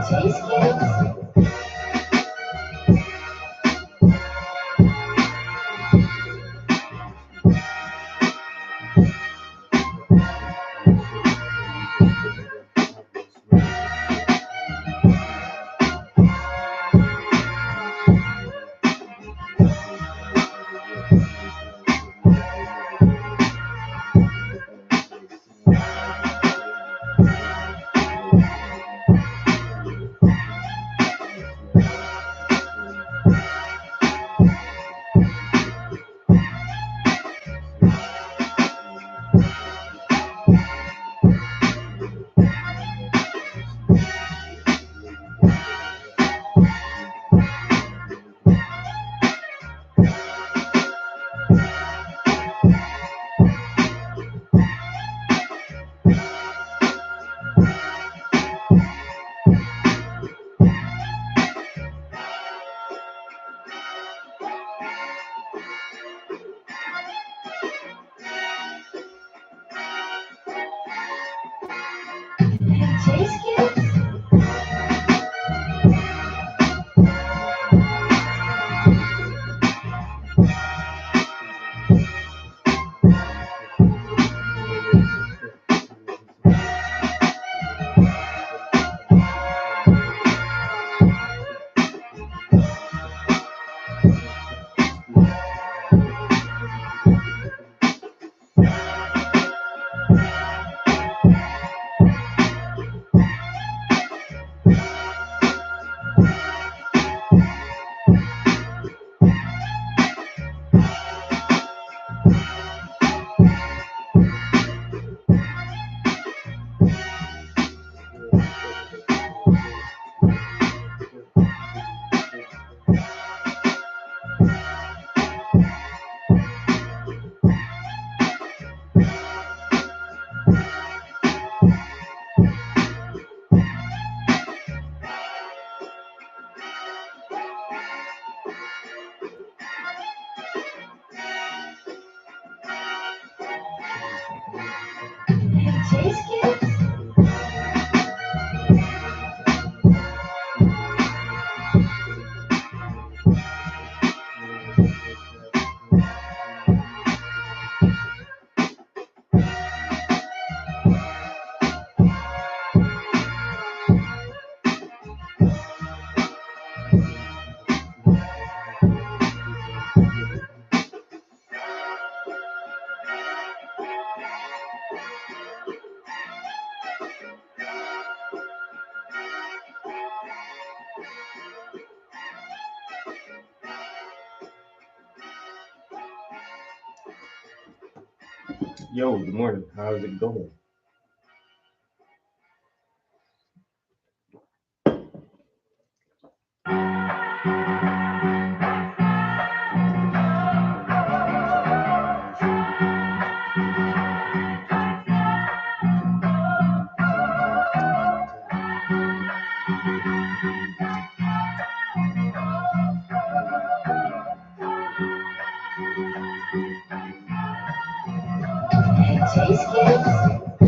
Chase Kids. Chase Kids. Chase Kids. Yo, good morning. How's it going? Chase Kids.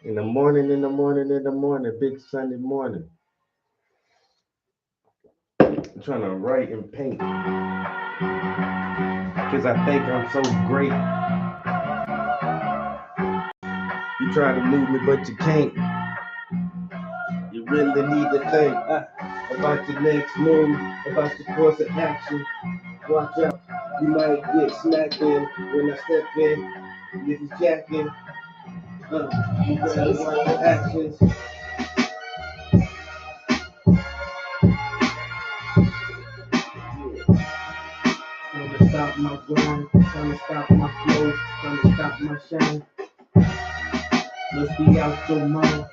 In the morning, big Sunday morning. I'm trying to write and paint. Because I think I'm so great. You try to move me, but you can't. You really need to think about your next move, about your course of action. Watch out, you might get smacked in when I step in. Get the jacket. You better watch your actions. Trying to stop my grind, trying to stop my flow, trying to stop my shine. Let's be out your mind.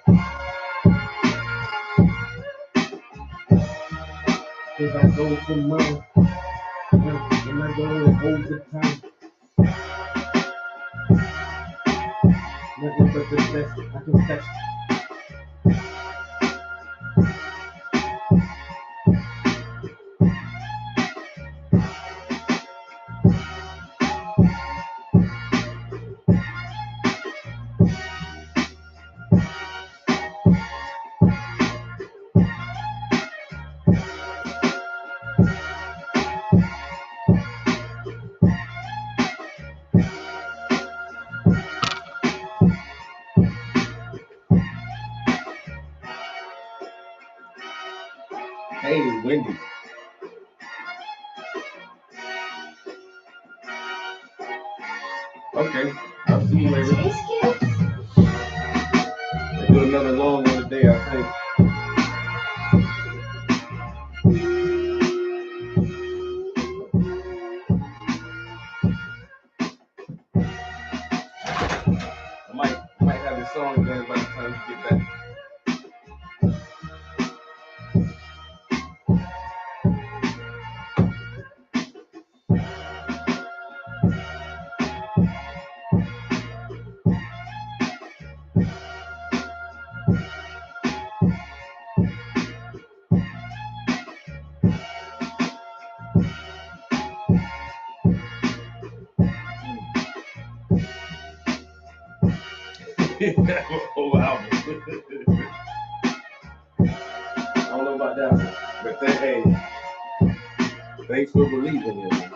Cause I go for mine. And I go in overtime. Nothing but the best I confess. Hey, it's windy. Okay, I'll see you later. We'll do another long one today, I think. I might have this song done by the time you get back. Oh, wow. I don't know about that one, but hey, thanks for believing in me.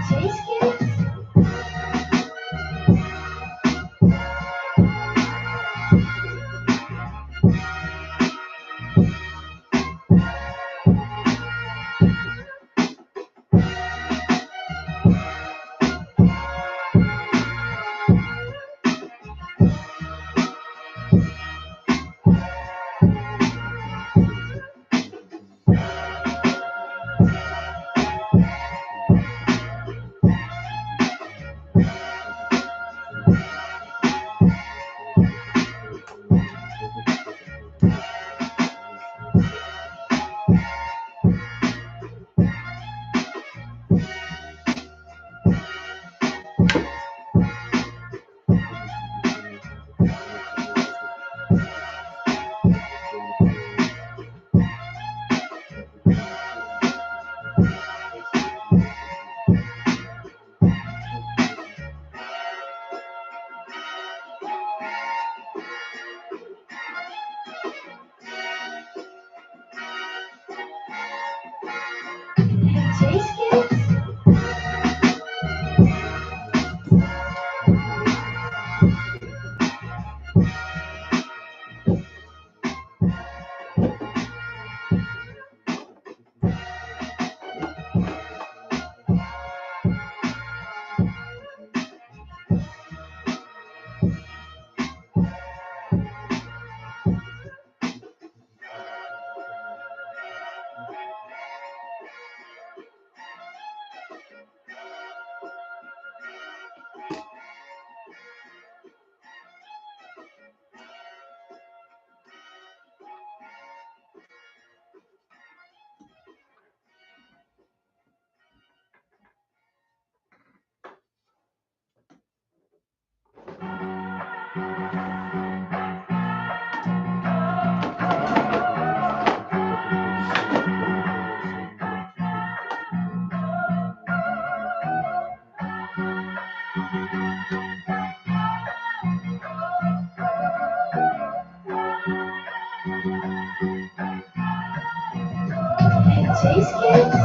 Chase kids? Chase kids? Chase kids?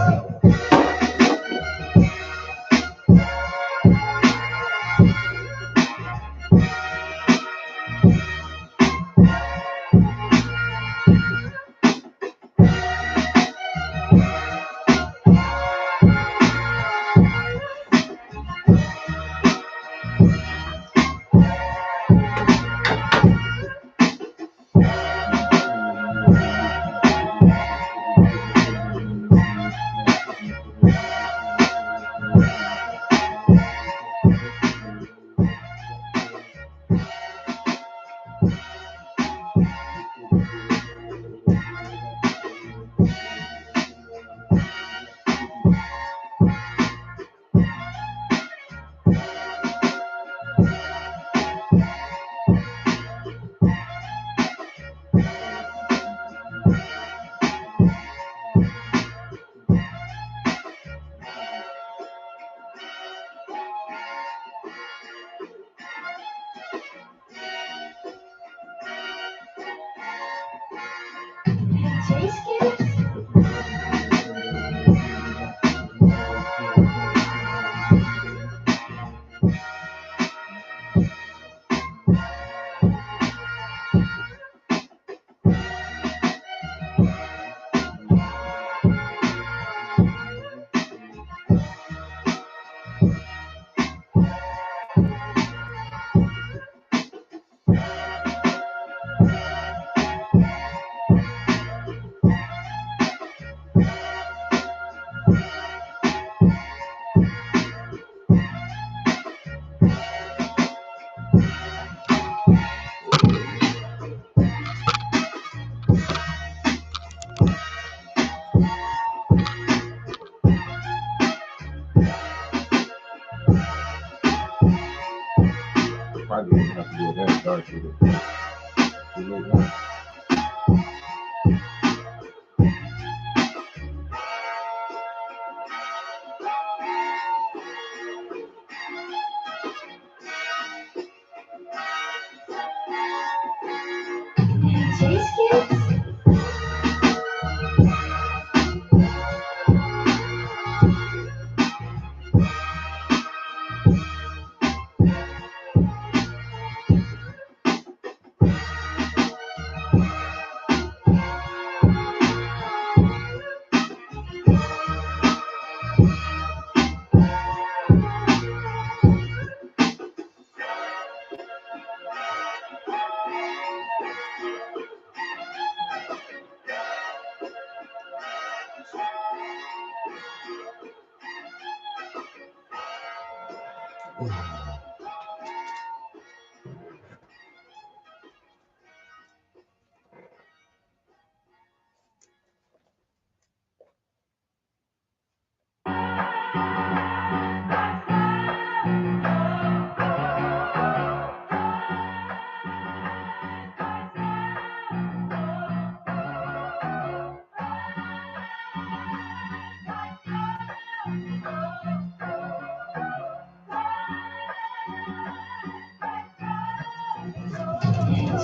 Chase Kids.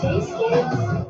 Chase Kids.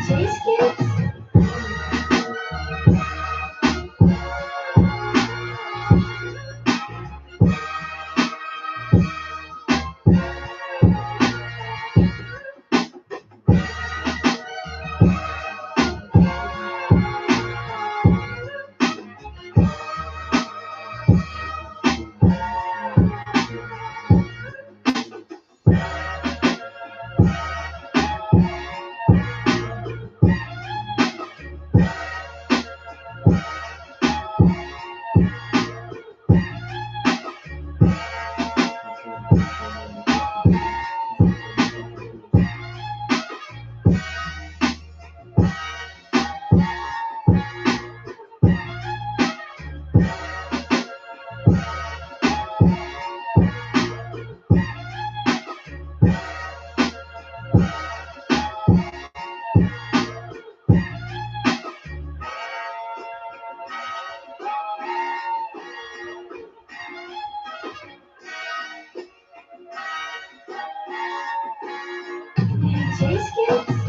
Chase Kids. Chase Kids.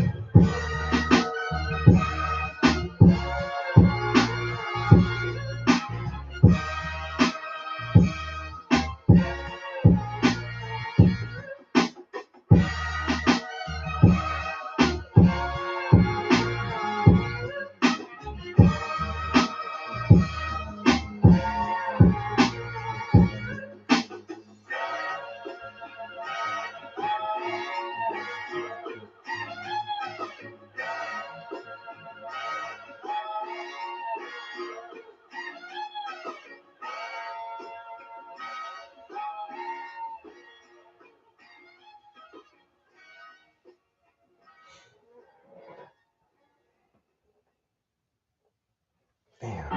Damn.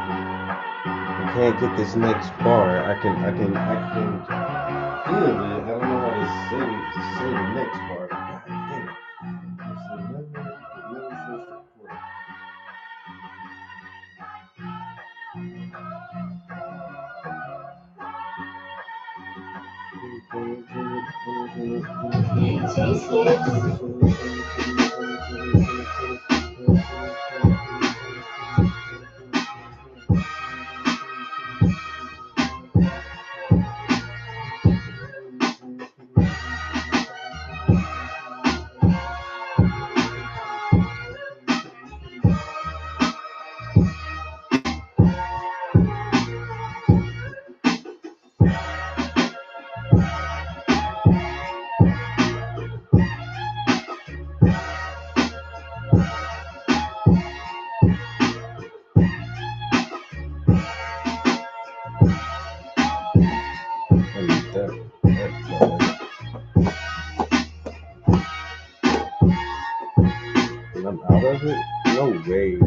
I can't get this next bar. I can feel it. I don't know how to say the next part. God damn it. It's 11 first recording. I'm out of it? No way.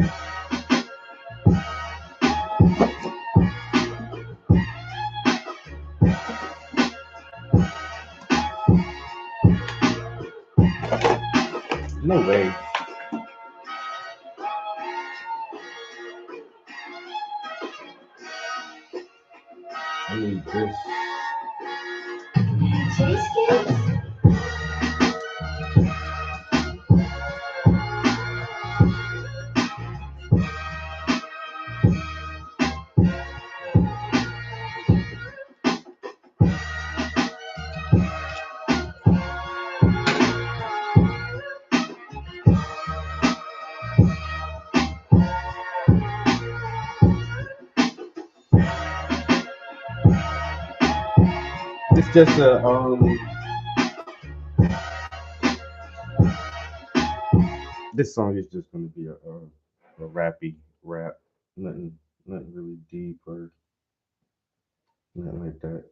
No way. I need this. Cheesecakes? It's just a This song is just gonna be a rappy rap. Nothing really deep or nothing like that.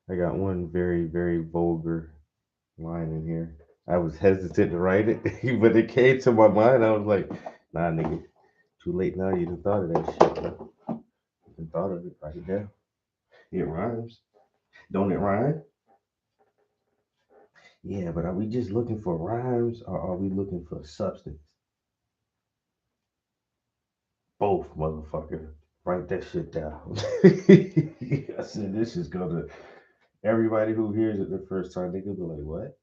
I got one very vulgar line in here. I was hesitant to write it, but it came to my mind. I was like, nah, nigga, too late now. You done thought of that shit, bro. You done thought of it. Write it down. It rhymes. Don't it rhyme? Yeah, but are we just looking for rhymes or are we looking for substance? Both, motherfucker. Write that shit down. I said this is gonna. Everybody who hears it the first time, they gonna be like, "What?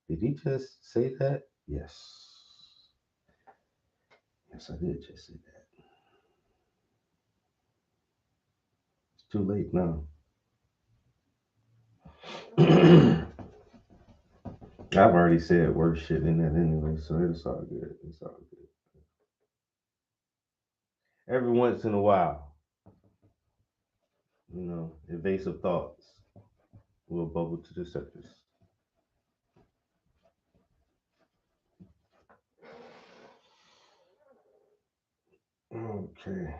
Did he just say that?" Yes. Yes, I did just say that. It's too late now. I've already said worse shit in that anyway, so it's all good. It's all good. Every once in a while, evasive thoughts will bubble to the surface. Okay.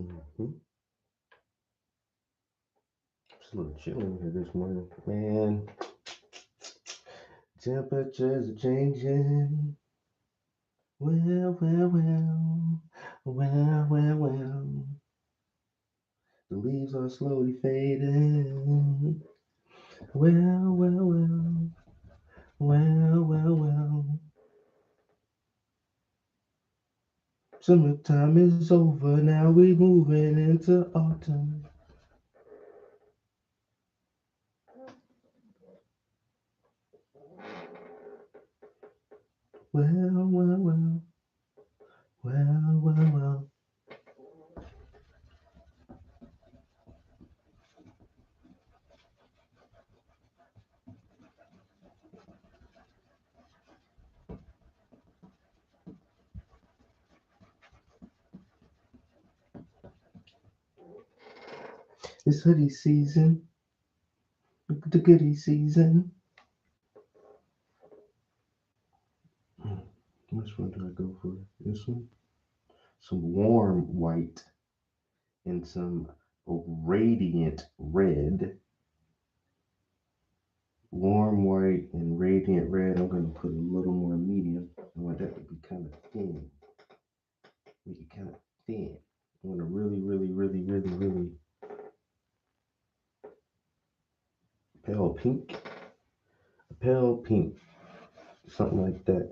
Mm-hmm. It's a little chilly here this morning. Man, temperatures are changing. Well. The leaves are slowly fading. Well. Summertime is over, now we moving into autumn. Well. Well. It's hoodie season, the goodie season. Which one do I go for? This one? Some warm white and some radiant red. Warm white and radiant red. I'm going to put a little more medium. I want that to be kind of thin. Make it kind of thin. I want to really pink, a pale pink, something like that.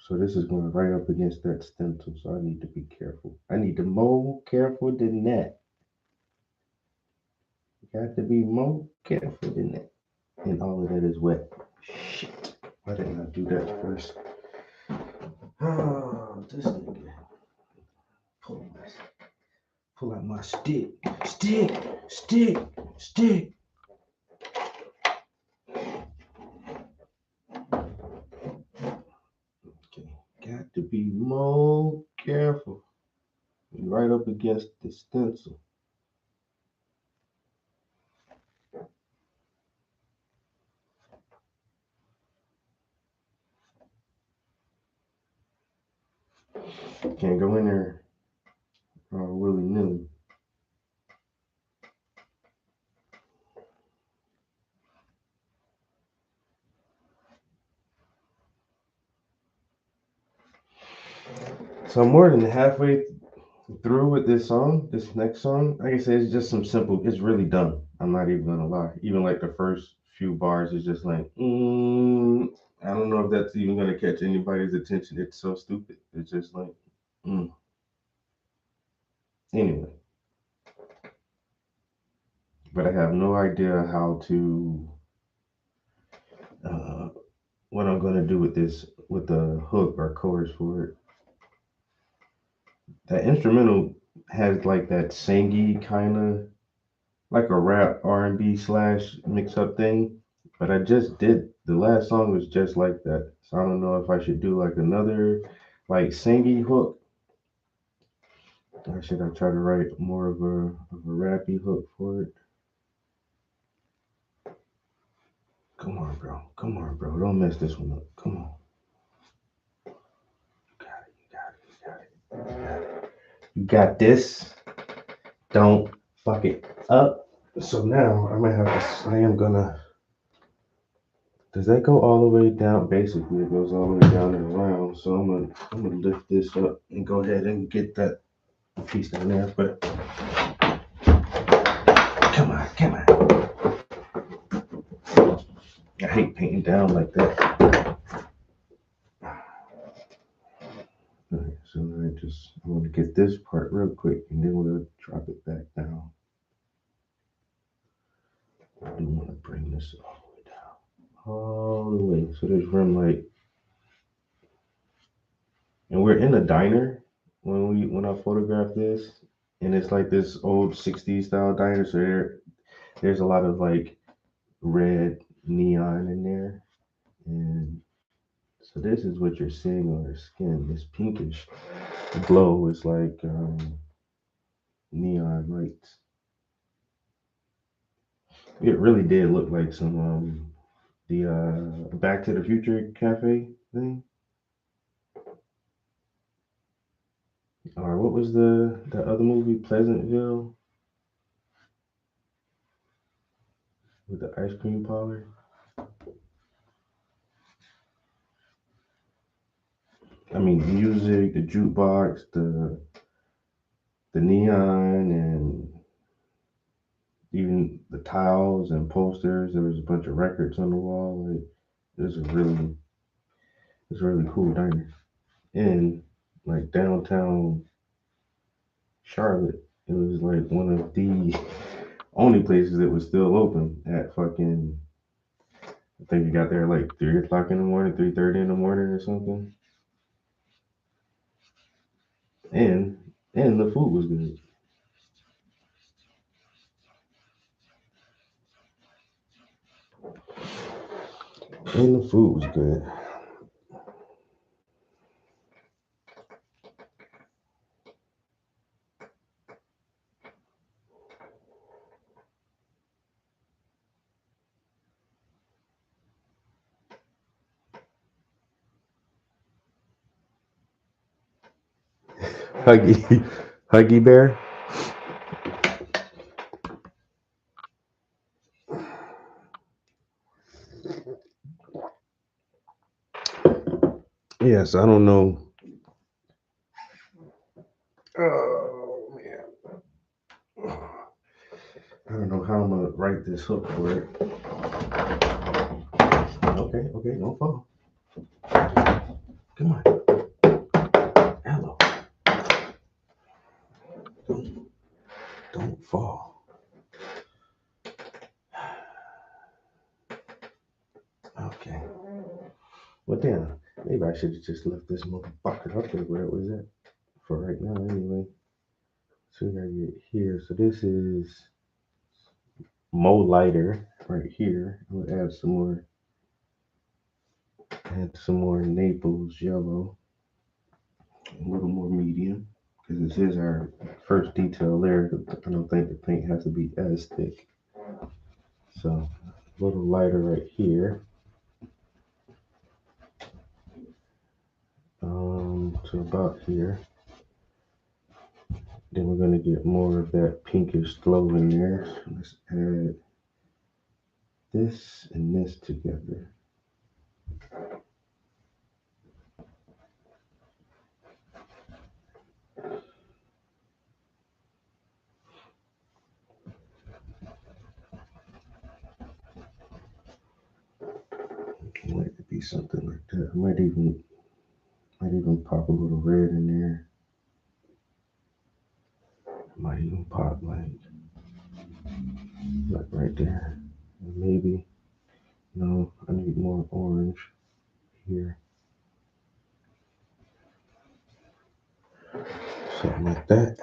So this is going right up against that stencil, so I need to be careful. I need to more careful than that. Got to be more careful than that. And all of that is wet. Shit. Why didn't I do that first? Oh, this nigga. Pull out my stick. Stick. Okay. Got to be more careful. Right up against the stencil. Can't go in there willy-nilly. So I'm more than halfway through with this song, this next song. Like I said, it's just some simple, it's really dumb. I'm not even gonna lie. Even like the first few bars is just like, I don't know if that's even gonna catch anybody's attention. It's so stupid. It's just like, Anyway, but I have no idea how to, uh, what I'm gonna do with this, with the hook or chorus for it. That instrumental has like that singy kind of like a rap R&B slash mix up thing, but I just did the last song was just like that. So I don't know if I should do like another like singy hook, or should I try to write more of a rappy hook for it? Come on, bro. Come on, bro. Don't mess this one up. Come on. You got this. Don't fuck it up. So now I am gonna. Does that go all the way down? Basically, it goes all the way down and around. So I'm gonna lift this up and go ahead and get that piece down there. But come on. I hate painting down like that. Alright, so I want to get this part real quick, and then we'll drop it back down. I do want to bring this all the way. So there's rim light, and we're in a diner when I photographed this, and it's like this old '60s style diner. So there's a lot of like red neon in there, and so this is what you're seeing on her skin. This pinkish glow is like neon lights. It really did look like some the Back to the Future cafe thing. Or what was the other movie, Pleasantville, with the ice cream parlor? I mean, the music, the jukebox, the neon, and even the tiles and posters. There was a bunch of records on the wall. Like, it was a really cool diner in like downtown Charlotte. It was like one of the only places that was still open at fucking. I think you got there like 3 o'clock in the morning, 3:30 in the morning or something. And the food was good. And the food was good. Huggy, Huggy Bear. Yes, I don't know. Oh man, I don't don't know how I'm gonna write this hook for it. Okay, don't fall. Come on. Hello. Don't fall. Okay. Well, damn. Maybe I should have just left this motherfucker up there where it was at for right now, anyway. So we gotta get here. So this is Mo Lighter right here. I'm gonna add some more Naples yellow, a little more medium, because this is our first detail layer. I don't think the paint has to be as thick. So a little lighter right here. To about here. Then we're gonna get more of that pinkish glow in there. So let's add this and this together. I want it to be something like that. I might even pop a little red in there. Might even pop like right there. Maybe. No, I need more orange here. Something like that.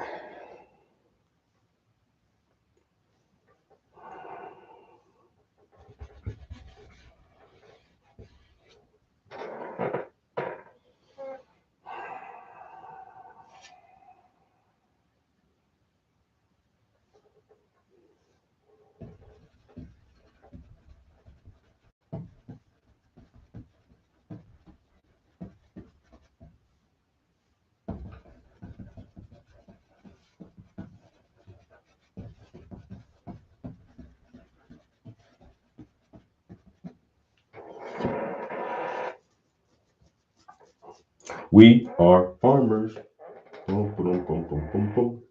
We are farmers. Boom, boom, boom, boom, boom, boom.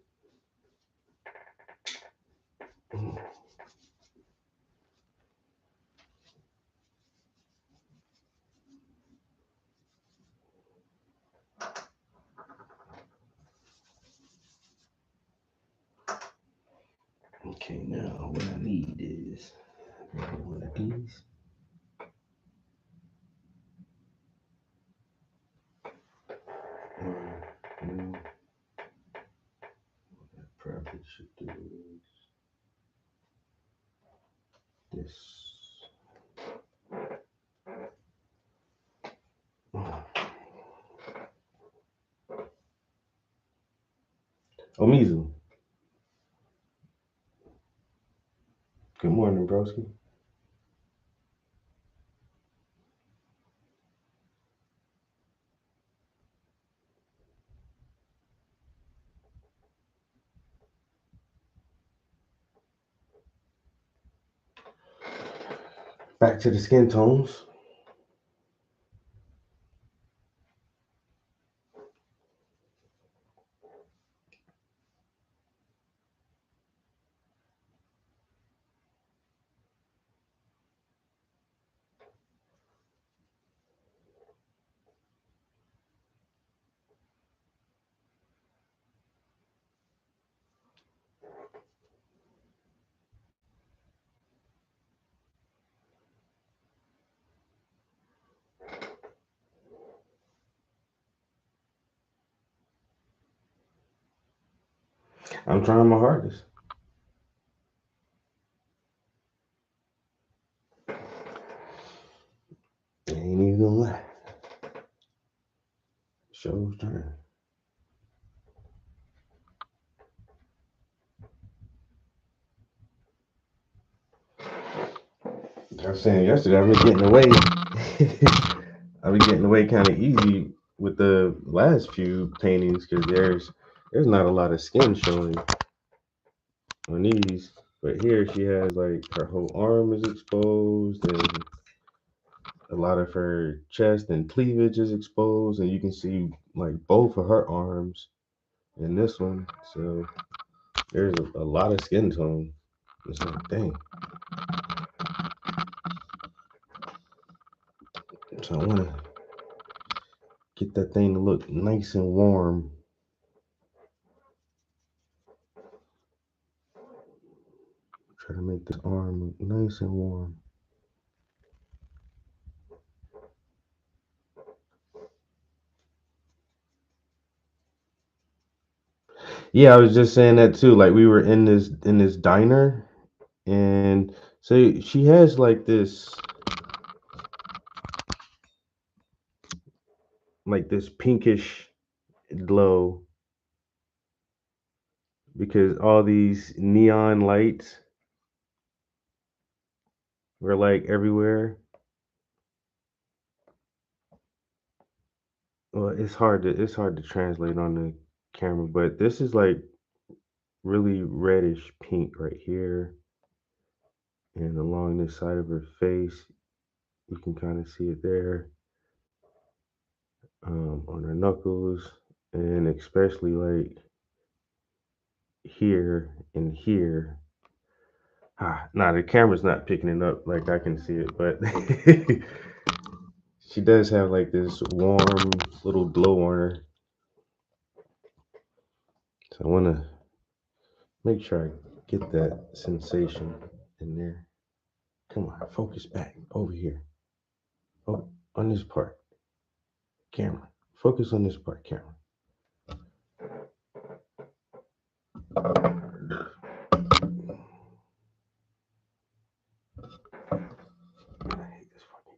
Okay, now what I need is one of these. No, what I probably should do is this. Omizu. Good morning, broski. Back to the skin tones. I'm trying my hardest. I ain't even gonna lie. Show's turn. I was saying yesterday, I've been getting away. I've been getting away kind of easy with the last few paintings because there's not a lot of skin showing on these. But here she has like her whole arm is exposed and a lot of her chest and cleavage is exposed, and you can see like both of her arms in this one. So there's a lot of skin tone. It's like, dang. So I want to get that thing to look nice and warm. Try to make this arm look nice and warm. Yeah, I was just saying that too. Like we were in this diner, and so she has like this pinkish glow because all these neon lights were like everywhere. Well, it's hard to translate on the camera, but this is like really reddish pink right here and along this side of her face. You can kind of see it there on her knuckles, and especially like here and here. Nah, the camera's not picking it up like I can see it, but she does have like this warm little glow on her. So I want to make sure I get that sensation in there. Come on, focus back over here. Oh, on this part, camera. Focus on this part, camera. I hate this fucking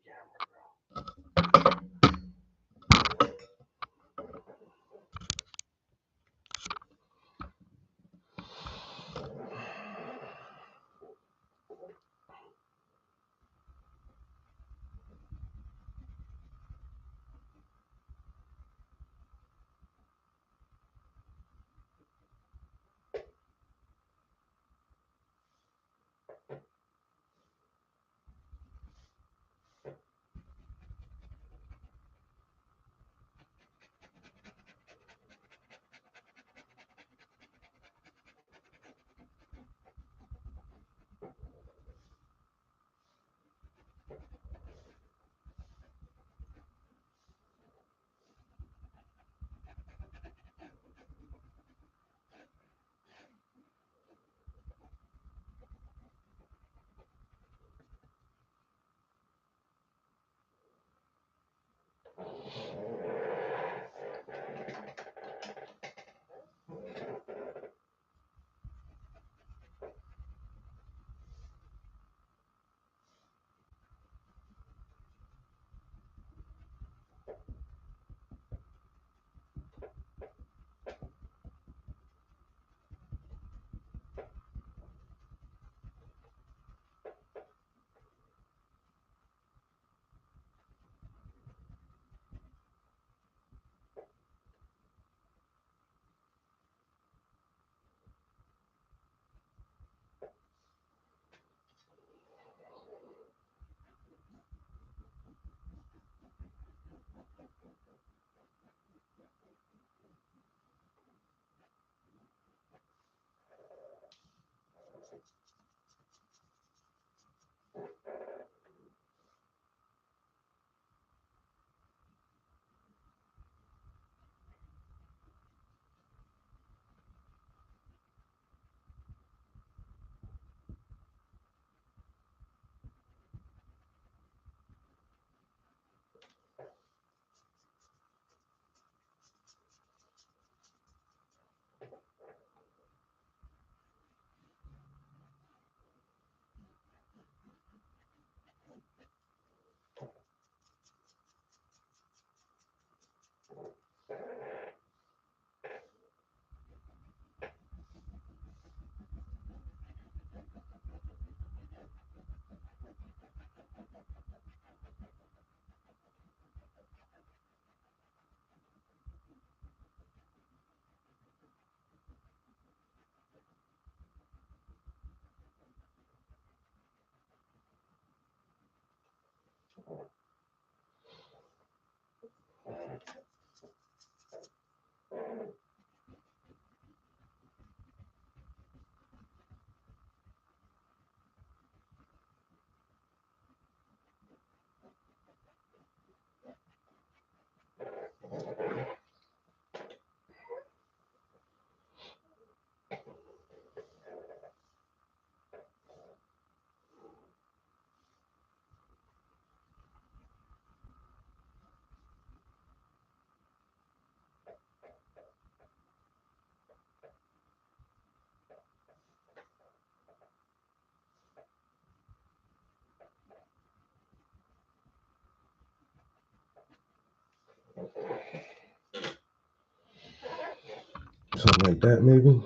Something like that, maybe.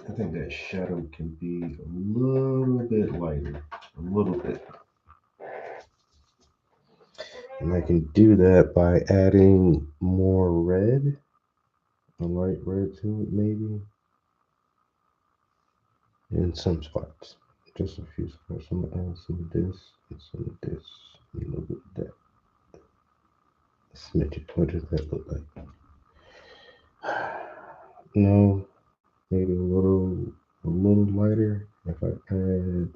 I think that shadow can be a little bit lighter, a little bit. And I can do that by adding more red, a light red to it, maybe, in some spots. Just a few spots. I'm gonna add some of this and some of this, and a little bit of that. A smidgen. What does that look like? No, maybe a little lighter. If I add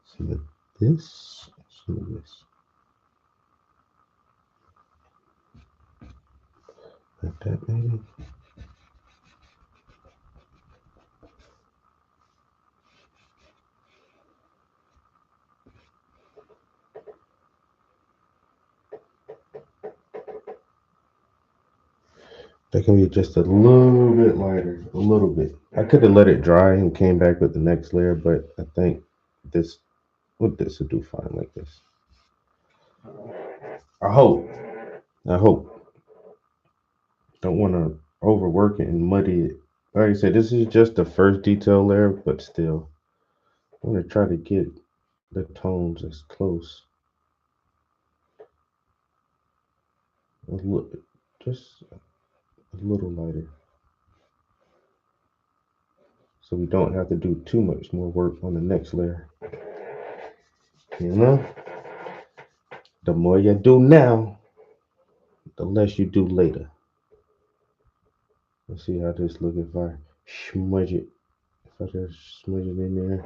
some of this, some of this, like that, maybe. That can be just a little bit lighter, a little bit. I could have let it dry and came back with the next layer, but I think this will do fine like this. I hope. I hope. Don't want to overwork it and muddy it. Like I said, this is just the first detail layer, but still, I want to try to get the tones as close. Just a little lighter. So we don't have to do too much more work on the next layer. You know? The more you do now, the less you do later. Let's see how this look if I smudge it. If I just smudge it in there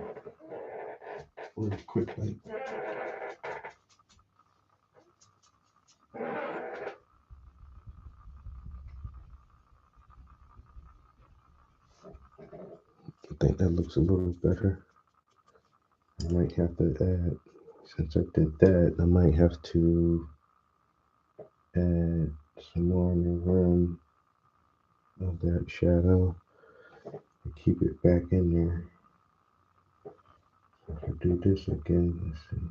real quickly. I think that looks a little better. I might have to add, since I did that, I might have to add some more on the rim of that shadow and keep it back in there. If I do this again, let's see.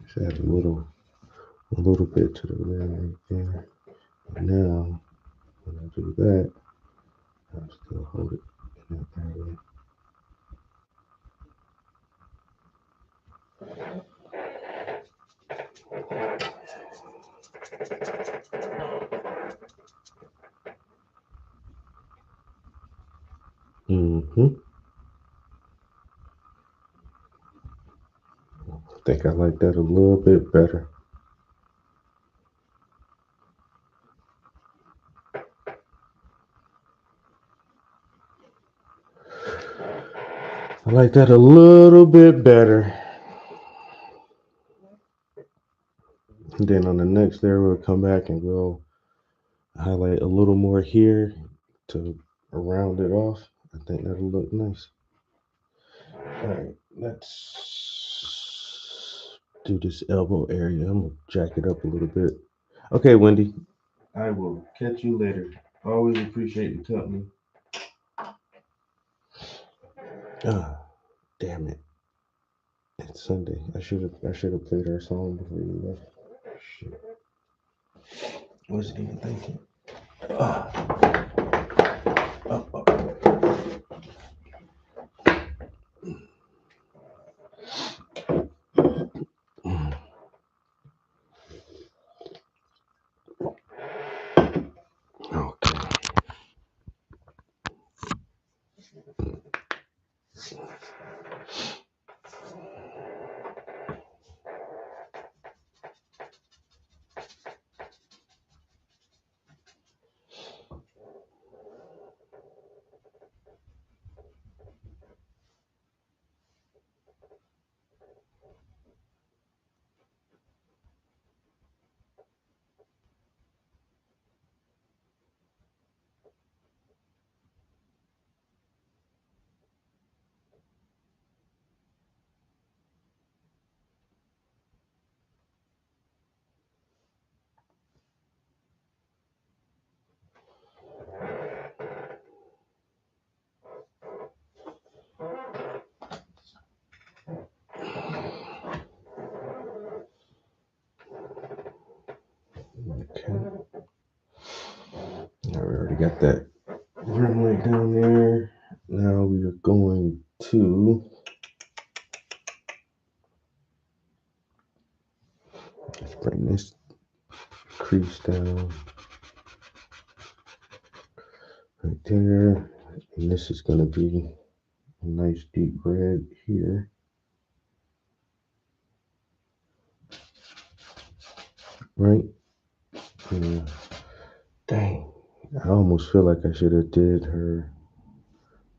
Just add a little bit to the rim right there. And now, when I do that, I'll still hold it in that area. I think I like that a little bit better. I like that a little bit better. And then on the next layer, we'll come back and we'll highlight a little more here to round it off. I think that'll look nice. All right, let's do this elbow area. I'm gonna jack it up a little bit. Okay, Wendy, I will catch you later. Always appreciate the company. Ah, damn it. It's Sunday. I should have played our song before you left. Shit. Wasn't even thinking. Ah. Oh, oh. Okay. Okay. Now we already got that rim light down there. Now we are going to let's bring this crease down right there. And this is going to be a nice deep red here. Right? Yeah. Dang. I almost feel like I should have did her.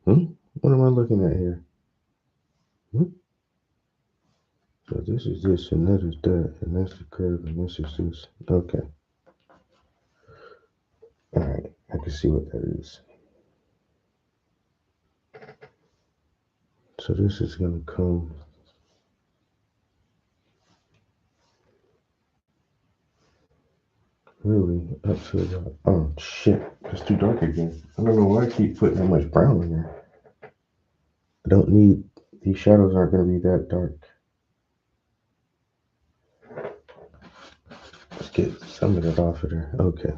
What am I looking at here? So this is this, and that is that, and that's the curve, and this is this. Okay. All right. I can see what that is. So this is going to come really up to about, oh shit, it's too dark again. I don't know why I keep putting that much brown in there. I don't need, these shadows aren't going to be that dark. Let's get some of it off of there. Okay.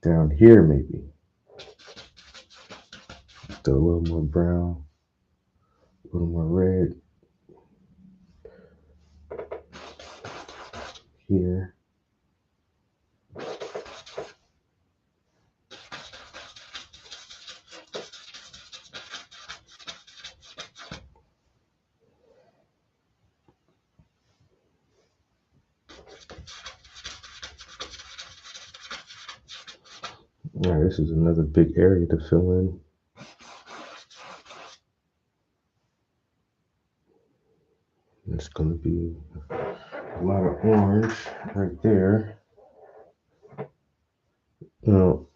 Down here maybe. Do a little more brown, a little more red here. Yeah, this is another big area to fill in. It's going to be a lot of orange right there. Now,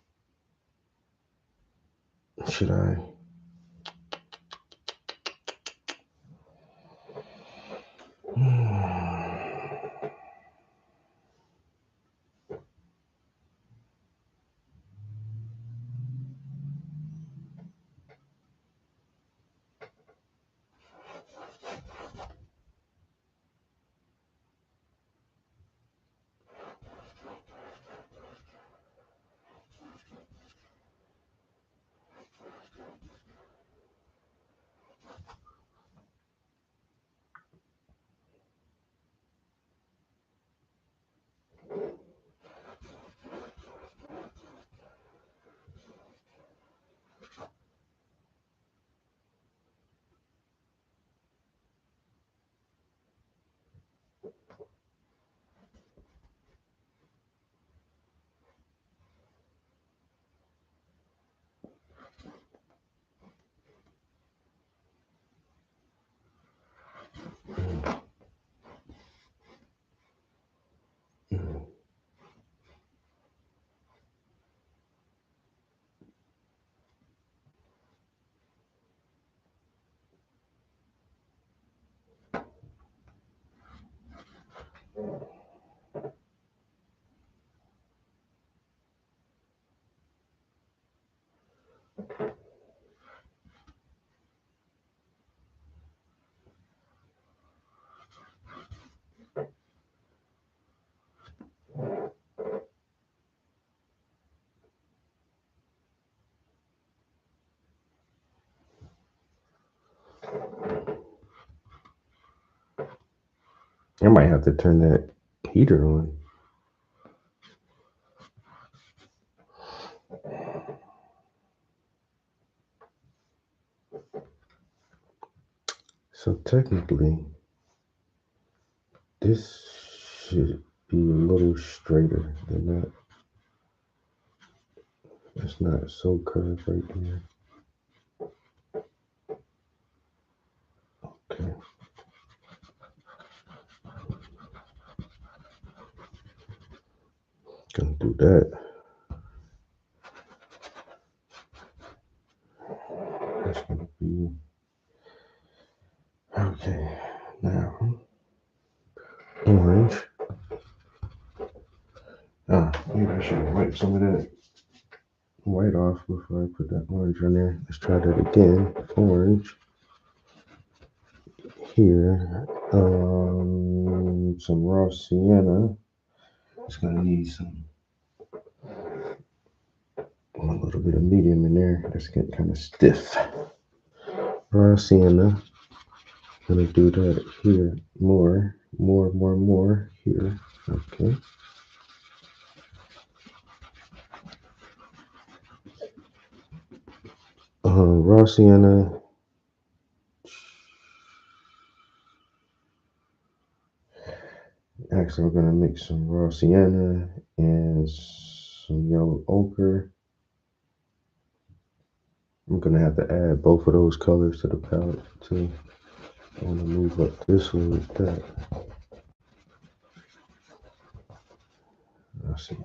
should I? I might have to turn that heater on. So technically, this should be a little straighter than that. It's not so curved right there. Gonna do that. That's gonna be okay. Now orange. Maybe I should wipe some of that white off before I put that orange on there. Let's try that again. Orange here. Some raw sienna. It's gonna need a little bit of medium in there. That's getting kind of stiff. Raw sienna. Gonna do that here. More here. Okay. Raw sienna. Actually, we're gonna mix some raw sienna and some yellow ochre. I'm gonna have to add both of those colors to the palette too. I want to move up this way with that. Let's see.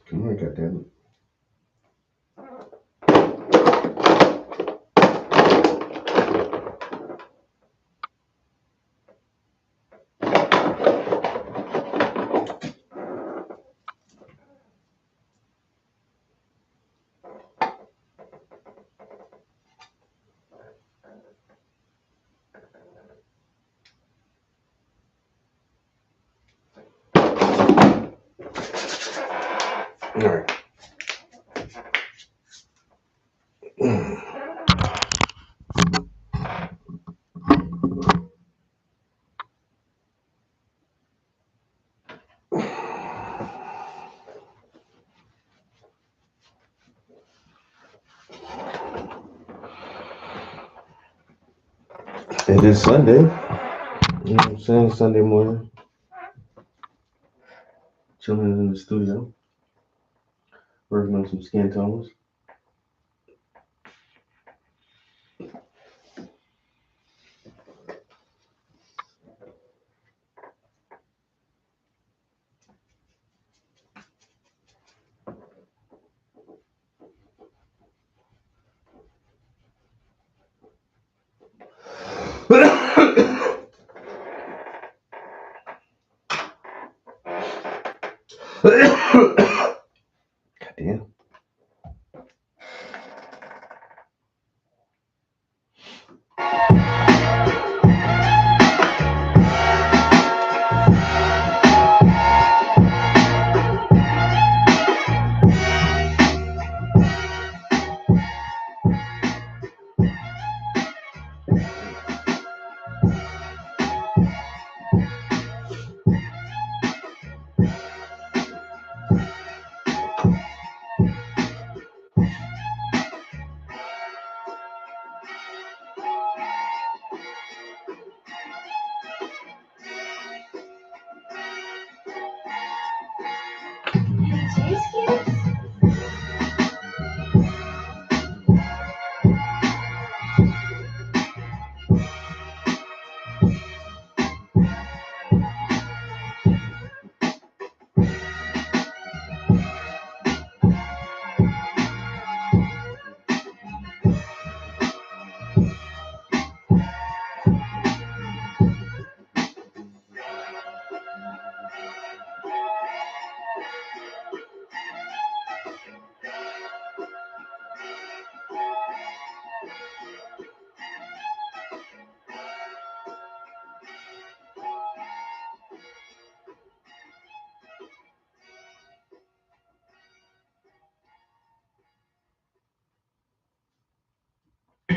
Come on, goddammit. All right. It is Sunday. You know what I'm saying? Sunday morning. Chilling in the studio. Working on some skin tones. Goddamn.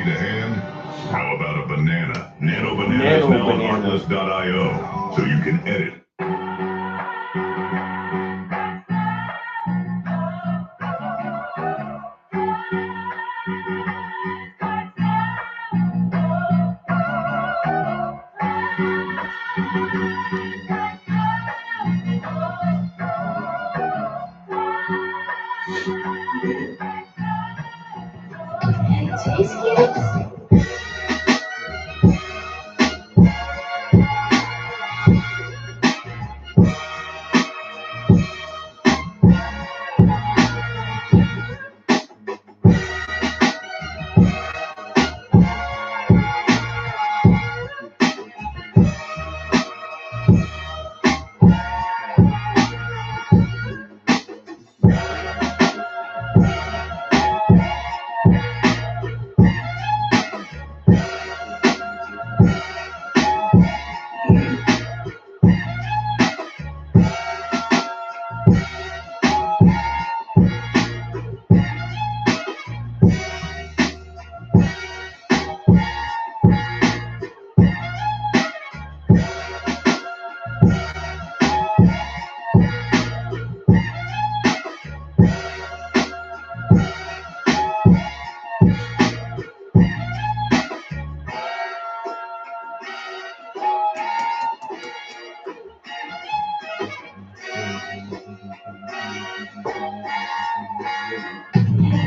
Need a hand? How about a banana? Nano Banana Nano is now on Banana. Artlist.io, so you can edit. Taste kids.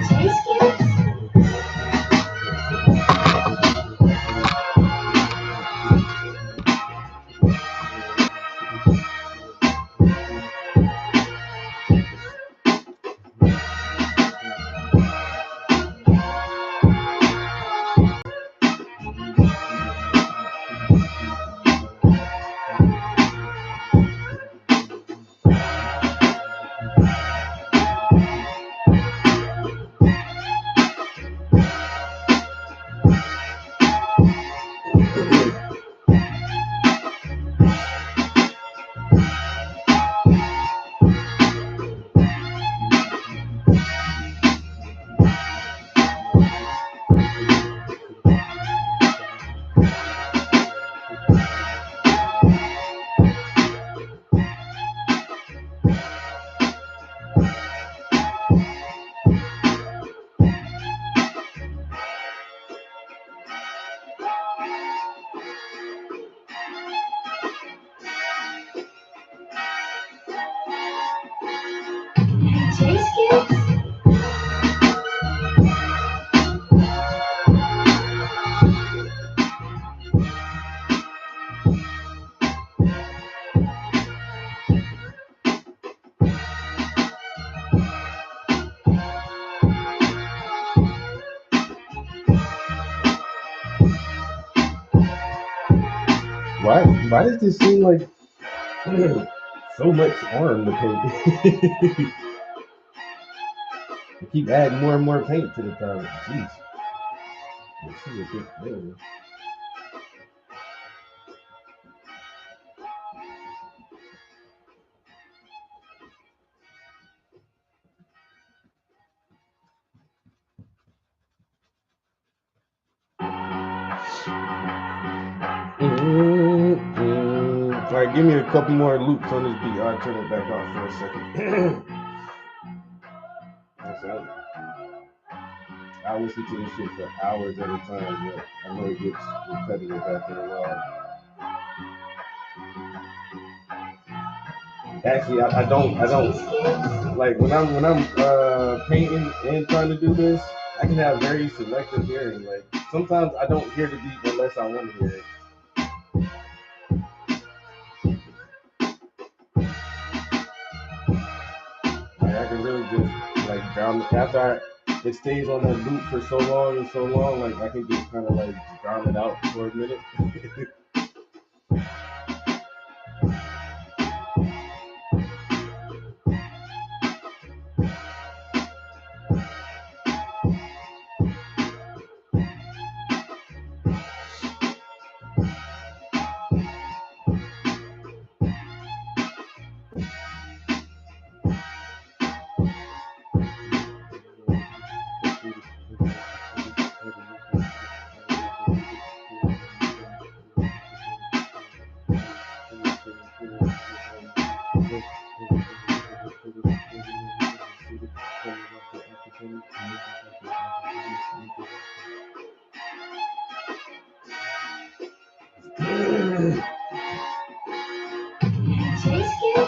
Taste kids. Taste kids. Why does this seem like so much arm to paint? I keep adding more and more paint to the top. Jeez. This is a big thing. Alright, give me a couple more loops on this beat. I'll turn it back off for a second. I listen to this shit for hours at a time, but I know it gets repetitive after a while. Actually, I don't like when I'm painting and trying to do this. I can have very selective hearing. Like sometimes I don't hear the beat unless I want to hear it. Like I can really just like drown after it stays on that loop for so long and so long. Like I can just kind of like drown it out for a minute. Chase Kids. Chase Kids.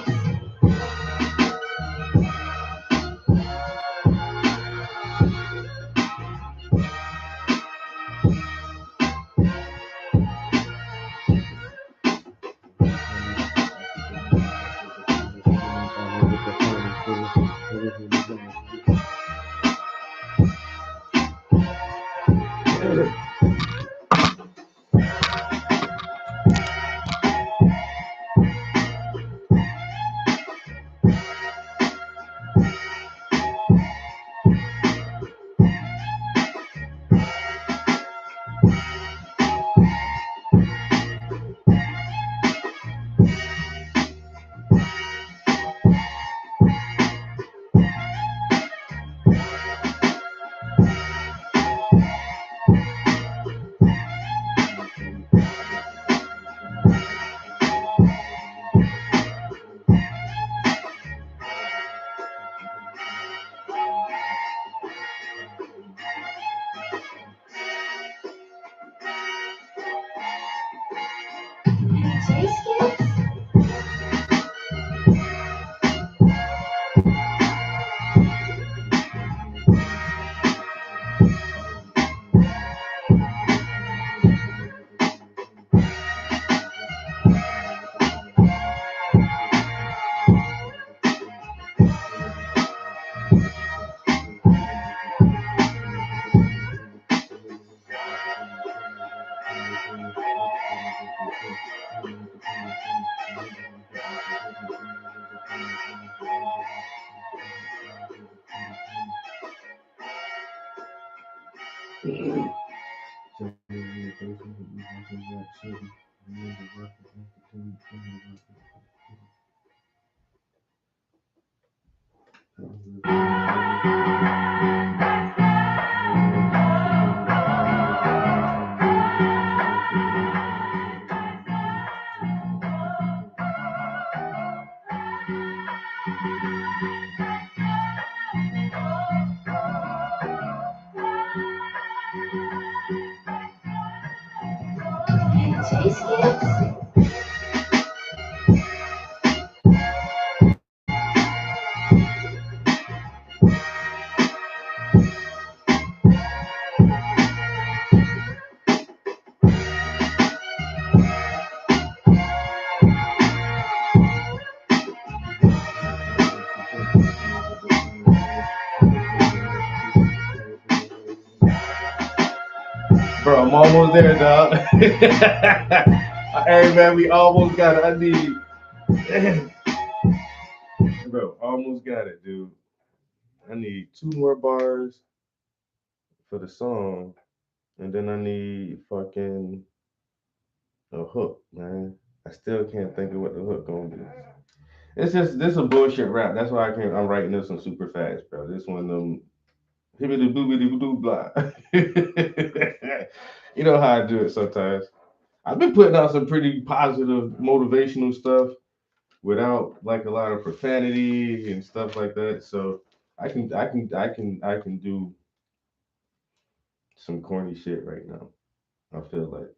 Chase Kids. Bro, I'm almost there, dog. Hey man, we almost got it. I need bro, almost got it, dude. I need two more bars for the song, and then I need fucking a hook, man. I still can't think of what the hook gonna be. It's just this a bullshit rap. That's why I can't. I'm writing this one super fast, bro. This one them hibbity boobity doo blah. You know how I do it sometimes. I've been putting out some pretty positive, motivational stuff without like a lot of profanity and stuff like that. So I can do some corny shit right now. I feel like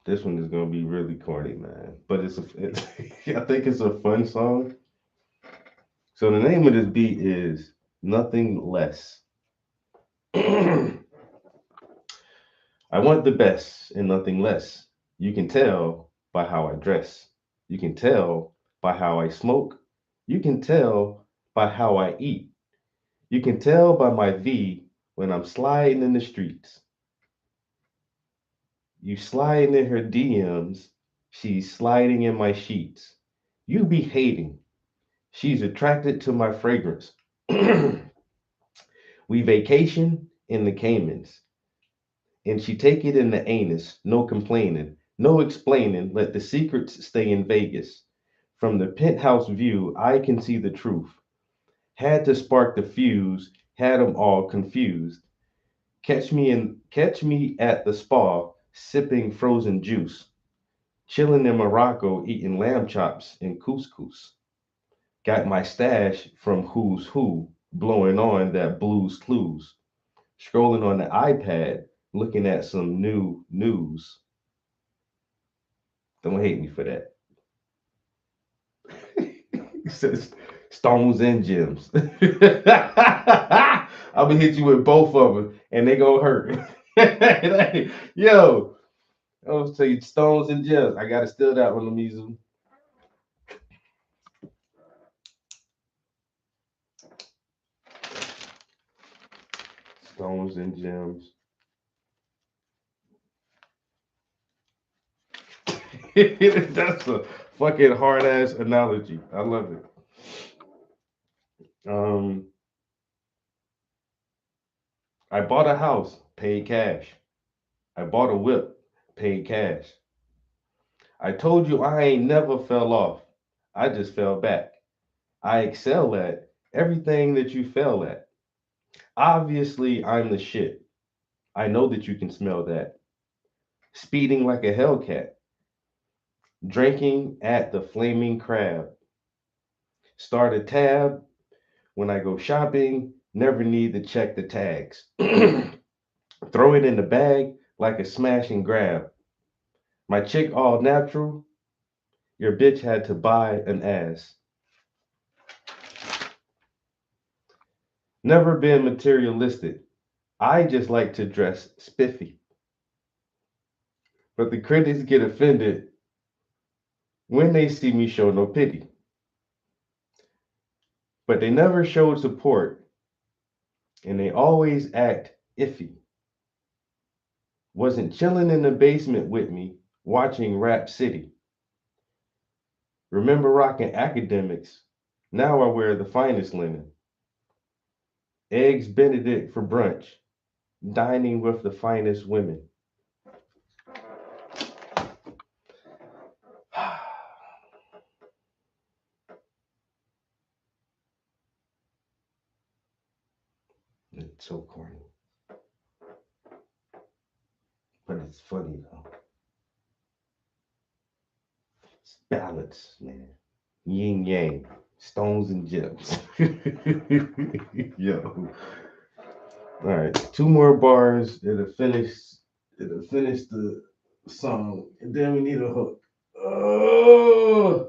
this one is gonna be really corny, man. But I think it's a fun song. So the name of this beat is Nothing Less. I want the best and nothing less. You can tell by how I dress. You can tell by how I smoke. You can tell by how I eat. You can tell by my V when I'm sliding in the streets. You sliding in her DMs. She's sliding in my sheets. You be hating. She's attracted to my fragrance. We vacation in the Caymans, and she take it in the anus. No complaining, no explaining. Let the secrets stay in Vegas. From the penthouse view, I can see the truth. Had to spark the fuse, had 'em all confused. Catch me at the spa, sipping frozen juice, chilling in Morocco, eating lamb chops and couscous. Got my stash from Who's Who, blowing on that Blues Clues. Scrolling on the iPad, looking at some new news. Don't hate me for that. It says stones and gems. I'm gonna hit you with both of them, and they gonna hurt. Yo, I'll say stones and gems. I gotta steal that one, Lamizu. Stones and gems. That's a fucking hard ass analogy. I love it. Um, I bought a house, paid cash. I bought a whip, paid cash. I told you I ain't never fell off. I just fell back. I excel at everything that you fail at. Obviously, I'm the shit. I know that you can smell that. Speeding like a Hellcat. Drinking at the Flaming Crab. Start a tab when I go shopping. Never need to check the tags. Throw it in the bag like a smash and grab. My chick all natural. Your bitch had to buy an ass. Never been materialistic. I just like to dress spiffy. But the critics get offended when they see me show no pity. But they never showed support and they always act iffy. Wasn't chilling in the basement with me watching Rap City. Remember rocking academics. Now I wear the finest linen. Eggs Benedict for brunch. Dining with the finest women. It's so corny. But it's funny though. It's balance, man. Yin yang. Stones and gems. Yo. All right. Two more bars. It'll finish the song. And then we need a hook. Oh.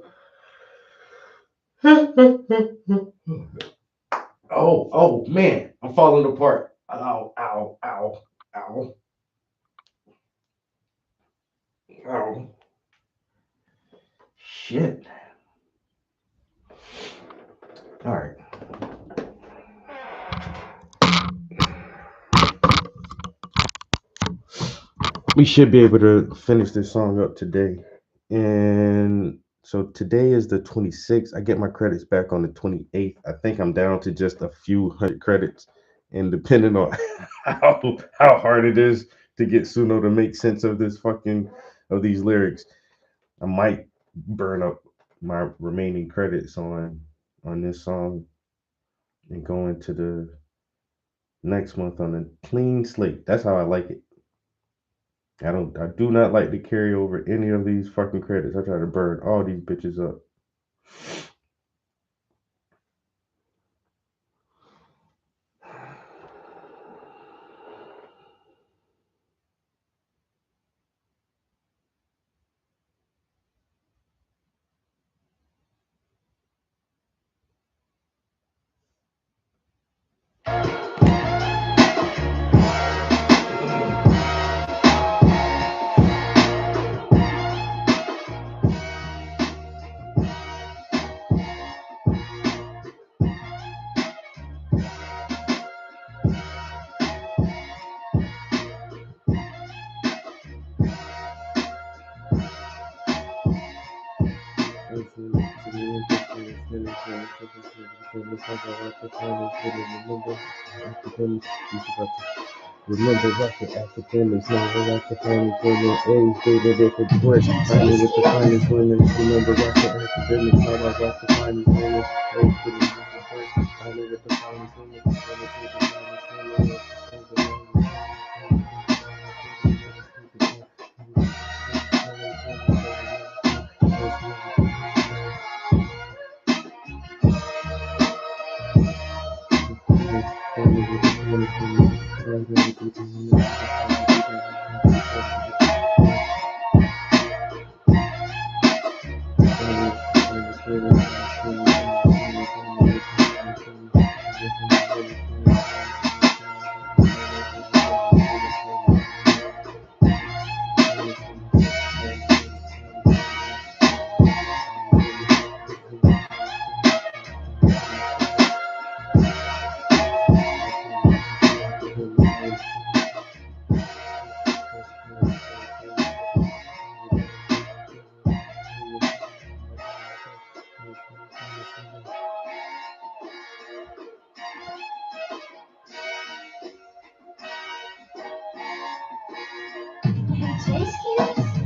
Oh man. I'm falling apart. Ow, ow, ow, ow, ow. Shit. All right. We should be able to finish this song up today. And so today is the 26th. I get my credits back on the 28th. I think I'm down to just a few hundred credits. And depending on how hard it is to get Suno to make sense of of these lyrics, I might burn up my remaining credits on this song and go into the next month on a clean slate. That's how I like it. I do not like to carry over any of these fucking credits. I try to burn all these bitches up. Remember rocket academics, now we're at the finest women, A's dated it for push, dining with the finest women. Remember rocket academics, now I rock the finest women, A's dated it for push, dining with the finest women. Thank you. Chase kids.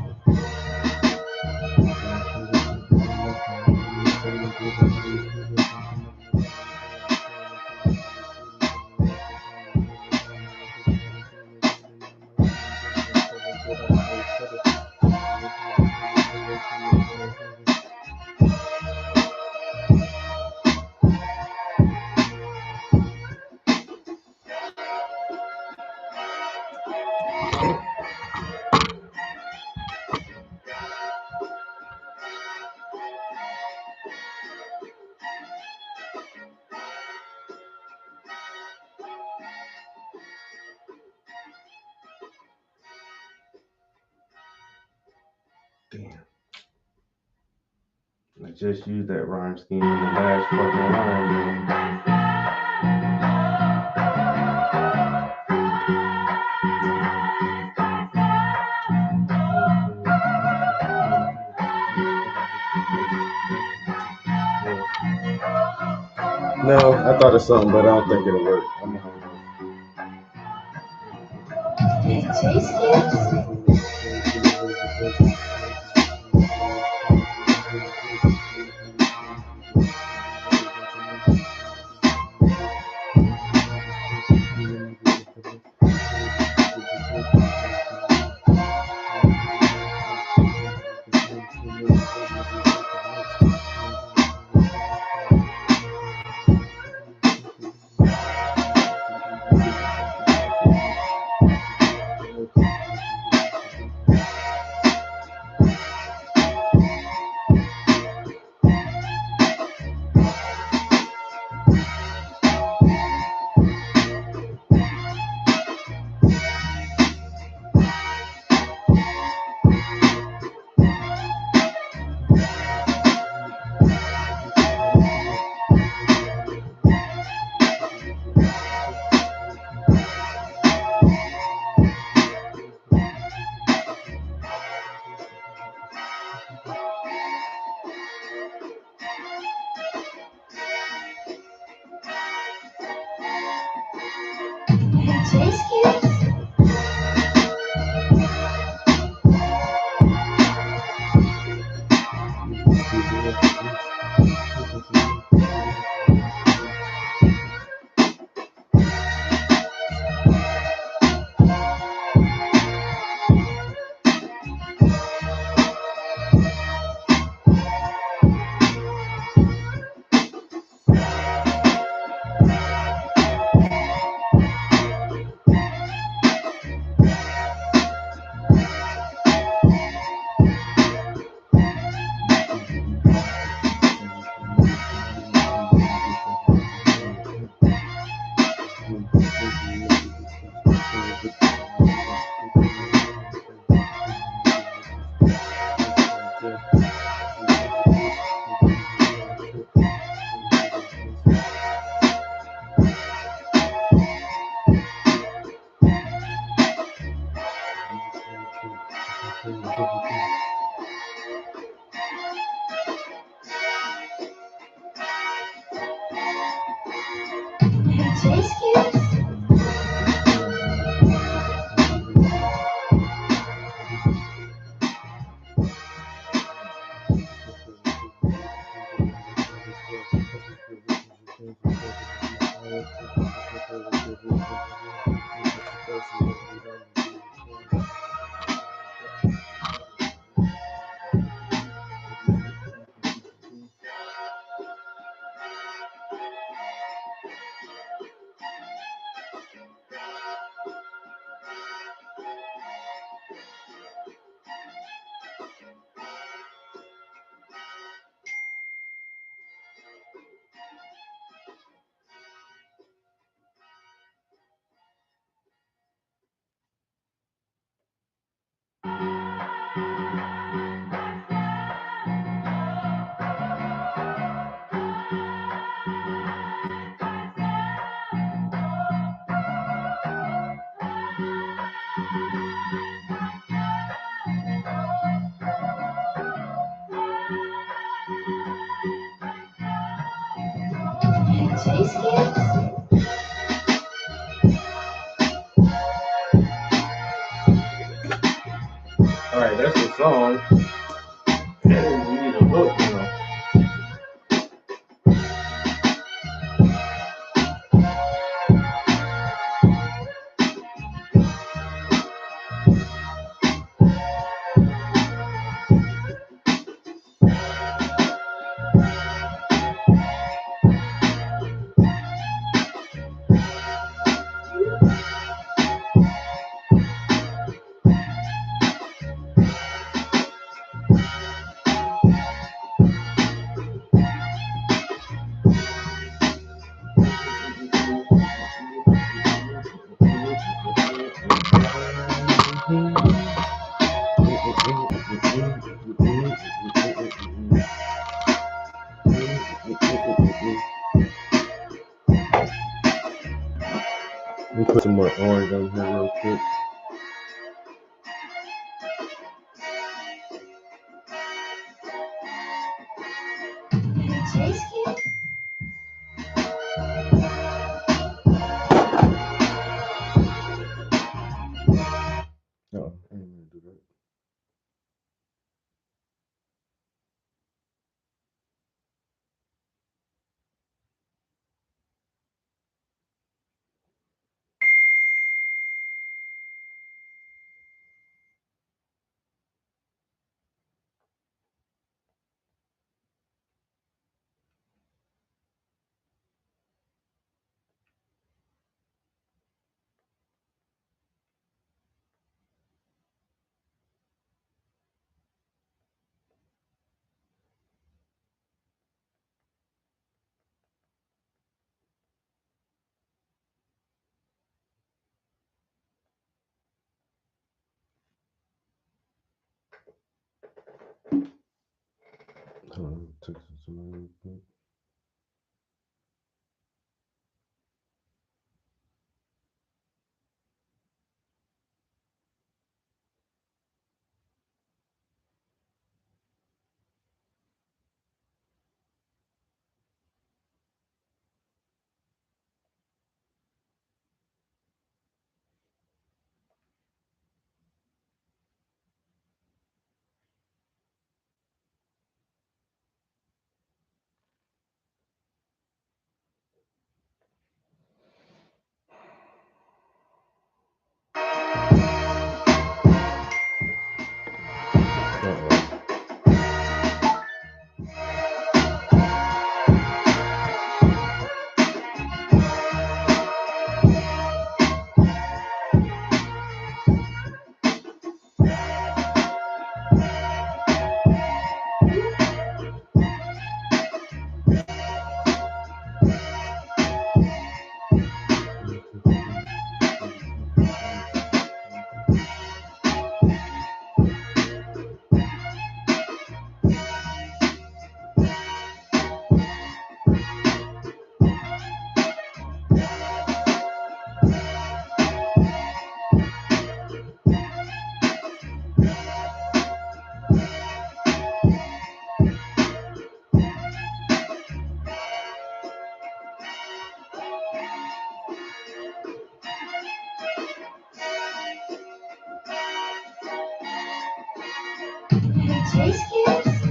Damn. I just used that rhyme scheme in the last fucking line, man. No, I thought of something, but I don't think it'll work. I'm gonna hold on. Chase kids. Chase kids. Chase kids. Chase Kids? Alright, that's the song. We need a hook, you know. Let me put some more orange on here real quick. Chase Kids? No, I ain't gonna do that. Hold on, text somebody real quick. Chase Kids?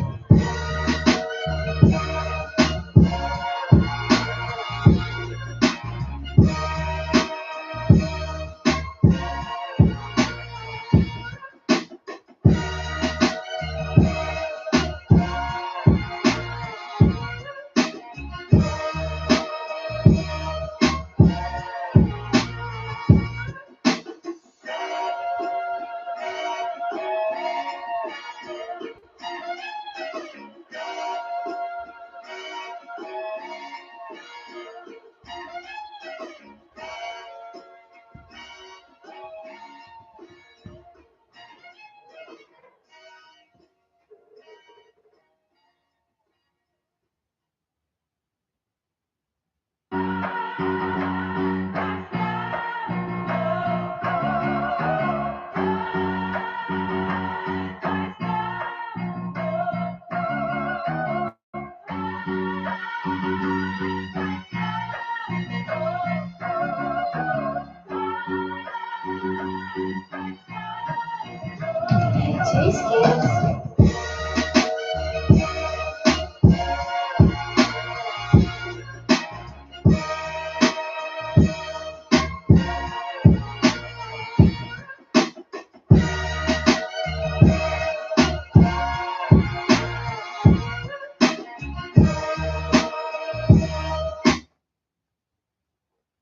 Chase kids?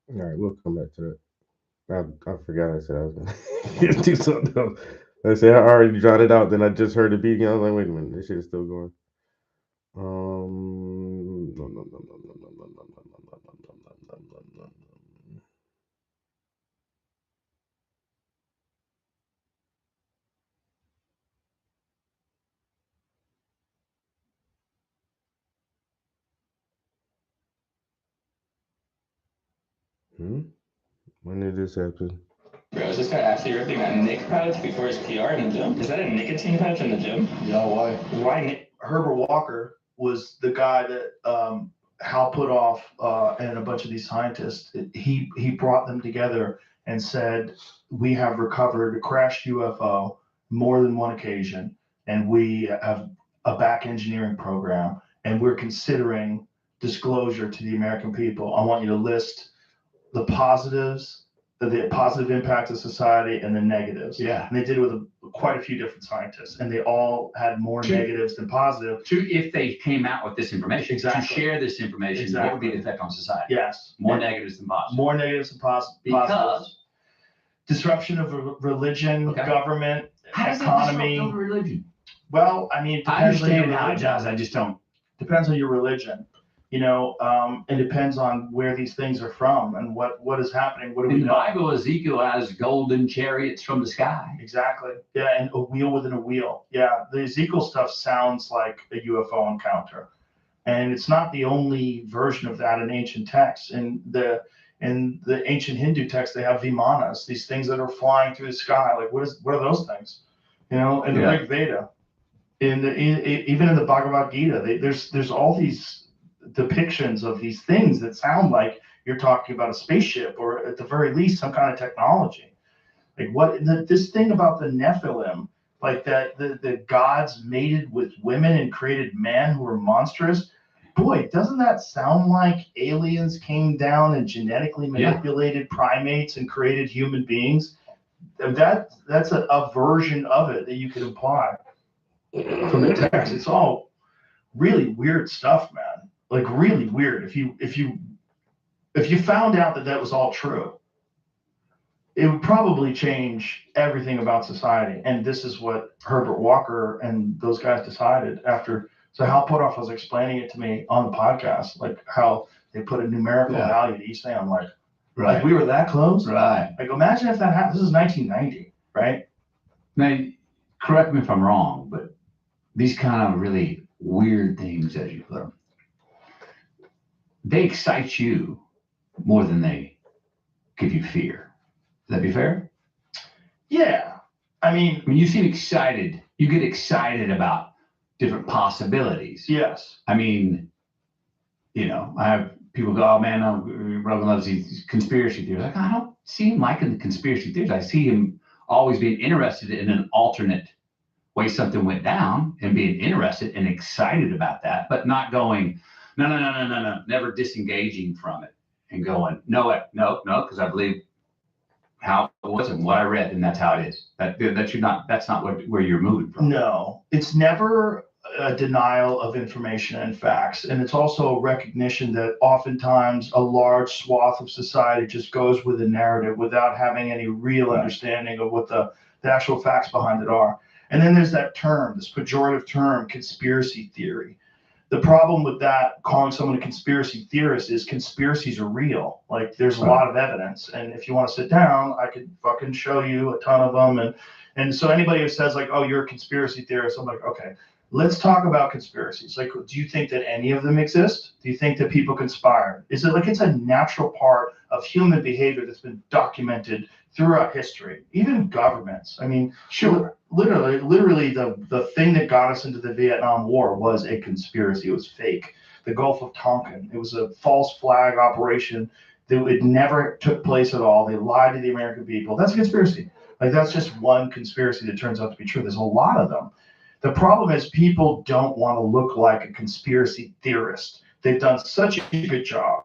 All right, we'll come back to that. I forgot I said I was gonna do something else. I said I already jotted out. Then I just heard the beat. I was like, wait a minute, this shit is still going. No, no, no, no, no, no, no, no, no, no, no, no, no, no, no. When did this happen? Bro, is this guy actually ripping that Nick pouch before his PR in the gym? Is that a nicotine pouch in the gym? Yeah, why? Why Nick? Herbert Walker was the guy that Hal Puthoff and a bunch of these scientists, he brought them together and said, we have recovered a crashed UFO more than one occasion, and we have a back engineering program, and we're considering disclosure to the American people. I want you to list the positives, the positive impact of society, and the negatives. Yeah. And they did it with quite a few different scientists, and they all had more negatives than positive. If they came out with this information, Exactly. to share this information, what would be the effect on society? Yes. More negatives than positive. More negatives than positives. Because disruption of religion, Okay. government, how does economy. that disrupt religion? Well, I mean, it I depends on your understand how it religion. does. I just don't. Depends on your religion. You know, it depends on where these things are from and what is happening. What do we In the know? Bible, Ezekiel has golden chariots from the sky. Exactly. Yeah, and a wheel within a wheel. Yeah, the Ezekiel stuff sounds like a UFO encounter, and it's not the only version of that in ancient texts. In the ancient Hindu texts, they have vimanas, these things that are flying through the sky. Like, what are those things? You know, in the Yeah. Rig Veda, even in the Bhagavad Gita, there's all these depictions of these things that sound like you're talking about a spaceship or at the very least some kind of technology. Like this thing about the Nephilim, like that the gods mated with women and created men who were monstrous. Boy, doesn't that sound like aliens came down and genetically manipulated primates and created human beings? That's a version of it that you could imply from the text. It's all really weird stuff, man. Like really weird. If you found out that was all true, it would probably change everything about society. And this is what Herbert Walker and those guys decided after. So Hal Puthoff was explaining it to me on the podcast, like how they put a numerical value to each thing. I'm like, like we were that close. Right. Like imagine if that happened. This is 1990, right? Now, correct me if I'm wrong, but these kind of really weird things, as you put them, they excite you more than they give you fear. Would that be fair? Yeah. I mean, you seem excited. You get excited about different possibilities. yes. I mean, you know, I have people go, oh man, Rogan loves these conspiracy theories. Like, I don't see him liking the conspiracy theories. I see him always being interested in an alternate way something went down and being interested and excited about that, but not going, no, never disengaging from it and going, no, because I believe how it was and what I read, and that's how it is. That's not where you're moving from. No, it's never a denial of information and facts. And it's also a recognition that oftentimes a large swath of society just goes with a narrative without having any real understanding of what the actual facts behind it are. And then there's that term, this pejorative term, conspiracy theory. The problem with that, calling someone a conspiracy theorist, is conspiracies are real. Like there's a lot of evidence. And if you want to sit down, I could fucking show you a ton of them. And so anybody who says like, oh, you're a conspiracy theorist, I'm like, okay, let's talk about conspiracies. Like, do you think that any of them exist? Do you think that people conspire? Is it like it's a natural part of human behavior that's been documented throughout history, even governments? I mean, Sure. Literally the thing that got us into the Vietnam War was a conspiracy. It was fake. The Gulf of Tonkin, it was a false flag operation. It never took place at all. They lied to the American people. That's a conspiracy. Like that's just one conspiracy that turns out to be true. There's a lot of them. The problem is people don't want to look like a conspiracy theorist. They've done such a good job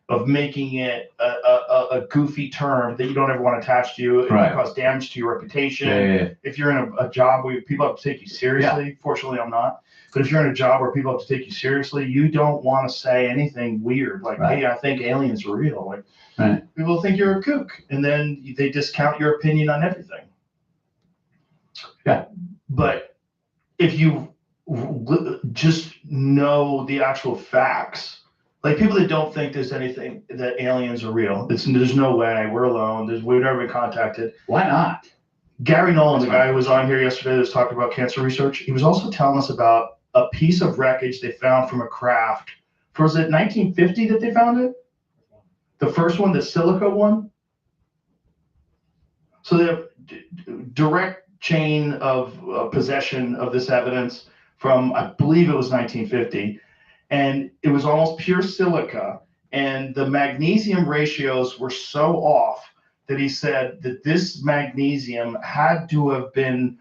of making it a goofy term that you don't ever want to attach to you. It Right. might cause damage to your reputation. Yeah. If you're in a job where people have to take you seriously, fortunately I'm not. But if you're in a job where people have to take you seriously, you don't want to say anything weird like, Right. hey, I think aliens are real. Like Right. people think you're a kook, and then they discount your opinion on everything. Yeah. But if you just know the actual facts, like people that don't think there's anything that aliens are real, there's no way, we're alone, we've never been contacted. Why not? Gary Nolan, the guy who was on here yesterday that was talking about cancer research, he was also telling us about a piece of wreckage they found from a craft. Was it 1950 that they found it? The first one, the silica one? So they have direct chain of possession of this evidence from, I believe it was 1950. And it was almost pure silica. And the magnesium ratios were so off that he said that this magnesium had to have been,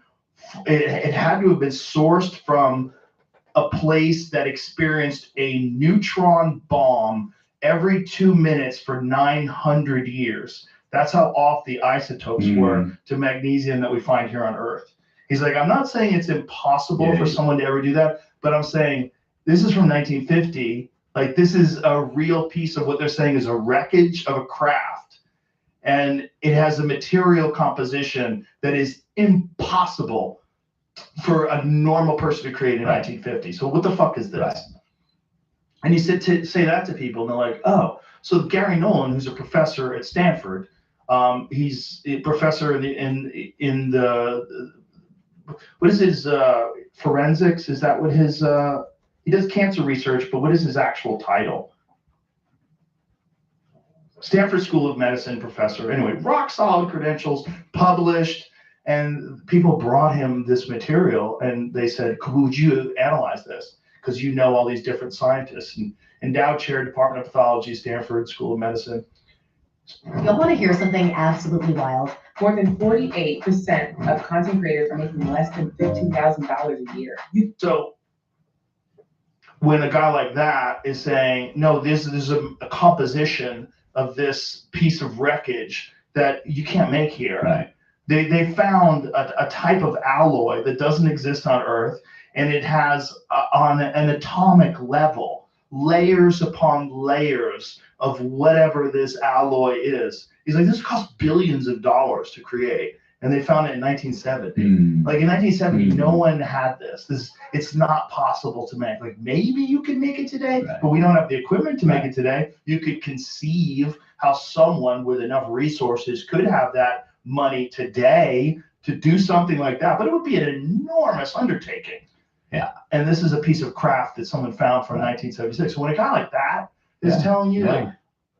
it had to have been sourced from a place that experienced a neutron bomb every 2 minutes for 900 years. That's how off the isotopes were to magnesium that we find here on Earth. He's like, I'm not saying it's impossible for someone to ever do that, but I'm saying this is from 1950. Like this is a real piece of what they're saying is a wreckage of a craft. And it has a material composition that is impossible for a normal person to create in 1950. So what the fuck is this? Right. And you said to say that to people, and they're like, oh, so Gary Nolan, who's a professor at Stanford, he's a professor in the what is his forensics? Is that what his he does cancer research, but what is his actual title? Stanford School of Medicine professor. Anyway, rock solid credentials, published, and people brought him this material and they said, would you analyze this? Because you know all these different scientists. And endowed chair, Department of Pathology, Stanford School of Medicine. You'll want to hear something absolutely wild. More than 48% of content creators are making less than $15,000 a year. So when a guy like that is saying, no, this is a composition of this piece of wreckage that you can't make here. Right. They found a type of alloy that doesn't exist on Earth, and it has on an atomic level layers upon layers of whatever this alloy is. He's like, this cost billions of dollars to create, and they found it in 1970. Like in 1970, no one had this. It's not possible to make. Like maybe you can make it today, but we don't have the equipment to make it today. You could conceive how someone with enough resources could have that money today to do something like that, but it would be an enormous undertaking. Yeah. And this is a piece of craft that someone found from 1976. So when a guy like that is telling you, like,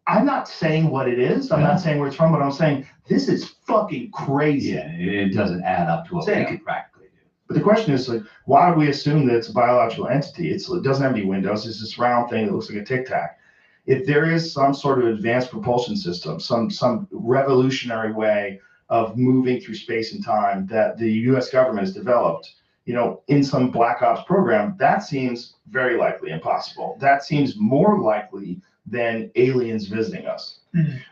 I'm not saying what it is, I'm not saying where it's from, but I'm saying this is fucking crazy. Yeah, it doesn't add up to what we could practically do. But the question is, like, why do we assume that it's a biological entity? It doesn't have any windows. It's this round thing that looks like a Tic Tac. If there is some sort of advanced propulsion system, some revolutionary way of moving through space and time that the U.S. government has developed, you know, in some Black Ops program, that seems very likely impossible. That seems more likely than aliens visiting us.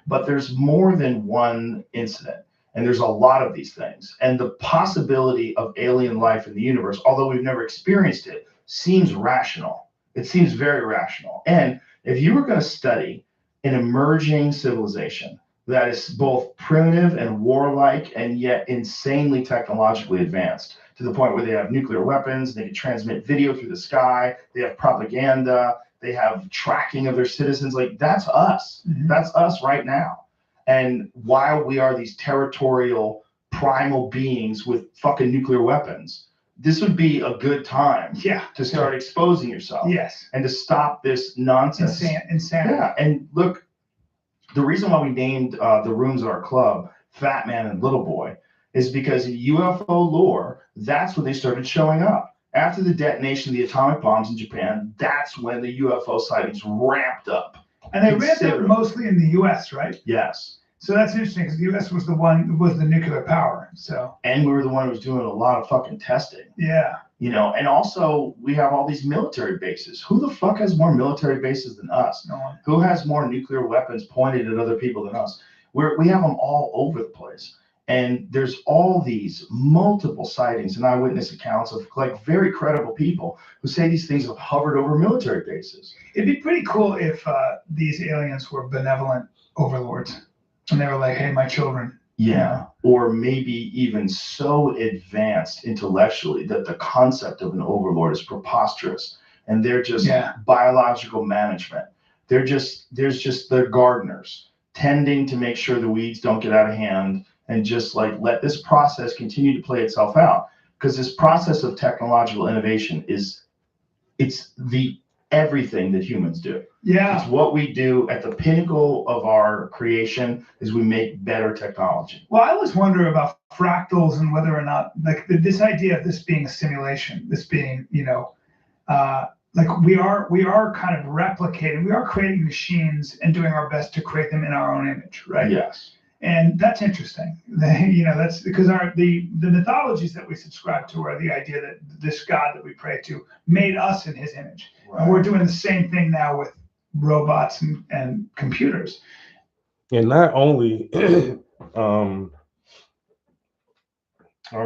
But there's more than one incident, and there's a lot of these things. And the possibility of alien life in the universe, although we've never experienced it, seems rational. It seems very rational. And if you were going to study an emerging civilization that is both primitive and warlike and yet insanely technologically advanced, to the point where they have nuclear weapons, they can transmit video through the sky, they have propaganda, they have tracking of their citizens. Like, that's us. That's us right now. And while we are these territorial primal beings with fucking nuclear weapons, this would be a good time to start exposing yourself. And to stop this nonsense. Insanity. Yeah, and look, the reason why we named the rooms at our club Fat Man and Little Boy is because in UFO lore, that's when they started showing up. After the detonation of the atomic bombs in Japan, that's when the UFO sightings ramped up. And they ramped up mostly in the U.S., right? Yes. So that's interesting because the U.S. was the nuclear power. So And we were the one who was doing a lot of fucking testing. yeah, And also we have all these military bases. Who the fuck has more military bases than us? no one. Who has more nuclear weapons pointed at other people than us? We have them all over the place. And there's all these multiple sightings and eyewitness accounts of like very credible people who say these things have hovered over military bases. It'd be pretty cool if these aliens were benevolent overlords, and they were like, "Hey, my children." Yeah. Or maybe even so advanced intellectually that the concept of an overlord is preposterous and they're just biological management. They're gardeners tending to make sure the weeds don't get out of hand and just like let this process continue to play itself out. Because this process of technological innovation it's the everything that humans do. Yeah. It's what we do at the pinnacle of our creation is we make better technology. Well, I always wonder about fractals and whether or not like this idea of this being a simulation, this being, like we are kind of replicating, we are creating machines and doing our best to create them in our own image, right? Yes. And that's interesting. That's because the mythologies that we subscribe to are the idea that this God that we pray to made us in his image. Right. And we're doing the same thing now with robots and computers. And not only are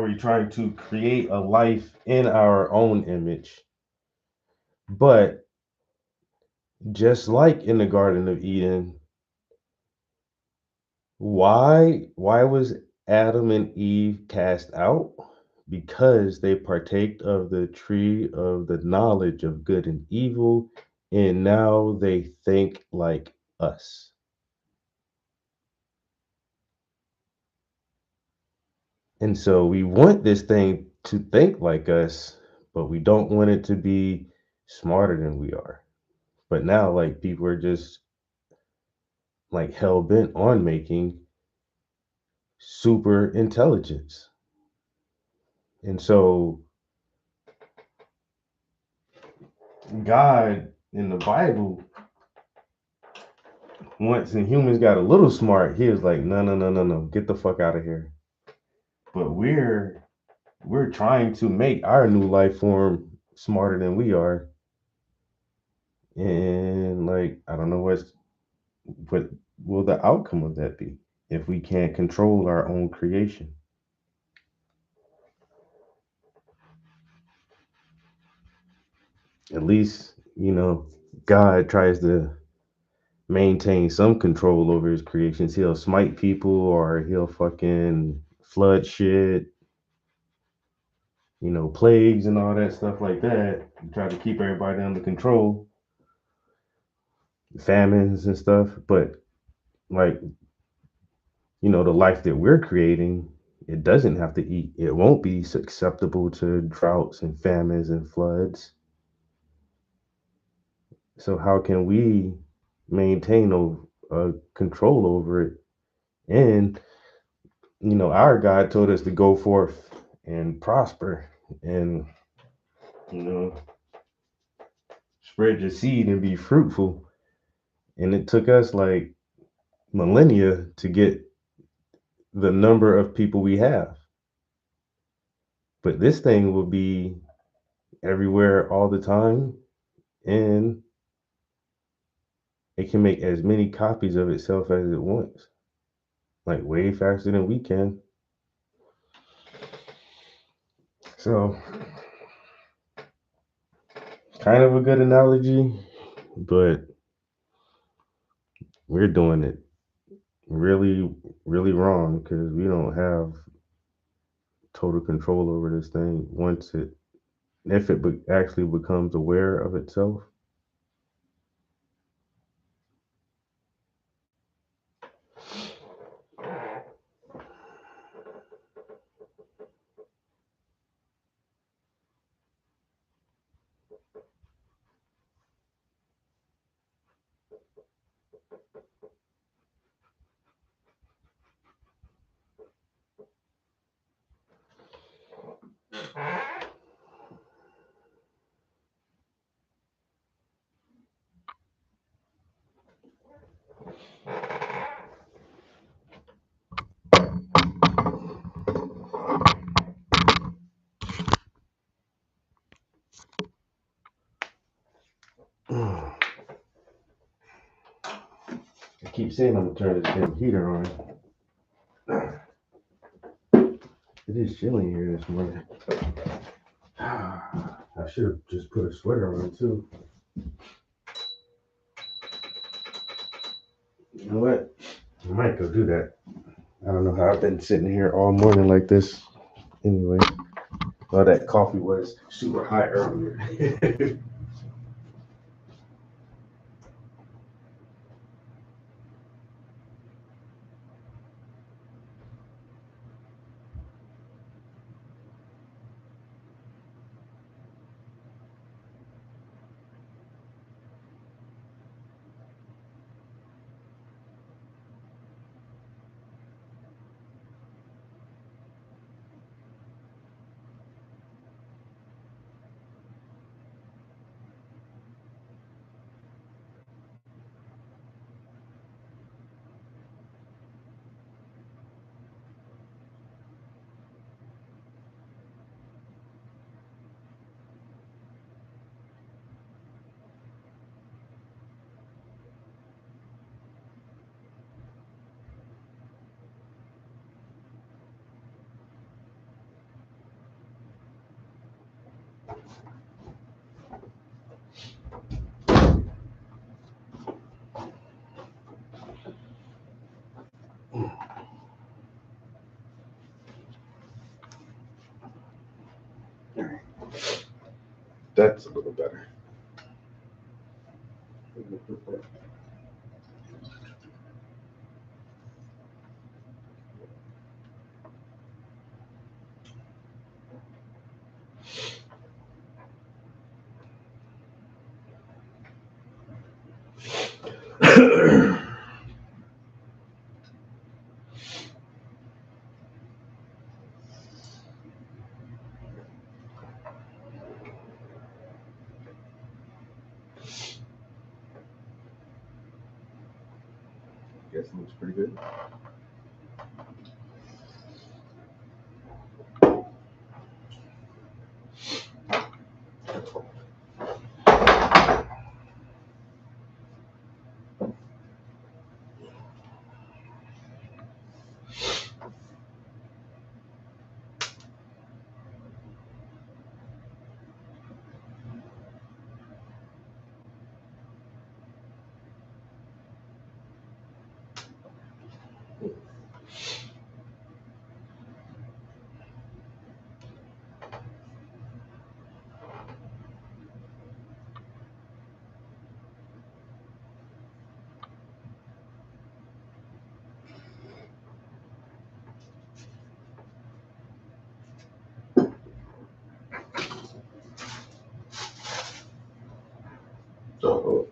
we trying to create a life in our own image, but just like in the Garden of Eden, why was Adam and Eve cast out? Because they partaked of the tree of the knowledge of good and evil, and now they think like us. And so we want this thing to think like us, but we don't want it to be smarter than we are. But now, like, people are just like hell bent on making super intelligence. And so God in the Bible, once and humans got a little smart, he was like, no, get the fuck out of here. But we're trying to make our new life form smarter than we are. And like, I don't know what will the outcome of that be if we can't control our own creation. At least, God tries to maintain some control over his creations. He'll smite people or he'll fucking flood shit, plagues and all that stuff like that. Try to keep everybody under control. Famines and stuff. But like, the life that we're creating, it doesn't have to eat. It won't be susceptible to droughts and famines and floods. So how can we maintain a control over it? And our God told us to go forth and prosper and spread your seed and be fruitful. And it took us like millennia to get the number of people we have. But this thing will be everywhere all the time, and it can make as many copies of itself as it wants, like way faster than we can. So, kind of a good analogy, but we're doing it really, really wrong because we don't have total control over this thing if it actually becomes aware of itself. keep saying I'm gonna turn this damn heater on. It is chilly here this morning. I should have just put a sweater on too. You know what? I might go do that. I don't know how I've been sitting here all morning like this. Anyway, all that coffee was super hot earlier. That's a little better. Guess it looks pretty good. Oh,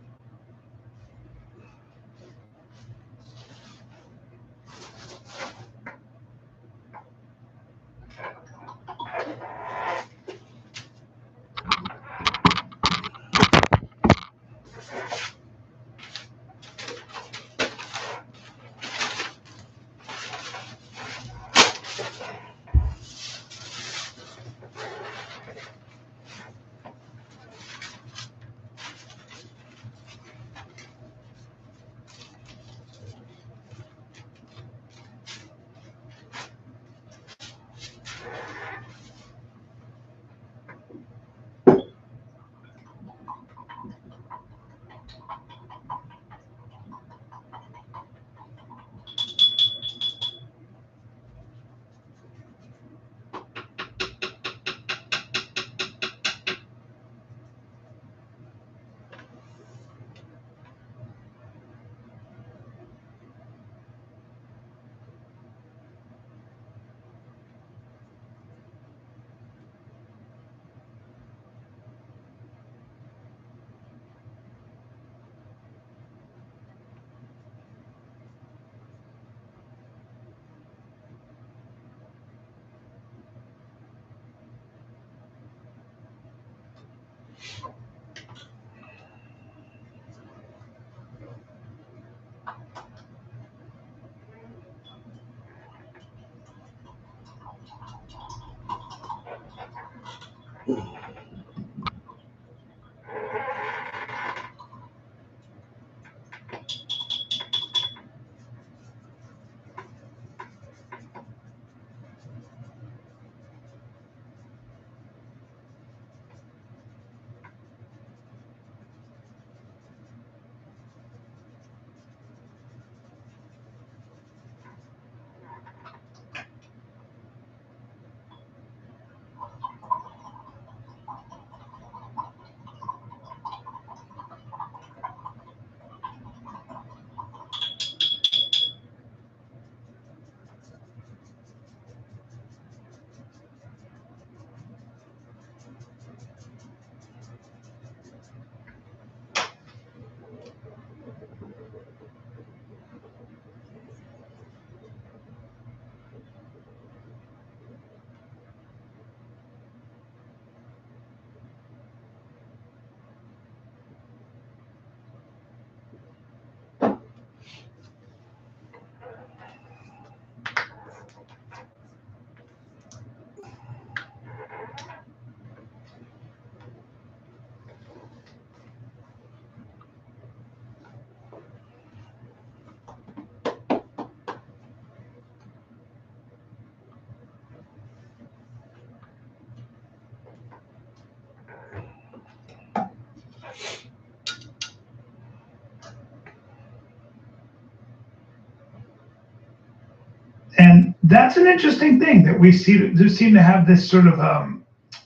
That's an interesting thing that we seem to have this sort of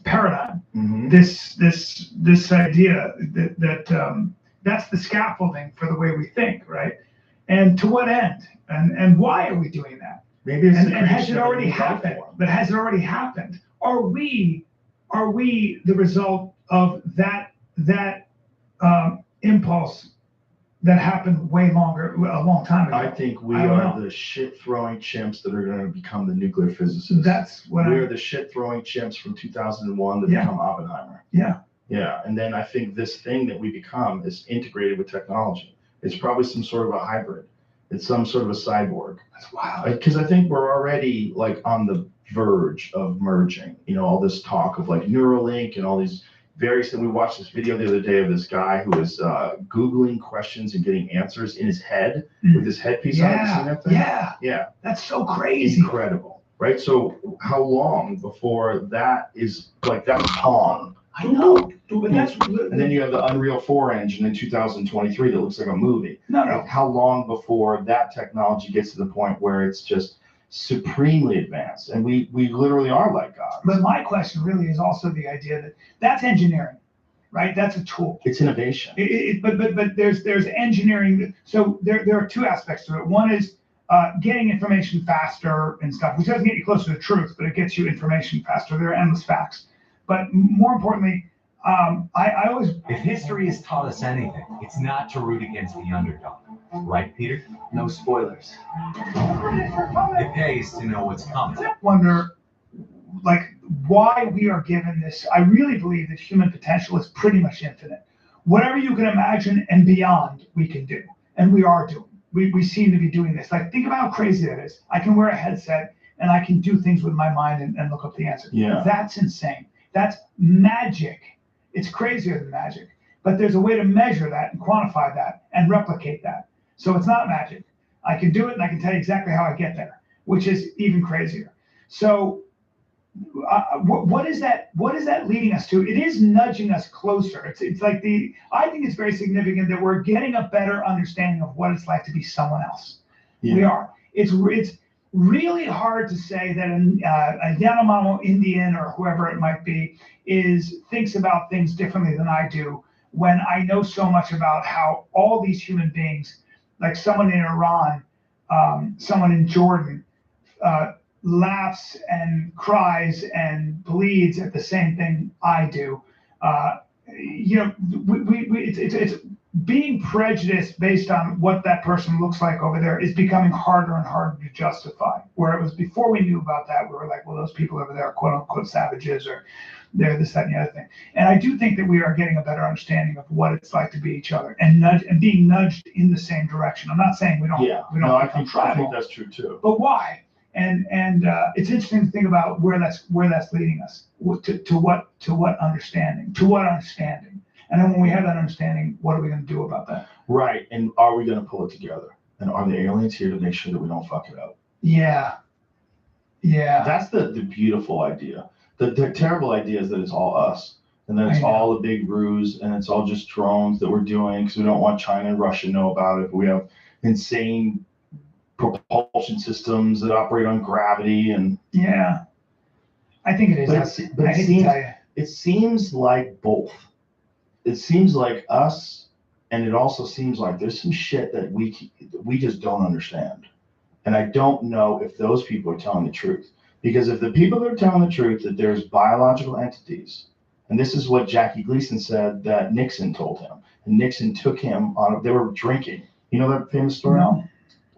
paradigm, Mhm. this idea that that's the scaffolding for the way we think, right? And to what end? And why are we doing that? Maybe it's And, the and has creation it of a already new life happened? form. But has it already happened? Are we the result of that impulse that happened a long time ago? I think we I don't are know. the shit throwing chimps that are going to become the nuclear physicists. That's what We're the shit throwing chimps from 2001 that Yeah. become Oppenheimer. Yeah. Yeah. And then I think this thing that we become is integrated with technology. It's probably some sort of a hybrid. It's some sort of a cyborg. That's wild. Because I think we're already like on the verge of merging, all this talk of like Neuralink and all these various things. We watched this video the other day of this guy who was Googling questions and getting answers in his head with his headpiece on. Have you seen that thing? Yeah. That's so crazy. Incredible, right? So how long before that is like that's Pong? I know, but that's And then you have the Unreal 4 engine in 2023 that looks like a movie. no. Like, how long before that technology gets to the point where it's just supremely advanced and we literally are like God? But my question really is also the idea that that's engineering, right? That's a tool. It's innovation. But there's engineering. So there are two aspects to it. One is getting information faster and stuff, which doesn't get you closer to truth, but it gets you information faster. There are endless facts. But more importantly, I always. If history has taught us anything, it's not to root against the underdog. Right, Peter? No spoilers. It pays to know what's coming. wonder, like, why we are given this. I really believe that human potential is pretty much infinite. Whatever you can imagine and beyond, we can do, and we are doing. We seem to be doing this. Like, think about how crazy that is. I can wear a headset and I can do things with my mind and look up the answer. Yeah. That's insane. That's magic. It's crazier than magic. But there's a way to measure that and quantify that and replicate that. So it's not magic. I can do it and I can tell you exactly how I get there, which is even crazier. So what is that? What is that leading us to? It is nudging us closer. It's like I think it's very significant that we're getting a better understanding of what it's like to be someone else. Yeah. We are. It's really hard to say that a Yanomamo Indian or whoever it might be thinks about things differently than I do, when I know so much about how all these human beings, like someone in Iran, someone in Jordan, laughs and cries and bleeds at the same thing I do. It's being prejudiced based on what that person looks like over there is becoming harder and harder to justify. Where it was before we knew about that, we were like, well, those people over there are quote unquote savages, or they're this, that, and the other thing. And I do think that we are getting a better understanding of what it's like to be each other and being nudged in the same direction. I'm not saying we don't I become think tribal, that's true too. but why? And it's interesting to think about where that's leading us to what understanding. And then when we have that understanding, what are we going to do about that? Right. And are we going to pull it together? And are the aliens here to make sure that we don't fuck it up? Yeah. That's the beautiful idea. The terrible idea is that it's all us, and that it's all a big ruse, and it's all just drones that we're doing because we don't want China and Russia to know about it. But we have insane propulsion systems that operate on gravity, and I think it is. It seems like both. It seems like us, and it also seems like there's some shit that we just don't understand. And I don't know if those people are telling the truth. Because if the people that are telling the truth that there's biological entities, and this is what Jackie Gleason said that Nixon told him, and Nixon took him on, they were drinking. You know that famous story? No.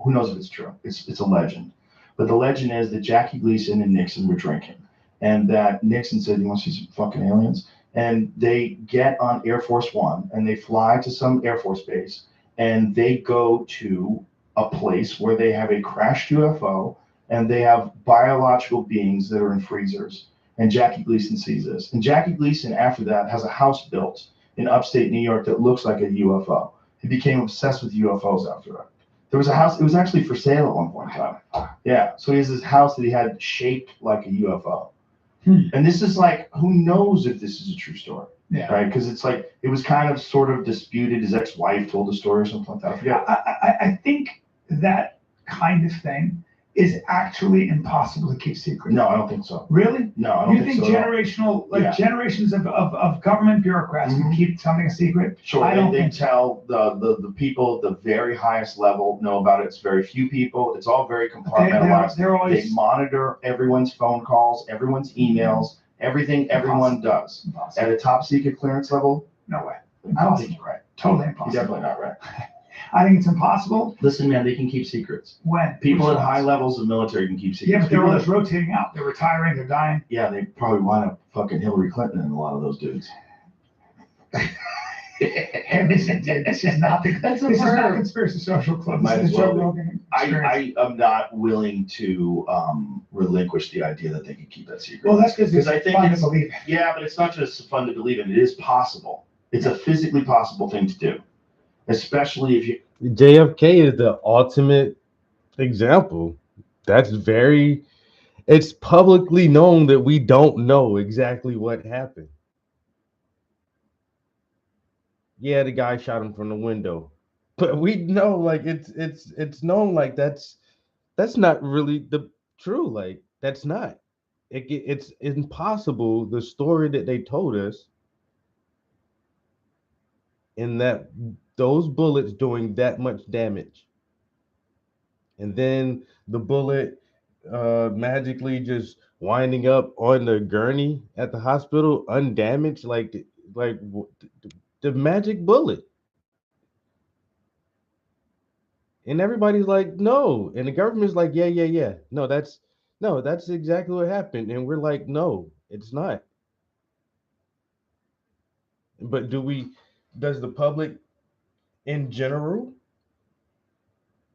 Who knows if it's true? It's a legend. But the legend is that Jackie Gleason and Nixon were drinking. And that Nixon said, you want to see some fucking aliens? And they get on Air Force One and they fly to some Air Force base and they go to a place where they have a crashed UFO and they have biological beings that are in freezers. And Jackie Gleason sees this. And Jackie Gleason, after that, has a house built in upstate New York that looks like a UFO. He became obsessed with UFOs after that. There was a house, it was actually for sale at one point in time. Yeah, so he has this house that he had shaped like a UFO. And this is like, who knows if this is a true story? Yeah. Right? Because it's like, it was kind of sort of disputed. His ex-wife told the story or something like that. I forget. I think that kind of thing is actually impossible to keep secret? No, I don't think so. Really? No, I don't You think so. generational, like Yeah. generations of government bureaucrats can keep something a secret? Sure, I don't they think so. tell the people at the very highest level know about it. It's very few people. It's all very compartmentalized. They're They always monitor everyone's phone calls, everyone's emails, everything everyone does. impossible. At a top secret clearance level, No way. I don't think you're right. Totally You're impossible. definitely not right. I think it's impossible. Listen, man, they can keep secrets. When? People Which at high ones? levels of military can keep secrets. Yeah, but they're People always that- rotating out. They're retiring, they're dying. yeah, they probably wind up fucking Hillary Clinton and a lot of those dudes. Hey, listen, dude, this is not That's a this is not verb. Conspiracy Social Club. Might This as is well Joe be. Rogan Experience. I am not willing to relinquish the idea that they can keep that secret. Well, that's because Because I think fun to it's- believe. Yeah, but it's not just fun to believe in. It is possible. It's a physically possible thing to do, especially if you. JFK is the ultimate example. That's very. It's publicly known that we don't know exactly what happened. Yeah, the guy shot him from the window, but we know, like it's known, like that's not really the true. Like that's not. It's impossible. The story that they told us, in that those bullets doing that much damage, and then the bullet magically just winding up on the gurney at the hospital undamaged, like the magic bullet. And everybody's like, no. And the government's like, yeah. No, that's exactly what happened. And we're like, no, it's not. But does the public in general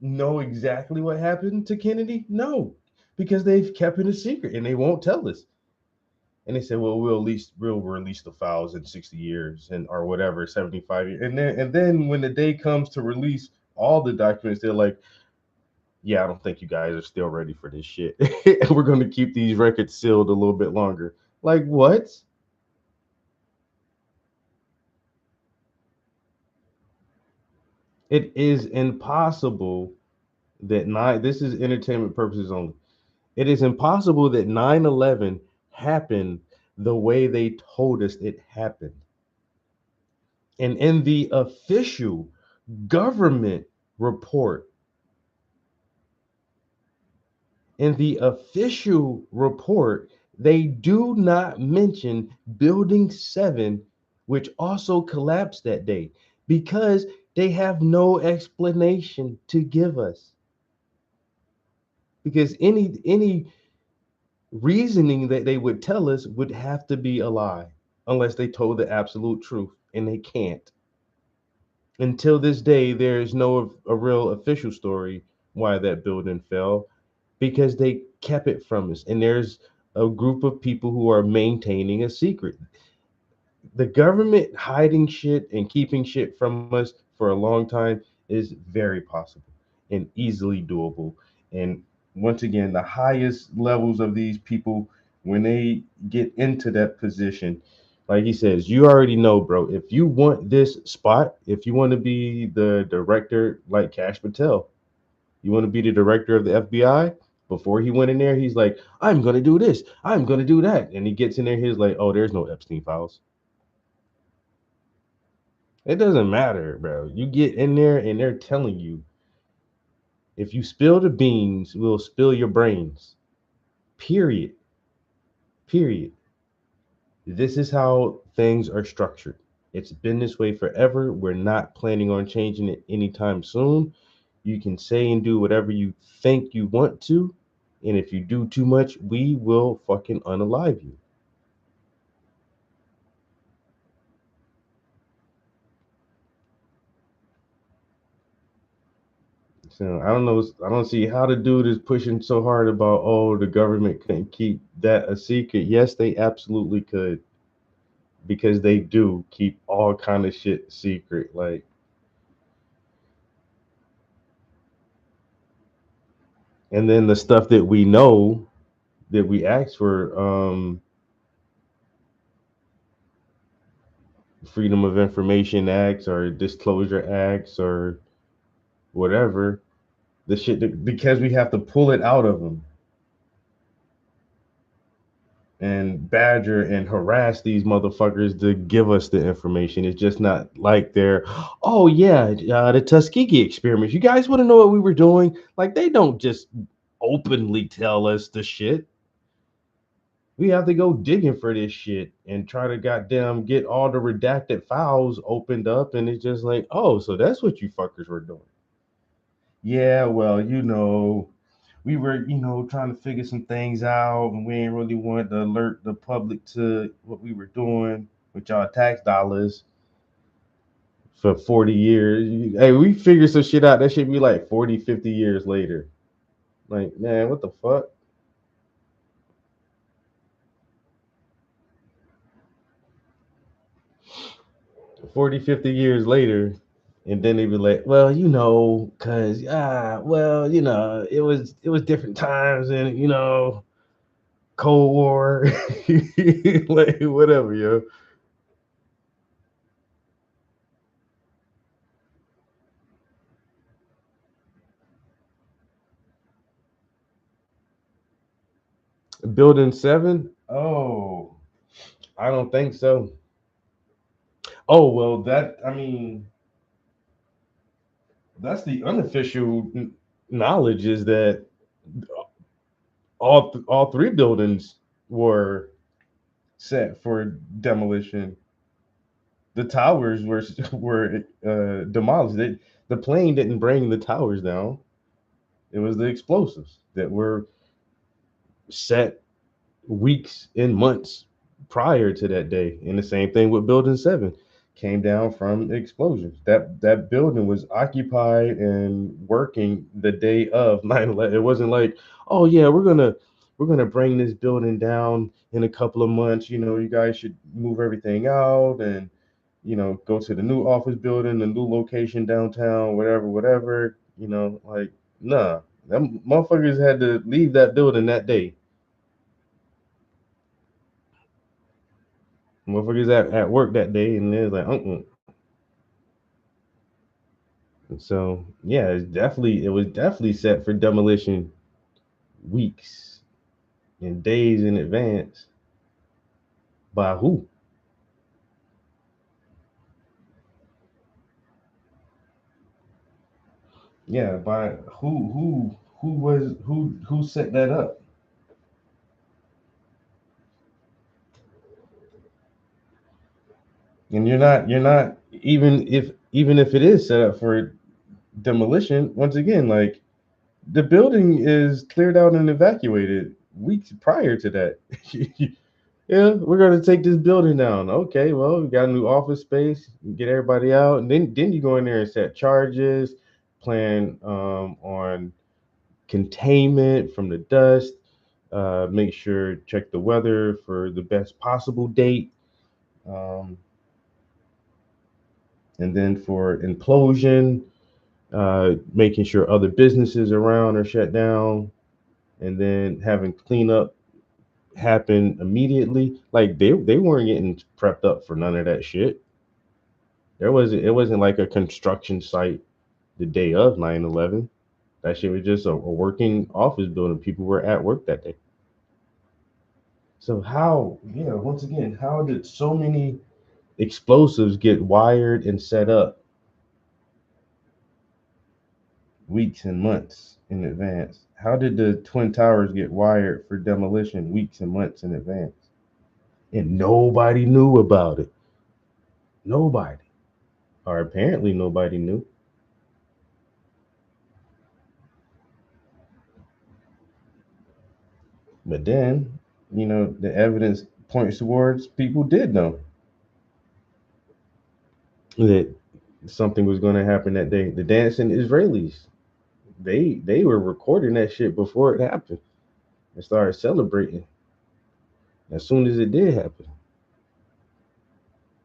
know exactly what happened to Kennedy? No, because they've kept it a secret and they won't tell us. And they said, well, we'll release the files in 60 years and or whatever, 75 years. And then when the day comes to release all the documents, they're like, yeah, I don't think you guys are still ready for this shit. We're going to keep these records sealed a little bit longer. Like what? It is impossible that this is entertainment purposes only. It is impossible that 9/11 happened the way they told us it happened. And in the official government report, they do not mention Building 7, which also collapsed that day, because they have no explanation to give us. Because any reasoning that they would tell us would have to be a lie unless they told the absolute truth, and they can't. Until this day, there is no a real official story why that building fell, because they kept it from us. And there's a group of people who are maintaining a secret. The government hiding shit and keeping shit from us for a long time is very possible and easily doable. And once again, the highest levels of these people, when they get into that position, like he says, you already know, bro. If you want this spot, if you want to be the director, like Cash Patel, you want to be the director of the FBI. Before he went in there, he's like, I'm gonna do this, I'm gonna do that, and he gets in there. He's like, oh, there's no Epstein files. It doesn't matter, bro. You get in there and they're telling you, if you spill the beans, we'll spill your brains. Period. Period. This is how things are structured. It's been this way forever. We're not planning on changing it anytime soon. You can say and do whatever you think you want to. And if you do too much, we will fucking unalive you. So I don't know. I don't see how the dude is pushing so hard about, oh, the government couldn't keep that a secret. Yes, they absolutely could, because they do keep all kind of shit secret. Like, and then the stuff that we know that we asked for, Freedom of Information Acts or Disclosure Acts or whatever, The shit because we have to pull it out of them and badger and harass these motherfuckers to give us the information. It's just not like they're, oh yeah, the Tuskegee experiments. You guys want to know what we were doing? Like they don't just openly tell us the shit. We have to go digging for this shit and try to goddamn get all the redacted files opened up, and it's just like, oh, so that's what you fuckers were doing. Yeah, well, we were, trying to figure some things out, and we ain't really want to alert the public to what we were doing with y'all tax dollars for 40 years. Hey, we figured some shit out. That should be like 40, 50 years later. Like, man, what the fuck? 40, 50 years later, and then they be like, well, cause well, it was different times, and Cold War, like whatever, yo. Building 7? Oh, I don't think so. Oh well, that's the unofficial knowledge is that all three buildings were set for demolition. The towers were demolished. The plane didn't bring the towers down. It was the explosives that were set weeks and months prior to that day. And the same thing with Building 7 came down from explosions. That building was occupied and working the day of 9/11. It wasn't like, oh yeah, we're gonna bring this building down in a couple of months. You guys should move everything out and go to the new office building, the new location downtown, whatever, whatever. Like nah, them motherfuckers had to leave that building that day. Motherfuckers at work that day, and they're like, And so yeah, it was definitely set for demolition weeks and days in advance. By who? Yeah, by who set that up? And you're not even if it is set up for demolition, once again, like the building is cleared out and evacuated weeks prior to that. Yeah, we're gonna take this building down. Okay, well, we got a new office space, get everybody out, and then you go in there and set charges, plan on containment from the dust, make sure check the weather for the best possible date, um, and then for implosion, making sure other businesses around are shut down, and then having cleanup happen immediately. Like they weren't getting prepped up for none of that shit. It wasn't like a construction site the day of 9/11. That shit was just a working office building. People were at work that day. So once again, how did so many explosives get wired and set up weeks and months in advance? How did the Twin Towers get wired for demolition weeks and months in advance? And nobody knew about it. Nobody. Or apparently nobody knew. But then, the evidence points towards people did know that something was going to happen that day. The dancing Israelis, they were recording that shit before it happened and started celebrating as soon as it did happen.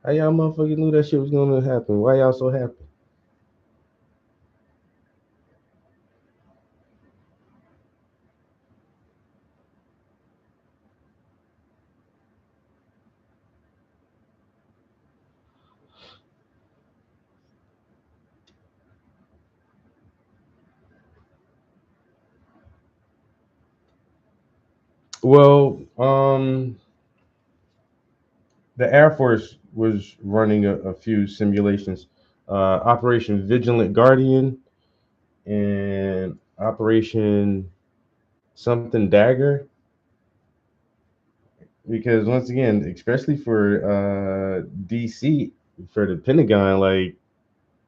How y'all motherfuckers knew that shit was going to happen? Why y'all so happy? Well, the Air Force was running a few simulations, Operation Vigilant Guardian and Operation something Dagger. Because once again, especially for DC, for the Pentagon, like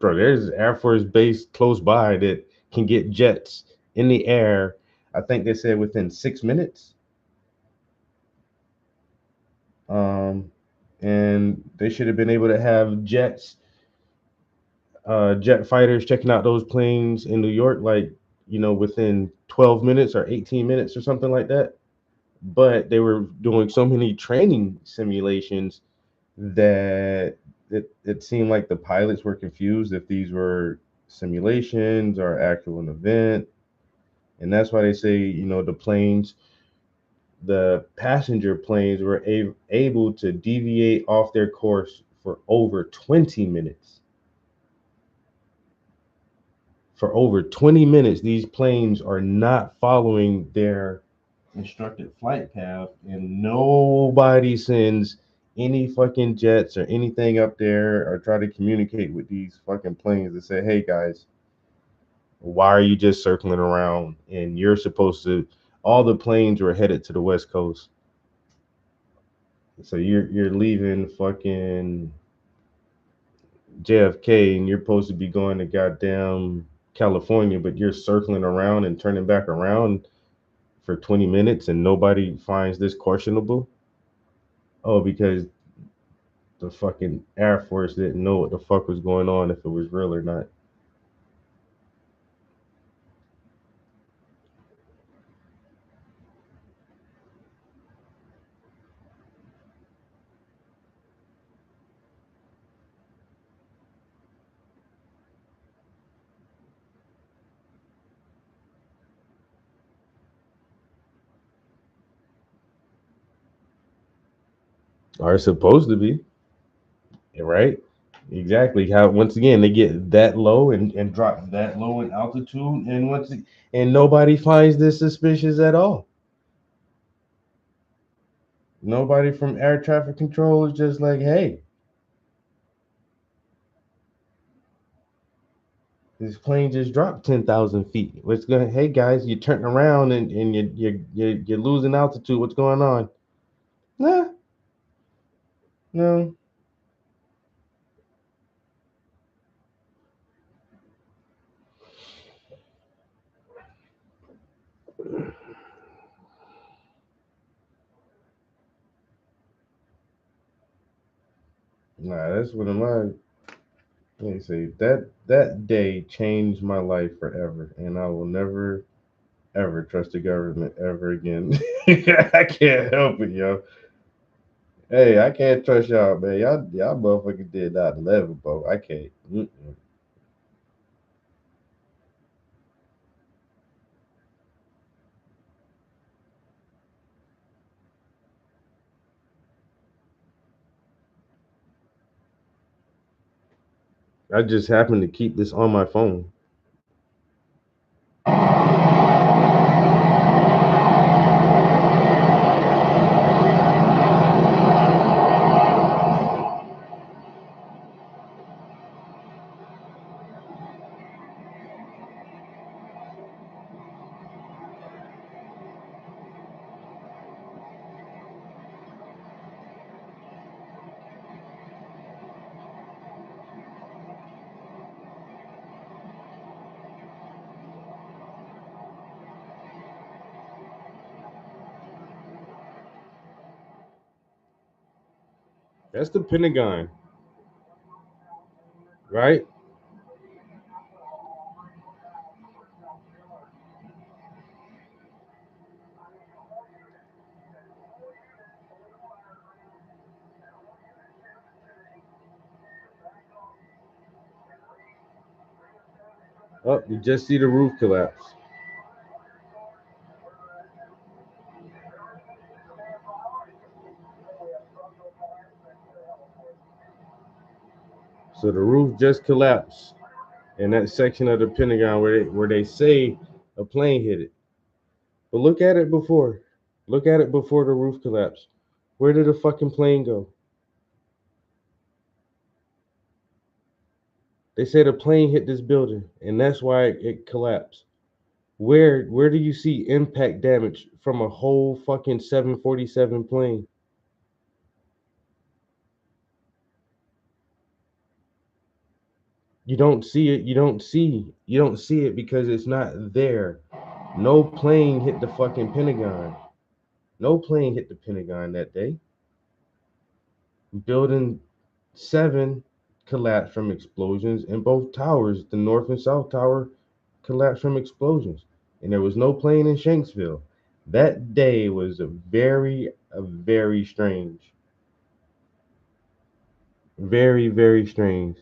bro, there's Air Force base close by that can get jets in the air. I think they said within 6 minutes. Um, and they should have been able to have jet fighters checking out those planes in New York, like within 12 minutes or 18 minutes or something like that. But they were doing so many training simulations that it seemed like the pilots were confused if these were simulations or actual an event. And that's why they say, the passenger planes were able to deviate off their course for over 20 minutes. For over 20 minutes, these planes are not following their instructed flight path, and nobody sends any fucking jets or anything up there or try to communicate with these fucking planes to say, hey guys, why are you just circling around? And you're supposed to, all the planes were headed to the West Coast. So you're leaving fucking JFK and you're supposed to be going to goddamn California, but you're circling around and turning back around for 20 minutes and nobody finds this questionable. Oh, because the fucking Air Force didn't know what the fuck was going on, if it was real or not. Are supposed to be, right? Exactly. How once again they get that low and drop that low in altitude, and and nobody finds this suspicious at all. Nobody from air traffic control is just like, hey, this plane just dropped 10,000 feet. What's going? Hey guys, you're turning around and you're losing altitude. What's going on? Nah, no. Nah, that's what I'm like. Let me say that day changed my life forever, and I will never ever trust the government ever again. I can't help it, yo. Hey, I can't trust y'all, man. Y'all motherfuckers did 9/11, bro. I can't. Mm-mm. I just happened to keep this on my phone. That's the Pentagon, right? Oh, you just see the roof collapse. So the roof just collapsed in that section of the Pentagon where they say a plane hit it. But look at it before. Look at it before the roof collapsed. Where did the fucking plane go? They said a plane hit this building, and that's why it collapsed. Where do you see impact damage from a whole fucking 747 plane? You don't see it. You don't see it because it's not there. No plane hit the fucking Pentagon. No plane hit the Pentagon that day. Building 7 collapsed from explosions, and both towers, the North and South Tower, collapsed from explosions. And there was no plane in Shanksville. That day was a very strange. Very, very strange.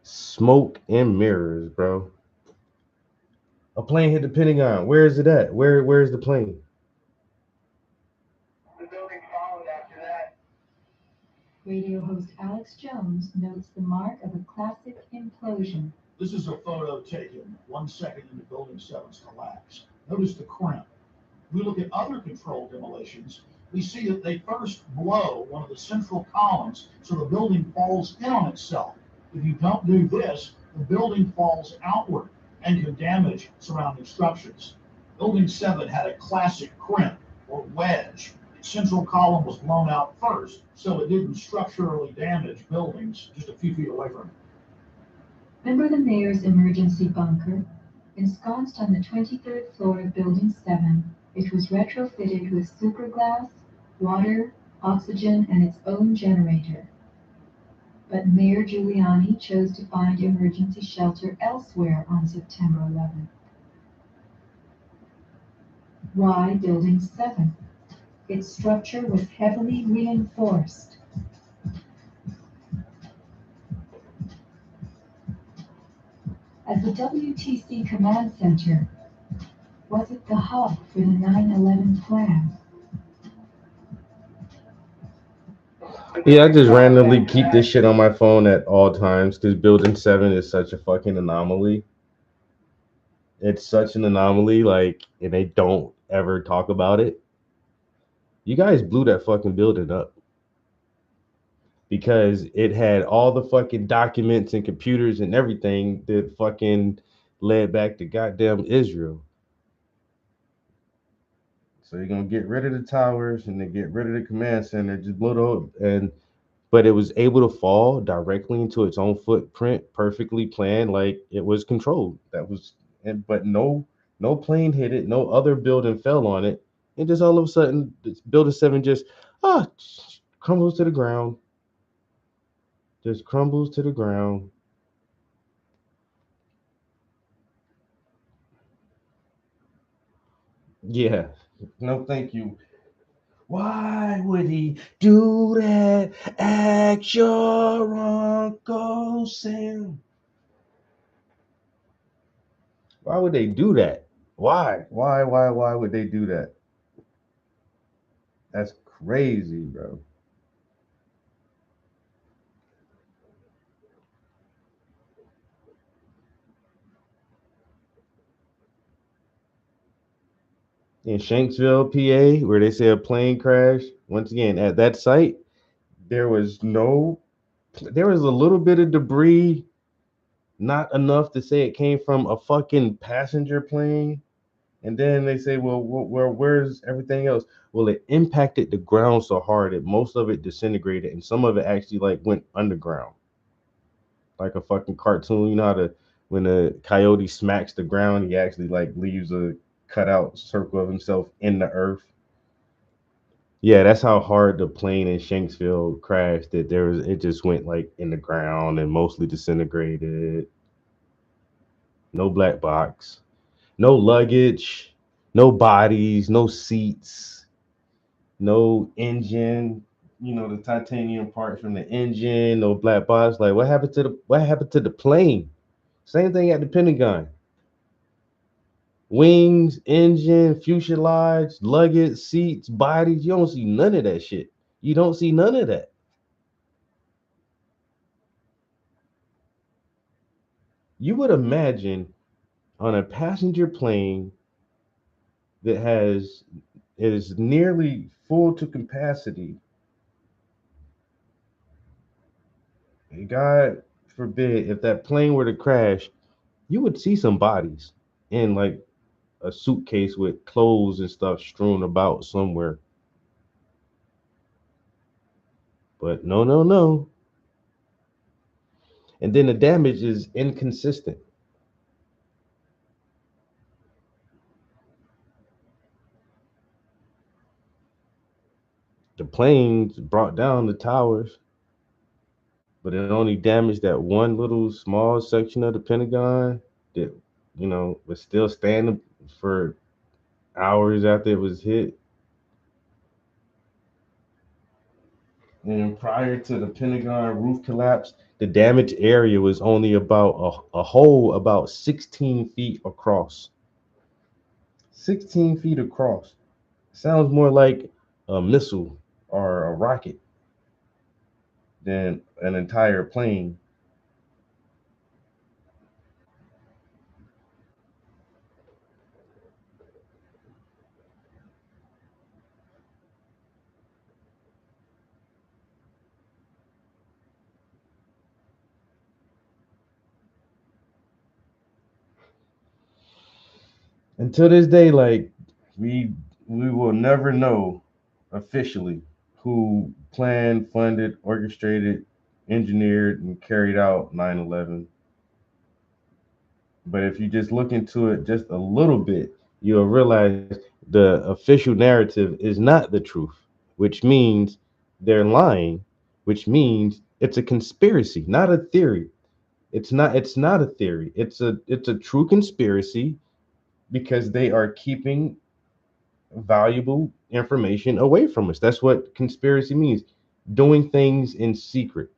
Smoke and mirrors, bro. A plane hit the Pentagon. Where is it at? Where's the plane? Radio host Alex Jones notes the mark of a classic implosion. This is a photo taken 1 second into Building 7's collapse. Notice the crimp. We look at other controlled demolitions, we see that they first blow one of the central columns so the building falls in on itself. If you don't do this, the building falls outward and can damage surrounding structures. Building 7 had a classic crimp or wedge. Its central column was blown out first, so it didn't structurally damage buildings just a few feet away from it. Remember the mayor's emergency bunker? Ensconced on the 23rd floor of Building 7, it was retrofitted with superglass, water, oxygen, and its own generator. But Mayor Giuliani chose to find emergency shelter elsewhere on September 11th. Why Building 7? Its structure was heavily reinforced. At the WTC Command Center, was it the hub for the 9/11 plan? Yeah, I just randomly keep this shit on my phone at all times because Building 7 is such a fucking anomaly. It's such an anomaly, like, and they don't ever talk about it. You guys blew that fucking building up because it had all the fucking documents and computers and everything that fucking led back to goddamn Israel. So you're gonna get rid of the towers and then get rid of the command center, just blow it up, but it was able to fall directly into its own footprint, perfectly planned, like it was controlled. But no plane hit it, no other building fell on it, and just all of a sudden, Building 7 just crumbles to the ground. Just crumbles to the ground. Yeah. No, thank you. Why would he do that? Ask your Uncle Sam. Why would they do that? Why would they do that? That's crazy, bro. In Shanksville, PA, where they say a plane crashed, once again, at that site, there was a little bit of debris, not enough to say it came from a fucking passenger plane. And then they say, well, where's everything else? Well, it impacted the ground so hard that most of it disintegrated, and some of it actually like went underground, like a fucking cartoon. You know how when a coyote smacks the ground, he actually like leaves a cutout circle of himself in the earth. Yeah, that's how hard the plane in Shanksville crashed. That it just went like in the ground and mostly disintegrated. No black box, no luggage, no bodies, no seats, no engine. You know, the titanium parts from the engine, no black box. Like what happened to the plane? Same thing at the Pentagon. Wings, engine, fuselage, luggage, seats, bodies. You don't see none of that shit. You don't see none of that. You would imagine on a passenger plane that is nearly full to capacity. God forbid if that plane were to crash, you would see some bodies in like a suitcase with clothes and stuff strewn about somewhere. But no, no, no. And then the damage is inconsistent. The planes brought down the towers, but it only damaged that one little small section of the Pentagon that, was still standing for hours after it was hit. And prior to the Pentagon roof collapse, the damaged area was only about a hole about 16 feet across. 16 feet across. Sounds more like a missile or a rocket than an entire plane. Until this day, like we will never know officially who planned, funded, orchestrated, engineered, and carried out 9/11. But if you just look into it just a little bit, you'll realize the official narrative is not the truth, which means they're lying, which means it's a conspiracy, not a theory. It's not a theory. It's a true conspiracy because they are keeping valuable information away from us. That's what conspiracy means. Doing things in secret.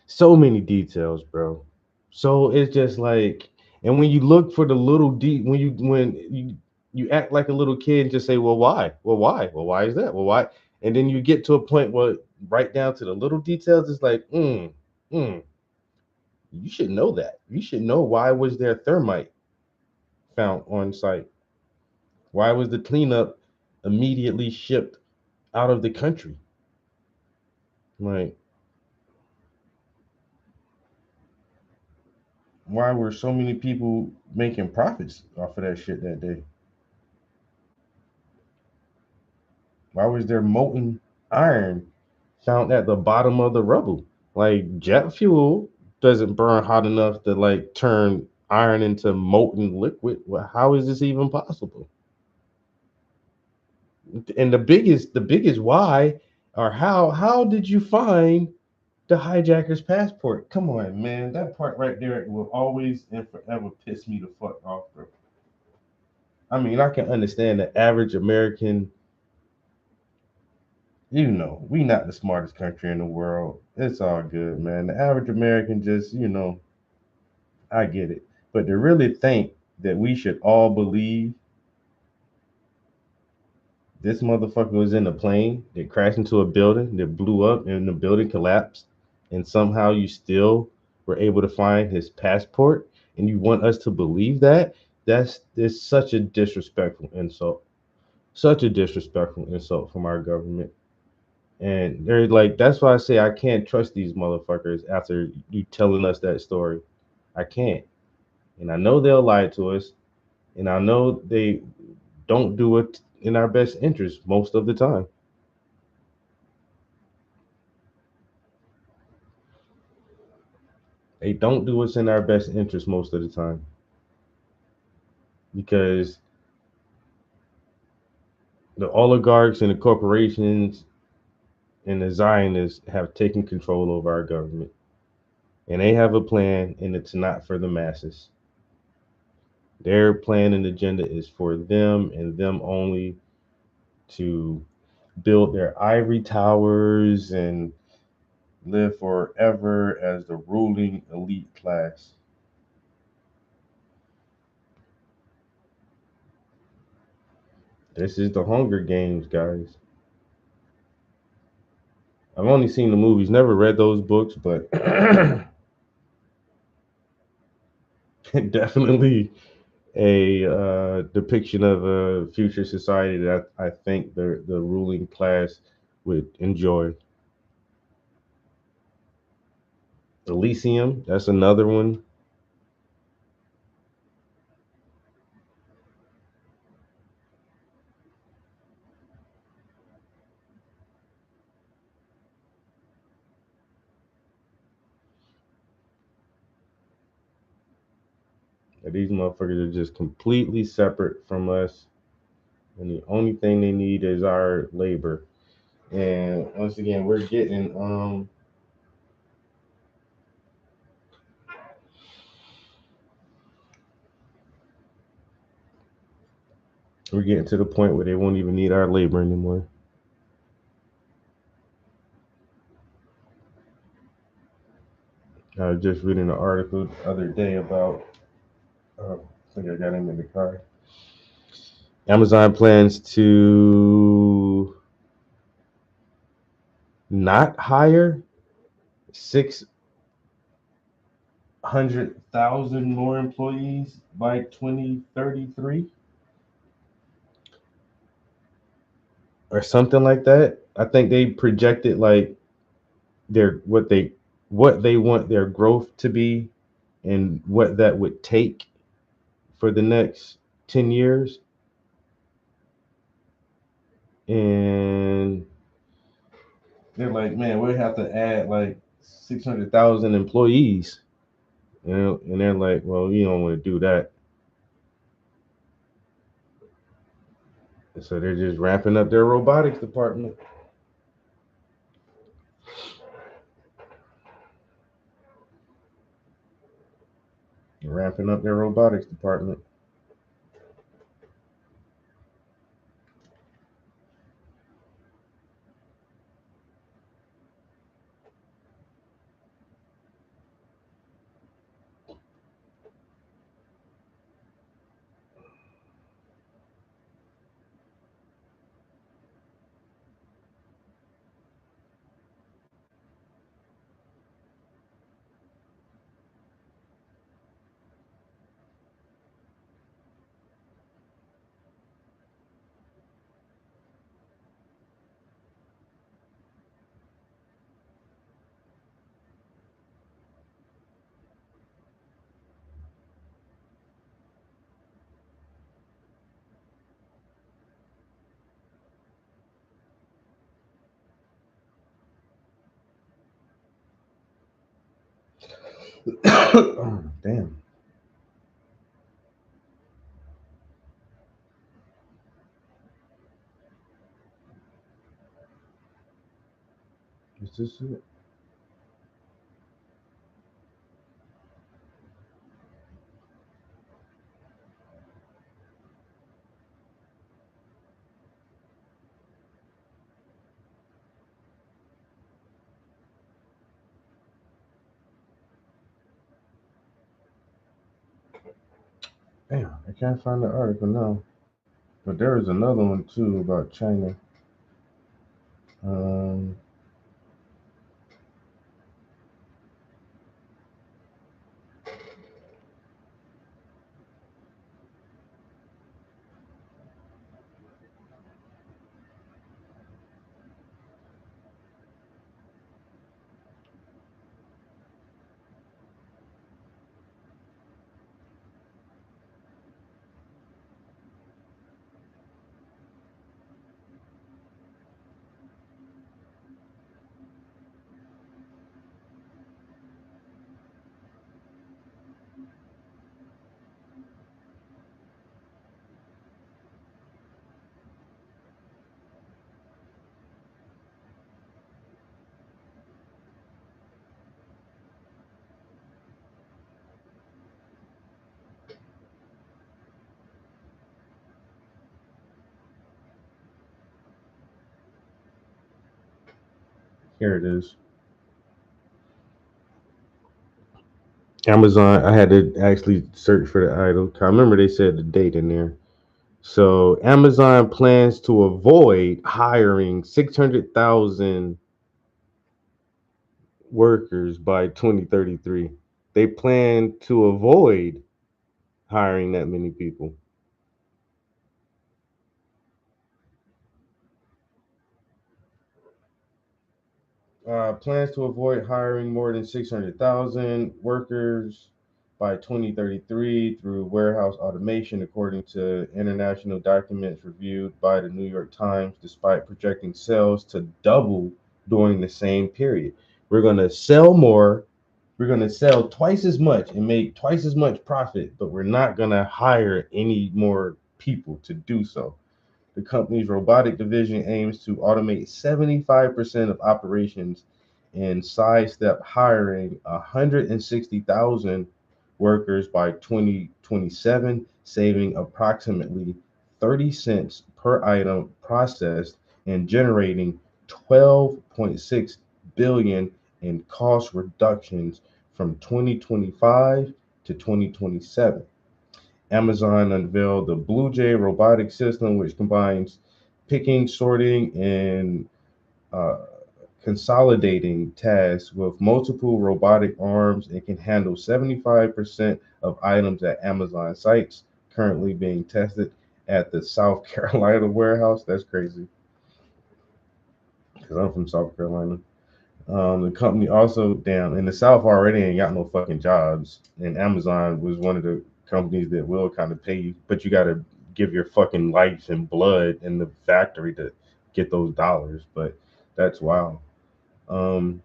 So many details, bro. So it's just like, and when you look for the little when you act like a little kid and just say, well, why? Well, why? Well, why is that? Well, why? And then you get to a point where right down to the little details, it's like, you should know that. You should know why was there thermite found on site? Why was the cleanup immediately shipped out of the country? Like, why were so many people making profits off of that shit that day? Why was there molten iron found at the bottom of the rubble? Like jet fuel doesn't burn hot enough to like turn iron into molten liquid. Well, how is this even possible? And the biggest why or how did you find the hijacker's passport? Come on, man. That part right there will always and forever piss me the fuck off, bro. I mean, I can understand the average American. We not the smartest country in the world. It's all good, man. The average American just, I get it. But to really think that we should all believe this motherfucker was in a plane that crashed into a building that blew up and the building collapsed, and somehow you still were able to find his passport, and you want us to believe that? That's such a disrespectful insult. Such a disrespectful insult from our government. And they're like, that's why I say I can't trust these motherfuckers after you telling us that story. I can't. And I know they'll lie to us. And I know they don't do it in our best interest most of the time. They don't do us in our best interest most of the time. Because the oligarchs and the corporations and the Zionists have taken control over our government. And they have a plan, and it's not for the masses. Their plan and agenda is for them and them only, to build their ivory towers and live forever as the ruling elite class. This is the Hunger Games, guys. I've only seen the movies, never read those books, but definitely a depiction of a future society that I think the ruling class would enjoy. Elysium, that's another one. These motherfuckers are just completely separate from us, and the only thing they need is our labor. And once again, we're getting to the point where they won't even need our labor anymore. I was just reading an article the other day about, I think I got him in the car. Amazon plans to not hire 600,000 more employees by 2033 or something like that. I think they projected like what they want their growth to be and what that would take for the next 10 years. And they're like, man, we have to add like 600,000 employees. You know, and they're like, well, you don't want to do that. So they're just ramping up their robotics department. Ramping up their robotics department. Oh, damn. Is this it? Damn, I can't find the article now. But there is another one too about China. Um, Here it is. Amazon, I had to actually search for the item. I remember they said the date in there. So Amazon plans to avoid hiring 600,000 workers by 2033. They plan to avoid hiring that many people. Plans to avoid hiring more than 600,000 workers by 2033 through warehouse automation, according to international documents reviewed by the New York Times, despite projecting sales to double during the same period. We're going to sell more, we're going to sell twice as much and make twice as much profit, but we're not going to hire any more people to do so. The company's robotic division aims to automate 75% of operations and sidestep hiring 160,000 workers by 2027, saving approximately 30 cents per item processed and generating 12.6 billion in cost reductions from 2025 to 2027. Amazon unveiled the Blue Jay robotic system, which combines picking, sorting, and uh, consolidating tasks with multiple robotic arms and can handle 75% of items at Amazon sites, currently being tested at the South Carolina warehouse. That's crazy because I'm from South Carolina. The company also, damn, in the South already ain't got no fucking jobs, and Amazon was one of the companies that will kind of pay you, but you got to give your fucking life and blood in the factory to get those dollars. But that's wild. Um,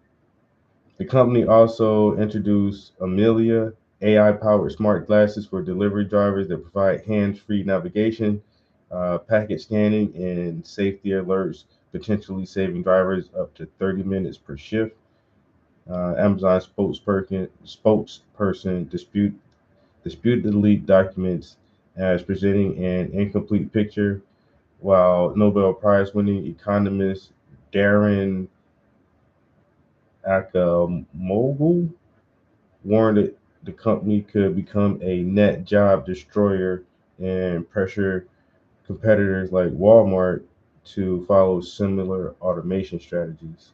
the company also introduced Amelia AI-powered smart glasses for delivery drivers that provide hands-free navigation, package scanning, and safety alerts, potentially saving drivers up to 30 minutes per shift. Amazon spokesperson disputed the leaked documents as presenting an incomplete picture, while Nobel Prize winning economist Darren Acemoglu warned that the company could become a net job destroyer and pressure competitors like Walmart to follow similar automation strategies.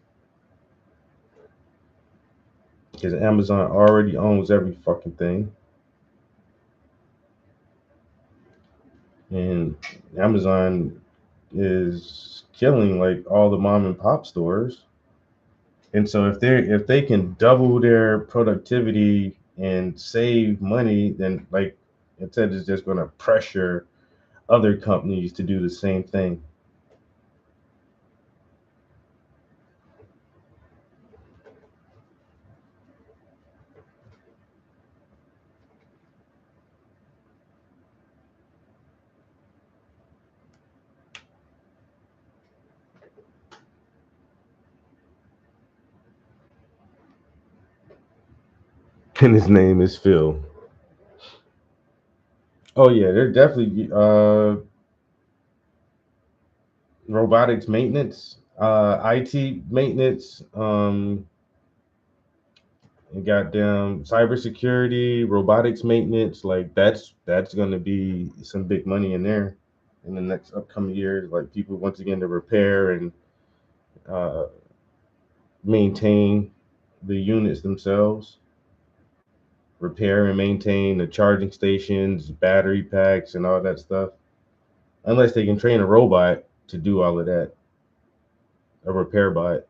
Because Amazon already owns every fucking thing. And Amazon is killing like all the mom and pop stores. And so if they can double their productivity and save money, then like instead it's just going to pressure other companies to do the same thing. And his name is Phil. Oh yeah, they're definitely robotics maintenance, IT maintenance, and goddamn cybersecurity, robotics maintenance. Like that's gonna be some big money in there in the next upcoming years. Like people once again to repair and uh, maintain the units themselves, repair and maintain the charging stations, battery packs, and all that stuff. Unless they can train a robot to do all of that, a repair bot.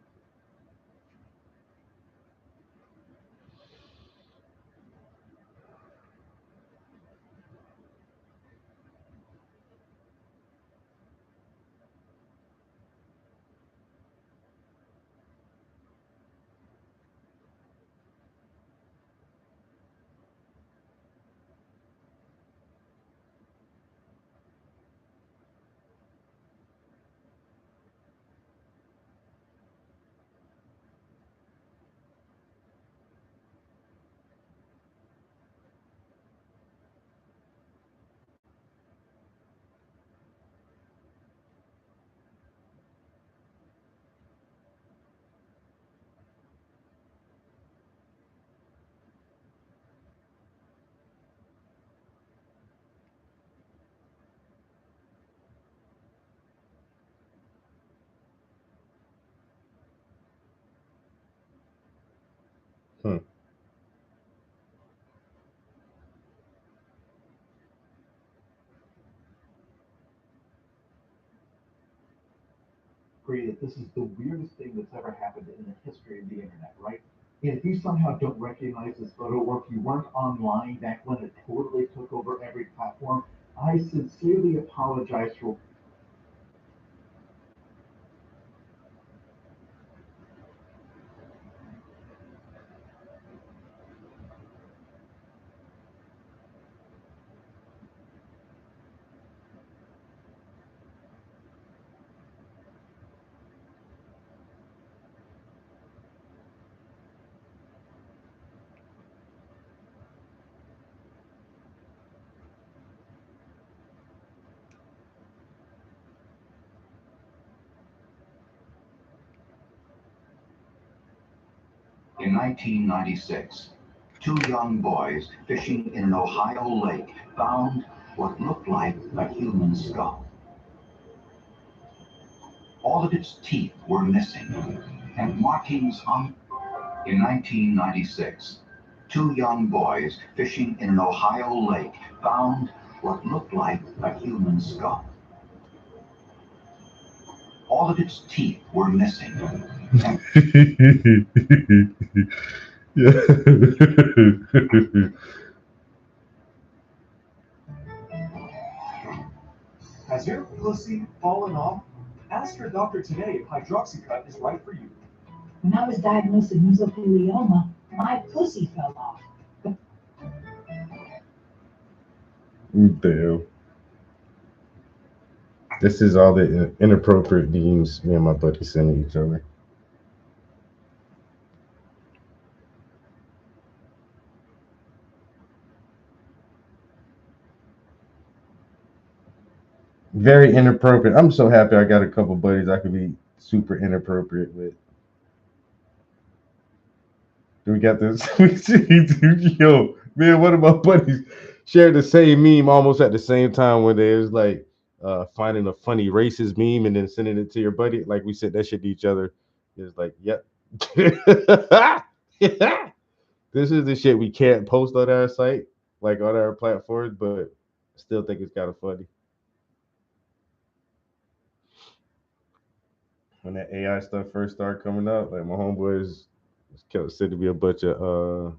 Agree that this is the weirdest thing that's ever happened in the history of the internet, right? And if you somehow don't recognize this photo, or if you weren't online back when it totally took over every platform, I sincerely apologize for. In 1996, two young boys fishing in an Ohio lake found what looked like a human skull. All of its teeth were missing, and markings on. In 1996, two young boys fishing in an Ohio lake found what looked like a human skull. All of its teeth were missing. Has your pussy fallen off? Ask your doctor today if Hydroxycut is right for you. When I was diagnosed with mesothelioma, my pussy fell off. Damn. This is all the inappropriate memes me and my buddy sending each other. Very inappropriate. I'm so happy I got a couple buddies I could be super inappropriate with. We got this. Yo, man, one of my buddies shared the same meme almost at the same time when they was like finding a funny racist meme and then sending it to your buddy. Like we sent that shit to each other. It's like, yep. This is the shit we can't post on our site, like on our platforms, but I still think it's kind of funny. When that AI stuff first started coming out, like my homeboys kept sending me a bunch of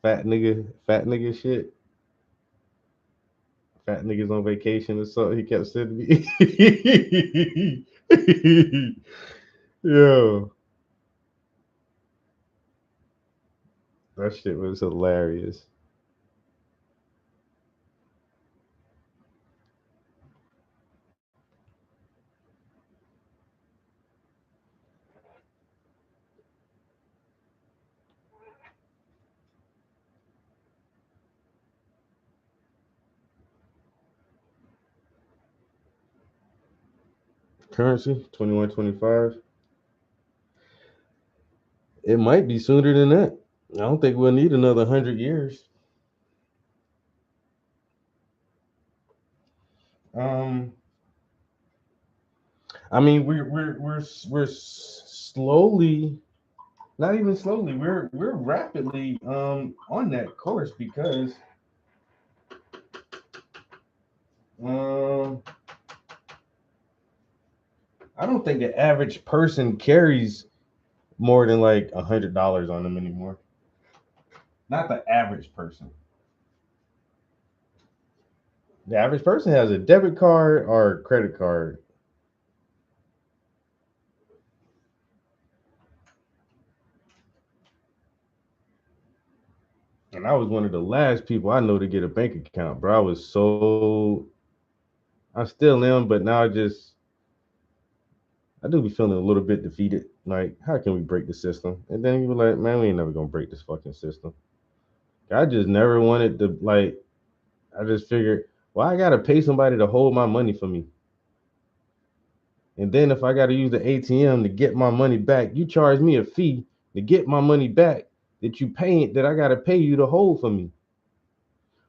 fat nigga shit. Fat niggas on vacation or something. He kept sending me. Yo. That shit was hilarious. Currency 2125. It might be sooner than that. I don't think we'll need another 100 years. I mean, we're slowly, not even slowly, we're rapidly on that course because I don't think the average person carries more than like $100 on them anymore. Not the average person. The average person has a debit card or a credit card. And I was one of the last people I know to get a bank account, bro. I still am, but now I do be feeling a little bit defeated. Like, how can we break the system? And then you be like, man, we ain't never gonna break this fucking system. I just never wanted to, like, I just figured, well, I gotta pay somebody to hold my money for me. And then if I gotta use the ATM to get my money back, you charge me a fee to get my money back that I gotta pay you to hold for me.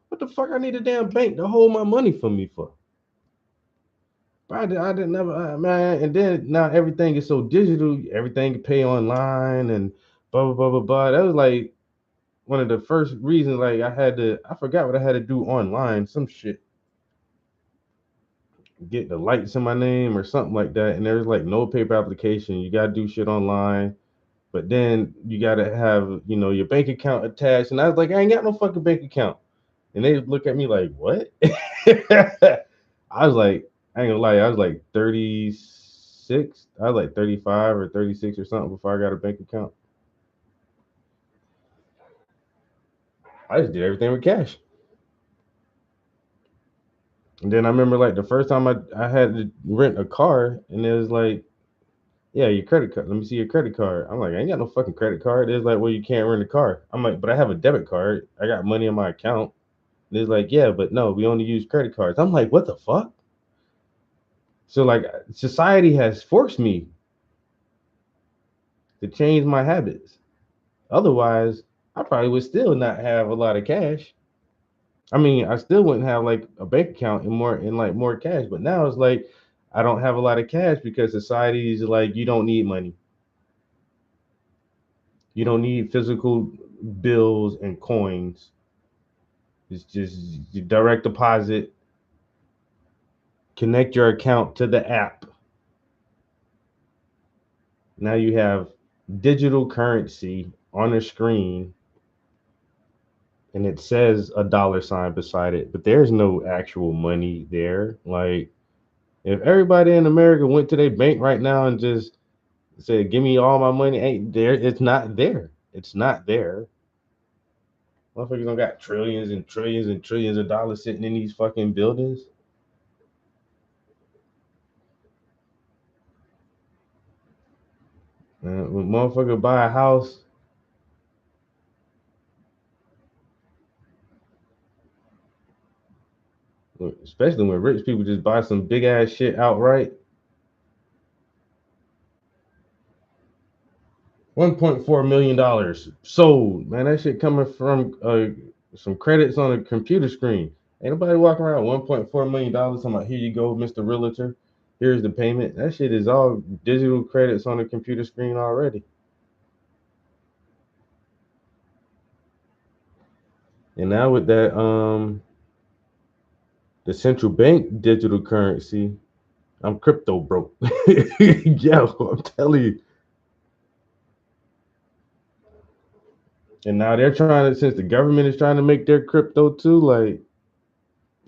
What the fuck I need a damn bank to hold my money for me for? I didn't never, man. And then now everything is so digital. Everything you pay online and blah blah blah blah blah. That was like one of the first reasons. Like I forgot what I had to do online. Some shit, get the lights in my name or something like that. And there's like no paper application. You gotta do shit online. But then you gotta have your bank account attached. And I was like, I ain't got no fucking bank account. And they look at me like, what? I was like, I ain't gonna lie, I was like 36. I was like 35 or 36 or something before I got a bank account. I just did everything with cash. And then I remember like the first time I had to rent a car, and it was like, yeah, your credit card. Let me see your credit card. I'm like, I ain't got no fucking credit card. It's like, well, you can't rent a car. I'm like, but I have a debit card. I got money in my account. And it's like, yeah, but no, we only use credit cards. I'm like, what the fuck? So like society has forced me to change my habits. Otherwise, I probably would still not have a lot of cash. I mean, I still wouldn't have like a bank account and more cash. But now it's like I don't have a lot of cash because society is like, you don't need money. You don't need physical bills and coins. It's just direct deposit. Connect your account to the app. Now you have digital currency on a screen, and it says a $sign beside it, but there's no actual money there. Like, if everybody in America went to their bank right now and just said, give me all my money, ain't there, it's not there. It's not there. Motherfuckers don't got trillions and trillions and trillions of dollars sitting in these fucking buildings. When motherfucker buy a house, especially when rich people just buy some big ass shit outright. $1.4 million sold, man. That shit coming from some credits on a computer screen. Ain't nobody walking around $1.4 million talking about, here you go, Mr. Realtor. Here's the payment. That shit is all digital credits on a computer screen already. And now with that, the central bank digital currency, I'm crypto broke. Yo, I'm telling you. And now they're trying to, since the government is trying to make their crypto too, like,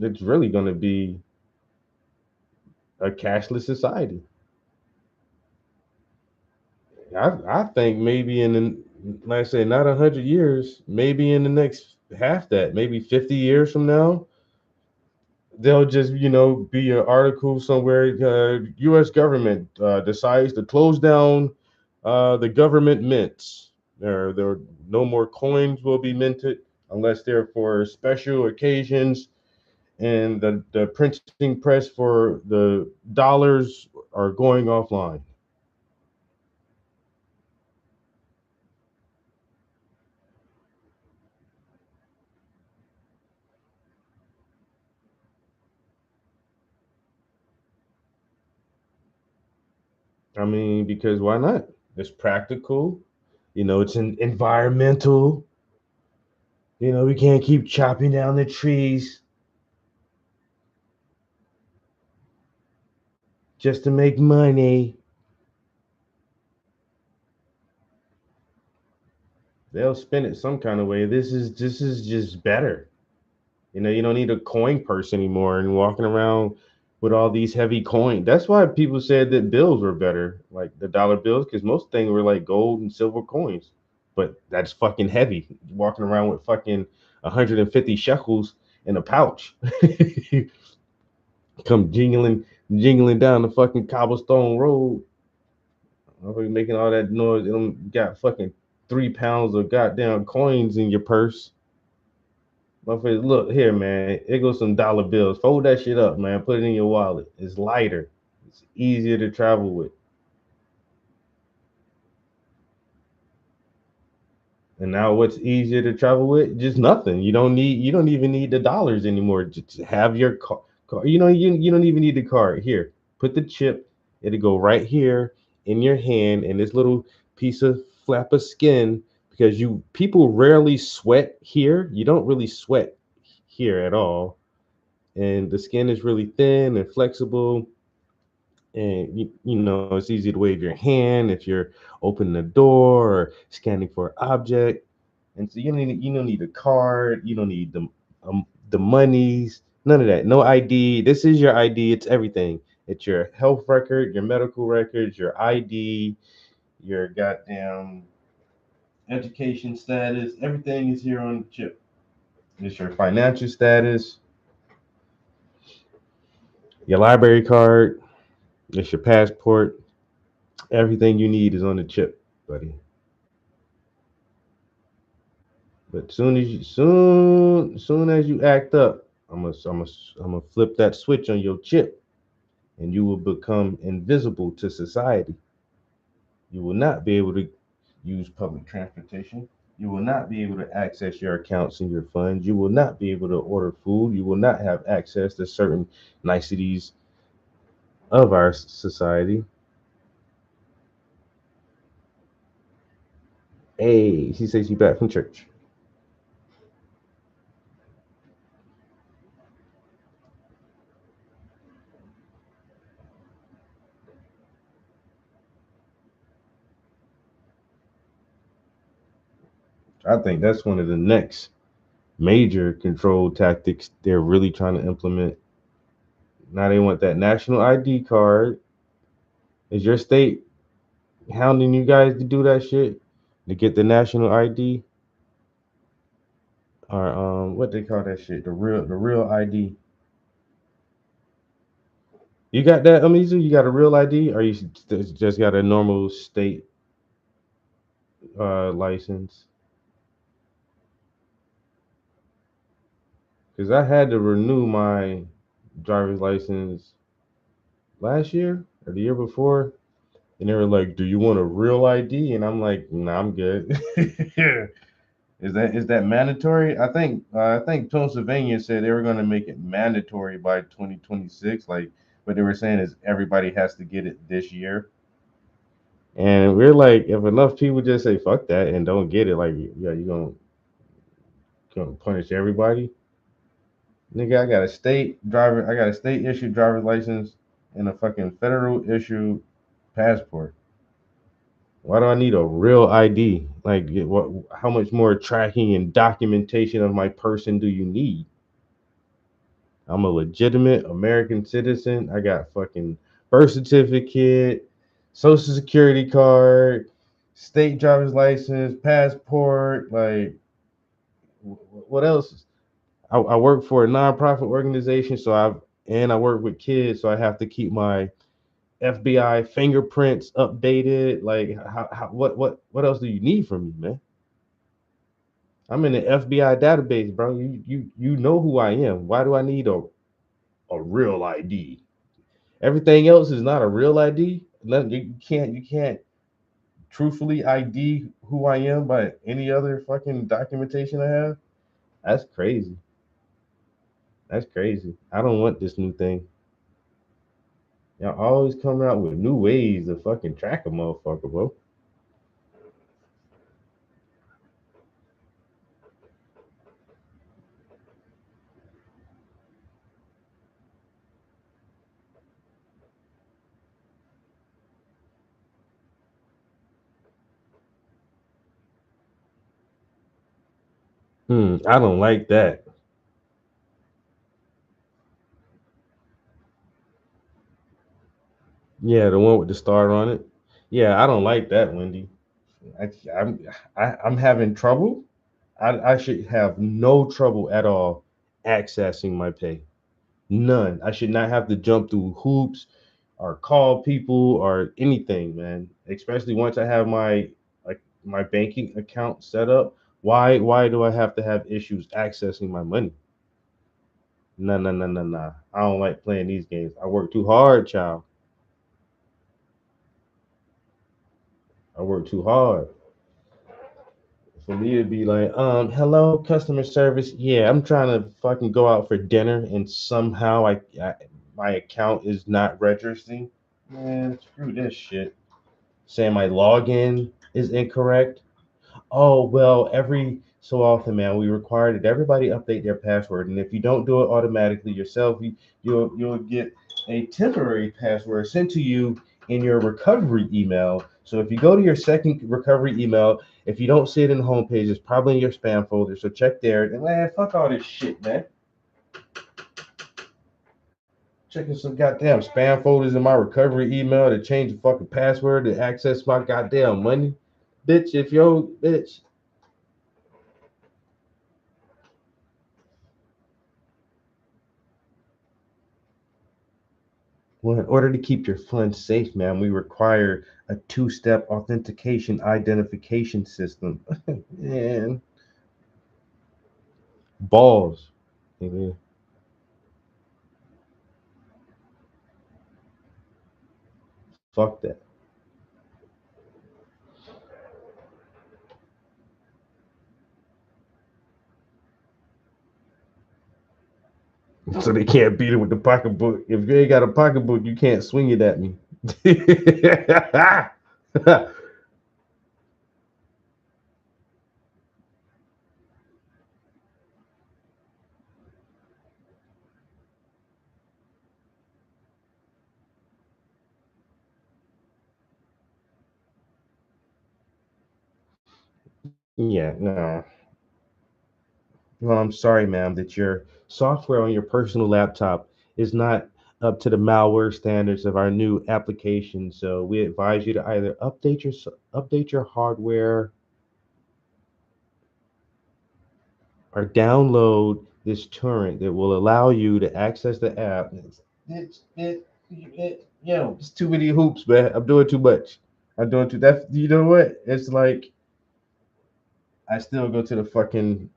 it's really going to be a cashless society. I think maybe like I say, not 100 years, maybe in the next half that, maybe 50 years from now, they'll just, be an article somewhere, U.S. government decides to close down the government mints. There no more coins will be minted unless they're for special occasions, and the printing press for the dollars are going offline. I mean, because why not? It's practical. It's an environmental. We can't keep chopping down the trees just to make money. They'll spend it some kind of way. This is just better. You don't need a coin purse anymore and walking around with all these heavy coins. That's why people said that bills were better, like the dollar bills, because most things were like gold and silver coins. But that's fucking heavy. Walking around with fucking 150 shekels in a pouch. Come jingling down the fucking cobblestone road. Making all that noise. It got fucking 3 pounds of goddamn coins in your purse. Motherfuckers, look here, man. It goes some dollar bills. Fold that shit up, man. Put it in your wallet. It's lighter. It's easier to travel with. And now what's easier to travel with? Just nothing. You don't even need the dollars anymore. Just have your car. You don't even need the car. Here, put the chip, it'll go right here in your hand, and this little piece of flap of skin, because people rarely sweat here. You don't really sweat here at all. And the skin is really thin and flexible. And you know, it's easy to wave your hand if you're opening the door or scanning for an object. And so you don't need a card, you don't need the monies, none of that. No ID. This is your ID. It's everything. It's your health record, your medical records, your ID, your goddamn education status. Everything is here on the chip. It's your financial status, your library card, it's your passport. Everything you need is on the chip, buddy. But soon as you act up, I'm gonna flip that switch on your chip, and you will become invisible to society. You will not be able to use public transportation. You will not be able to access your accounts and your funds. You will not be able to order food. You will not have access to certain niceties of our society. Hey, she says she's back from church. I think that's one of the next major control tactics they're really trying to implement. Now they want that national ID card. Is your state hounding you guys to do that shit to get the national ID or what they call that shit? The real ID. You got that, Amizu? You got a real ID, or you just got a normal state license? Because I had to renew my driver's license last year or the year before, and they were like, "Do you want a real ID?" And I'm like, "Nah, I'm good." Is that mandatory? I think Pennsylvania said they were going to make it mandatory by 2026. Like what they were saying is everybody has to get it this year. And we're like, if enough people just say fuck that and don't get it, like yeah, you're gonna punish everybody. Nigga, I got a state issued driver's license and a fucking federal issued passport. Why do I need a real ID? Like, what? How much more tracking and documentation of my person do you need? I'm a legitimate American citizen. I got fucking birth certificate, social security card, state driver's license, passport. Like, what else? I work for a nonprofit organization, I work with kids, so I have to keep my FBI fingerprints updated. Like, what else do you need from me, man? I'm in the FBI database, bro. You know who I am. Why do I need a real ID? Everything else is not a real ID. You can't truthfully ID who I am by any other fucking documentation I have. That's crazy. That's crazy. I don't want this new thing. Y'all always come out with new ways to fucking track a motherfucker, bro. I don't like that. Yeah, the one with the star on it. Yeah, I don't like that, Wendy. I, I'm I'm having trouble. I should have no trouble at all accessing my pay. None. I should not have to jump through hoops or call people or anything, man. Especially once I have my banking account set up. Why do I have to have issues accessing my money? No, no, no, no, no. I don't like playing these games. I work too hard, child. I work too hard. For me to be like, hello, customer service. Yeah, I'm trying to fucking go out for dinner, and somehow my account is not registering. Man, screw this shit. Saying my login is incorrect. Oh, well, every so often, man, we require that everybody update their password. And if you don't do it automatically yourself, you'll get a temporary password sent to you in your recovery email. So if you go to your second recovery email, if you don't see it in the homepage, it's probably in your spam folder. So check there. And man, fuck all this shit, man. Checking some goddamn spam folders in my recovery email to change the fucking password to access my goddamn money. Bitch, if yo, bitch. Well, in order to keep your funds safe, man, we require a two-step authentication identification system. Man. Balls. Nigga. Fuck that. So they can't beat it with the pocketbook. If you ain't got a pocketbook, you can't swing it at me. Yeah, no. Well, I'm sorry, ma'am, that your software on your personal laptop is not up to the malware standards of our new application. So we advise you to either update your hardware or download this torrent that will allow you to access the app. It's too many hoops, man. I'm doing too much. I'm doing too that. You know what? It's like I still go to the fucking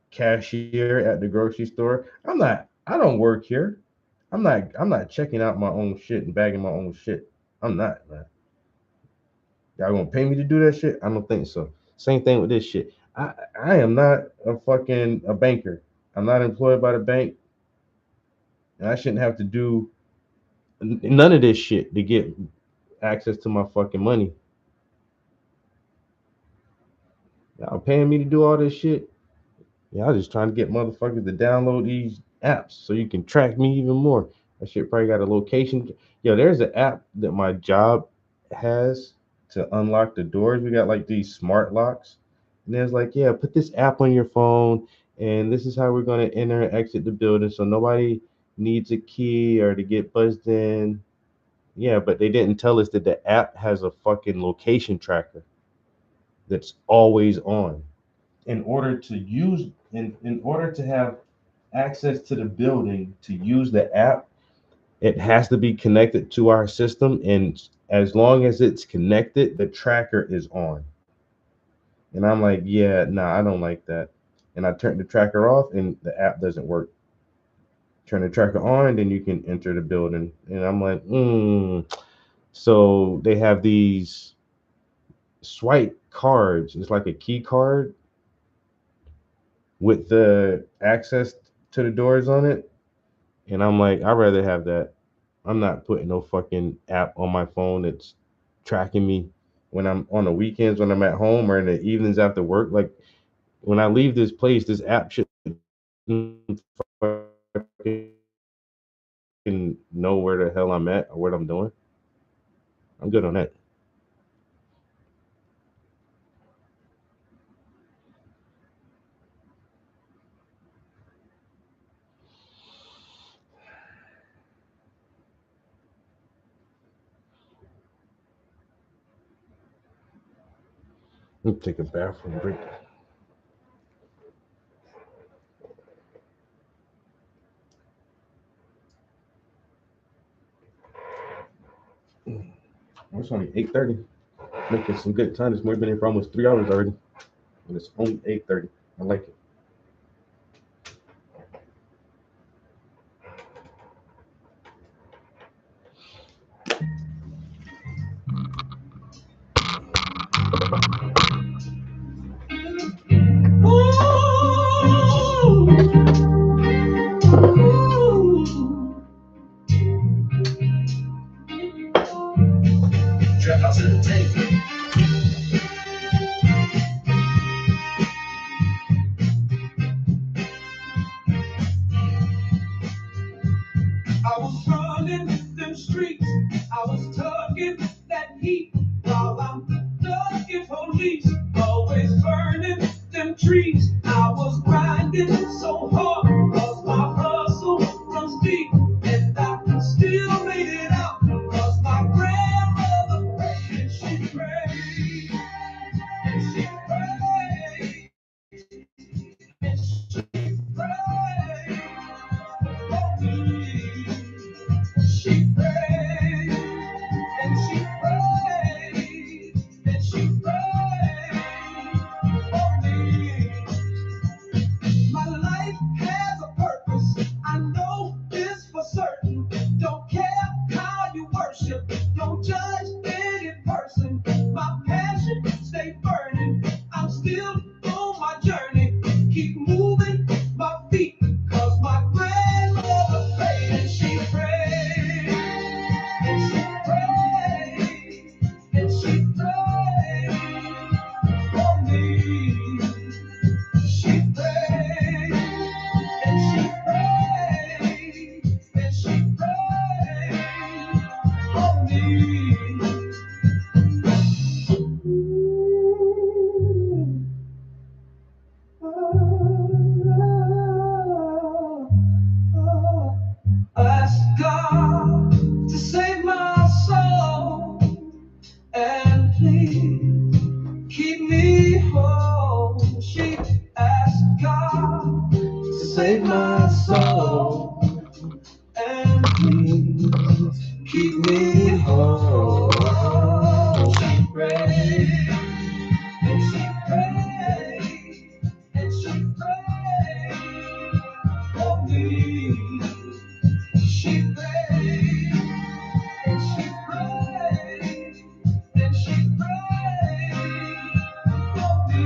cashier at the grocery store. I don't work here. I'm not checking out my own shit and bagging my own shit. I'm not, man. Y'all gonna pay me to do that shit? I don't think so. Same thing with this shit. I am not a banker. I'm not employed by the bank. And I shouldn't have to do none of this shit to get access to my fucking money. Y'all paying me to do all this shit? Y'all just trying to get motherfuckers to download these apps so you can track me even more. That shit probably got a location. Yo, there's an app that my job has to unlock the doors. We got like these smart locks. And there's like, yeah, put this app on your phone, and this is how we're going to enter and exit the building so nobody needs a key or to get buzzed in. Yeah, but they didn't tell us that the app has a fucking location tracker that's always on. In order to have access to the building, to use the app, it has to be connected to our system. And as long as it's connected, the tracker is on. And I'm like, yeah, nah, I don't like that. And I turn the tracker off and the app doesn't work. Turn the tracker on, then you can enter the building. And I'm like, So they have these swipe cards. It's like a key card with the access to the doors on it. And I'm like, I'd rather have that. I'm not putting no fucking app on my phone that's tracking me when I'm on the weekends, when I'm at home, or in the evenings after work. Like when I leave this place, this app should fucking know where the hell I'm at or what I'm doing. I'm good on that. Let me take a bathroom break. It's only 8:30. Making some good time. This morning been here for almost 3 hours already. And it's only 8:30. I like it. always burning them trees. I was grinding so hard, cause my hustle runs deep, and I still made it out, cause my grandmother prayed, and she prayed, and she prayed, and she prayed for me. She prayed, and she prayed, and she prayed for me. My life has a purpose, I know this for certain. Don't care how you worship, don't judge any person. My passion stay burning, I'm still on my journey. Keep moving my feet, cause my grandmother prayed, and she prayed, and she prayed, and she prayed for me. She prayed, and she prayed, and she prayed for me. Ask God to save my soul, and please keep me whole. She asked God to save my soul, and please keep me whole. She prayed, and she prayed, and she prayed for me. She prayed, and she prayed, and she prayed for me.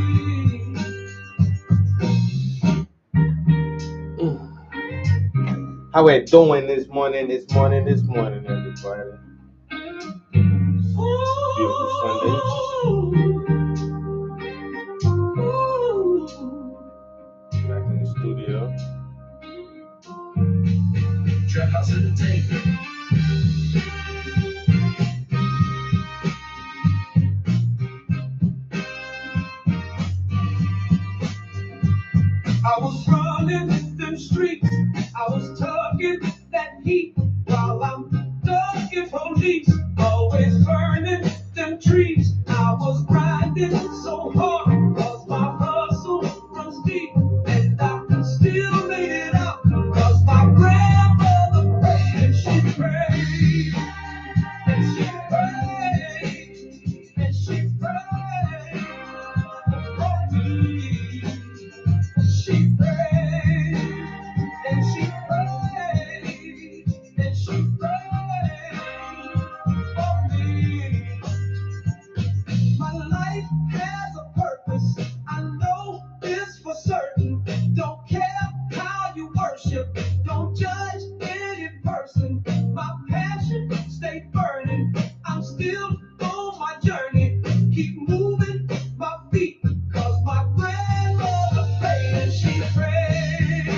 How we doing this morning, everybody? Beautiful Sunday. Back in the studio. Trap house entertainment. I was running them streets, I was tugging that heat while I'm ducking police, always burning them trees. I was grinding so hard, cause my hustle runs deep, and I still made it out, cause my grandmother prayed, and she prayed, and she prayed, and she prayed for me. She prayed, and she prayed, and she prayed for me. My life has a purpose, I know this for certain. Don't care how you worship, don't judge any person. My passion stay burning, I'm still on my journey. Keep moving my feet, cause my grandmother prayed, and she prayed,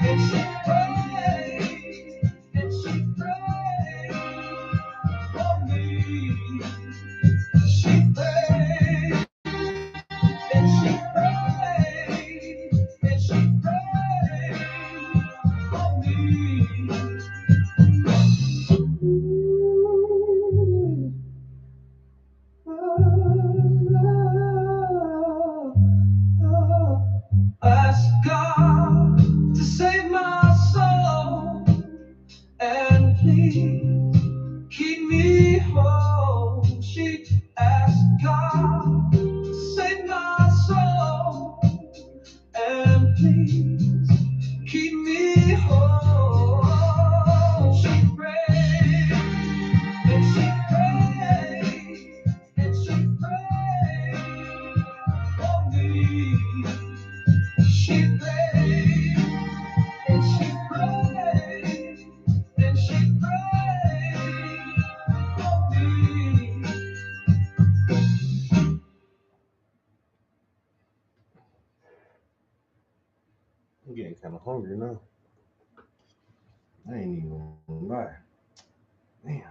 and she prayed, and she prayed for me. She prayed, and she prayed, and she prayed for me. Ask God to save my soul, and please keep me whole. She asked God to save my soul, and please keep me whole. She prayed, and she prayed, and she prayed for me. She prayed, and she prayed, and she prayed for me. I'm getting kind of hungry now. I ain't even gonna lie. Damn.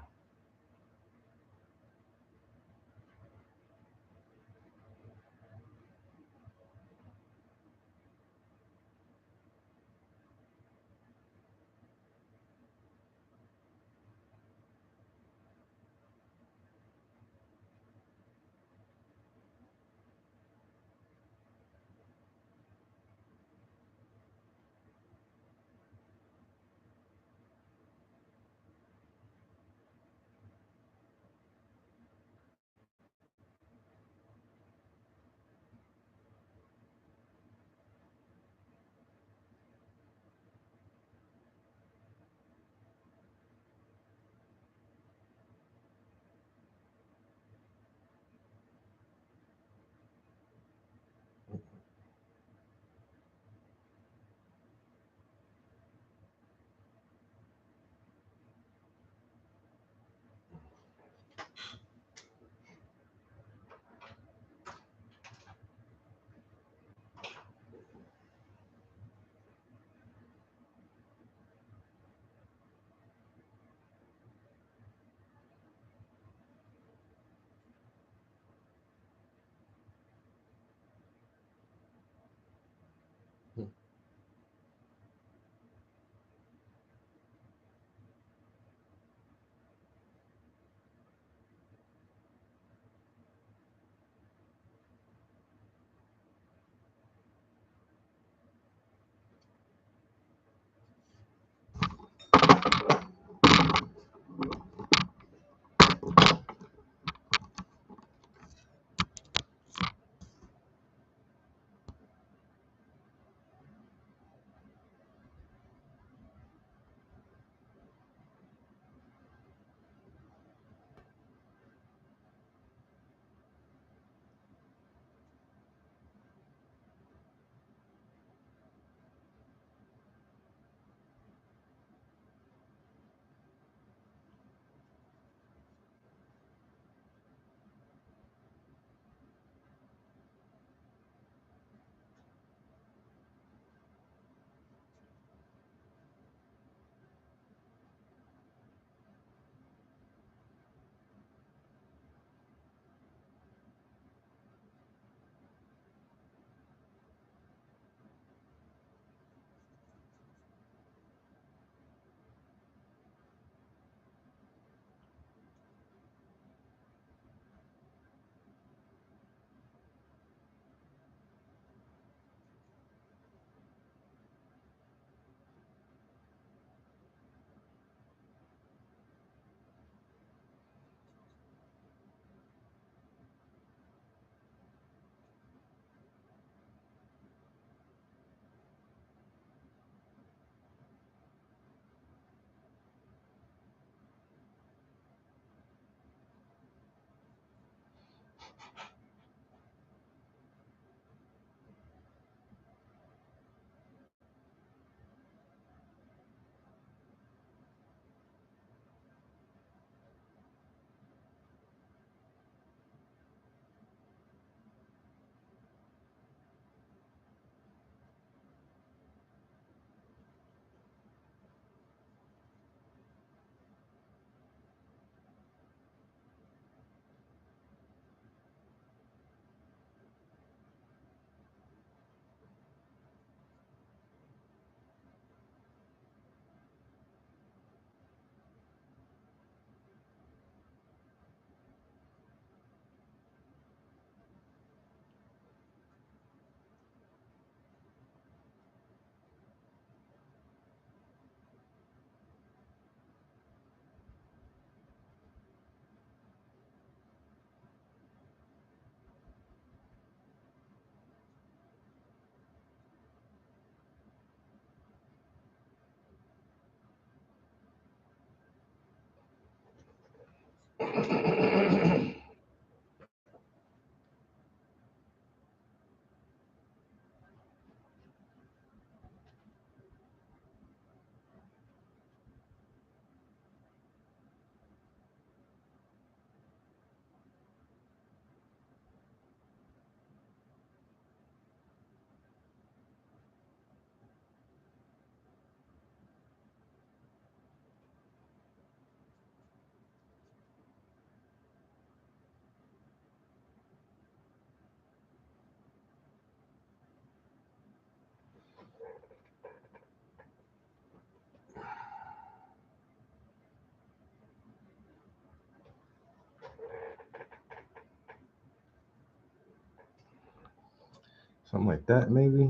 Something like that, maybe.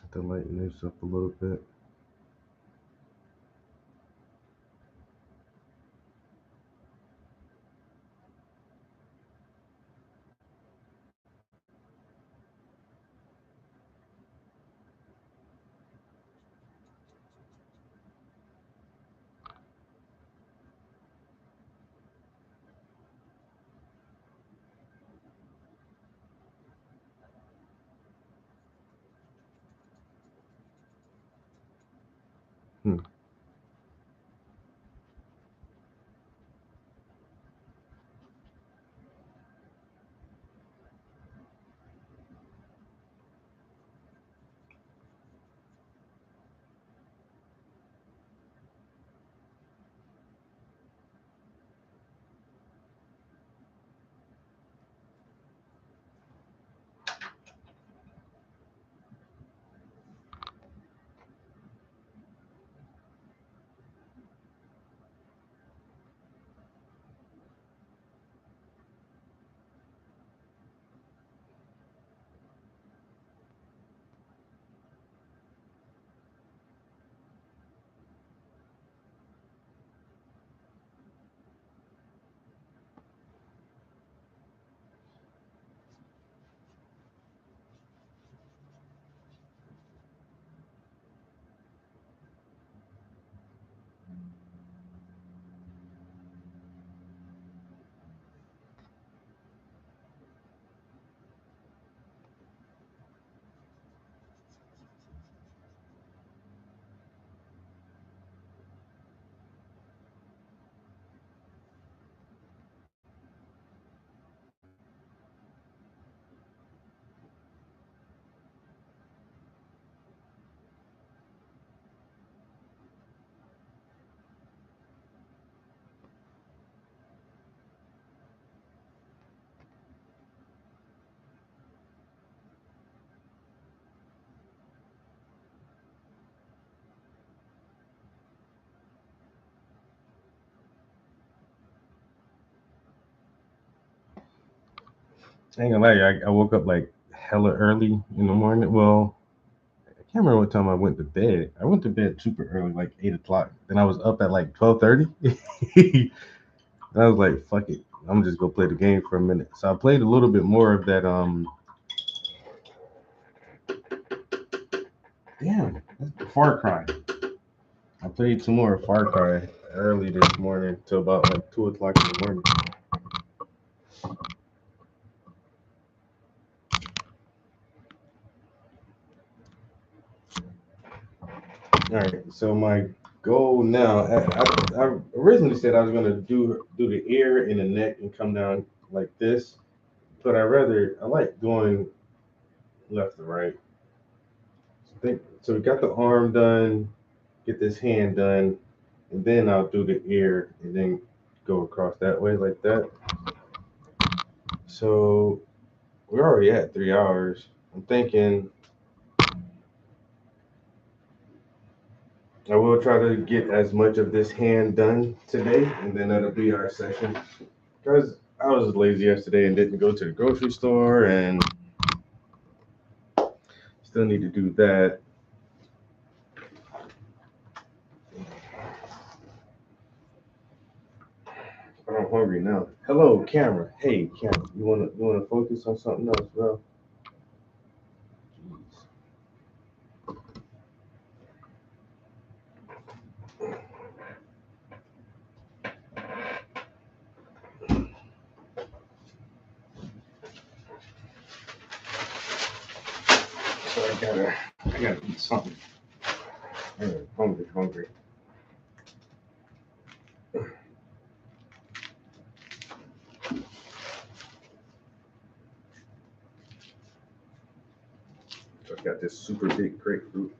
Have to lighten this up a little bit. Hmm. I ain't gonna lie, I woke up like hella early in the morning. Well, I can't remember what time I went to bed. I went to bed super early, like 8 o'clock. Then I was up at like 12:30. And I was like, fuck it. I'm just gonna play the game for a minute. So I played a little bit more of that damn, that's Far Cry. I played some more Far Cry early this morning till about like 2 o'clock in the morning. All right, so my goal now, I originally said I was gonna do the ear and the neck and come down like this, but I like going left to right. So we got the arm done, get this hand done, and then I'll do the ear and then go across that way like that. So we're already at 3 hours. I'm thinking I will try to get as much of this hand done today, and then that'll be our session. Because I was lazy yesterday and didn't go to the grocery store, and still need to do that. But I'm hungry now. Hello, camera. Hey, camera. You wanna focus on something else, bro? Jeez. I gotta eat something. Hungry. I got this super big grapefruit.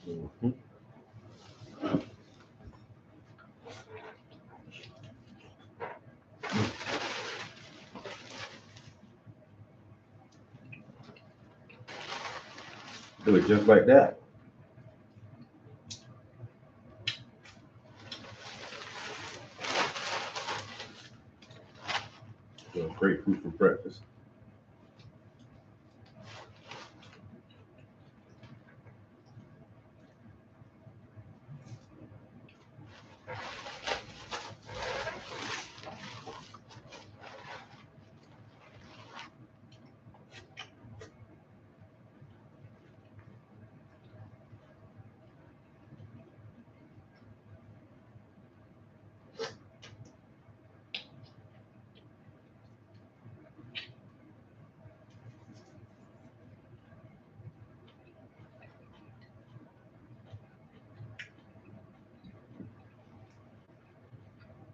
Mhm. Do it just like that. Grapefruit for breakfast.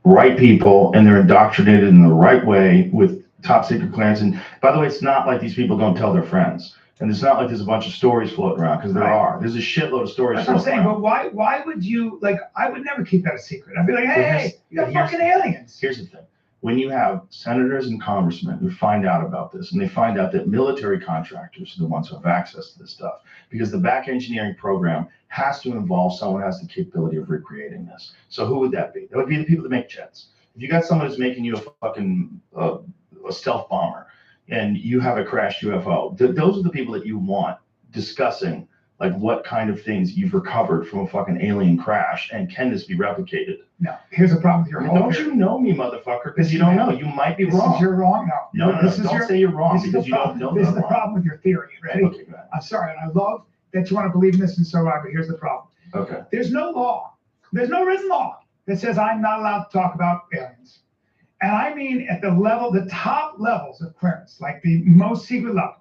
Right people, and they're indoctrinated in the right way with top secret clearance. And by the way, it's not like these people don't tell their friends. And it's not like there's a bunch of stories floating around, because there are. There's a shitload of stories That's what I'm floating saying, around. but why would you, like, I would never keep that a secret. I'd be like, Well, hey, you got fucking aliens. Here's the thing. When you have senators and congressmen who find out about this, and they find out that military contractors are the ones who have access to this stuff, because the back engineering program has to involve someone who has the capability of recreating this. So who would that be? That would be the people that make jets. If you got someone who's making you a fucking a stealth bomber, and you have a crashed UFO, those are the people that you want discussing like what kind of things you've recovered from a fucking alien crash, and can this be replicated? No, here's the problem with your whole Don't you know me, motherfucker? Because you don't know. You might be This wrong. is you're wrong. No, No, this is don't your, say you're wrong, this is the because you don't problem. know This that is the wrong. problem with your theory. Ready? Okay, go ahead. I'm sorry, and I love that you want to believe in this, and so do I, but here's the problem. Okay. There's no law. There's no written law that says I'm not allowed to talk about aliens. And I mean at the level, the top levels of clearance, like the most secret level.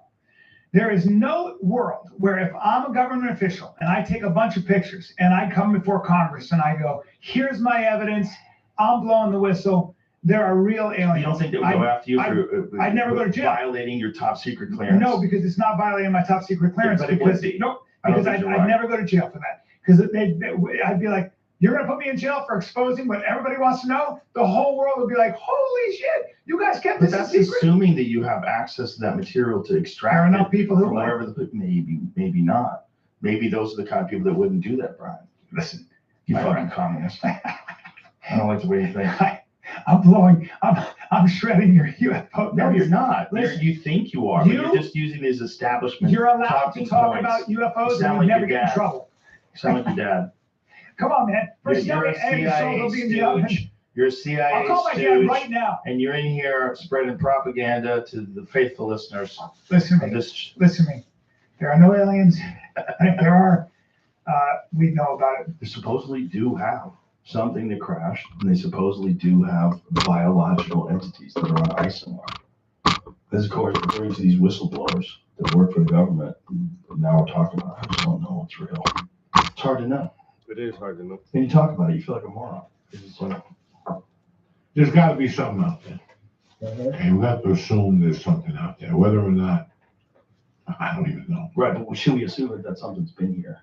There is no world where if I'm a government official and I take a bunch of pictures and I come before Congress and I go, here's my evidence, I'm blowing the whistle, there are real aliens. You don't think they would go after you for I'd never go to jail. violating your top secret clearance? No, because it's not violating my top secret clearance. but it Because would be. nope, I don't because think I'd you're right. never go to jail for that. Because I'd be like, you're gonna put me in jail for exposing what everybody wants to know? The whole world would be like, holy shit, you guys kept But this a that's secret. assuming that you have access to that material to extract There are enough it people who from would. wherever the maybe not. Maybe those are the kind of people that wouldn't do that, Brian. Listen, You my fucking friend. communist. I don't like the way you think. I'm shredding your UFO. No, you're not. Listen, you think you are, but you- you're just using these establishment. You're allowed to talking talk points. about UFOs You and sound you like never your get in dad. trouble. You sound like your dad. Come on, man. First You're tell me, a hey, so CIA they'll be in the oven. stooge. You're a CIA I'll call my dad stooge, right now. and you're in here spreading propaganda to the faithful listeners. Listen to of me. this. Listen to me. There are no aliens. And if there are, we know about it. They supposedly do have something that crashed, and they supposedly do have biological entities that are on ice somewhere. This, of course, according to these whistleblowers that work for the government, and now we're talking about. I just don't know what's real. It's hard to know. It is hard to know. When you talk about it, you feel like a moron. It's just like, There's got to be something out there. And we have to assume there's something out there, whether or not, I don't even know. right, but should we assume that something's been here?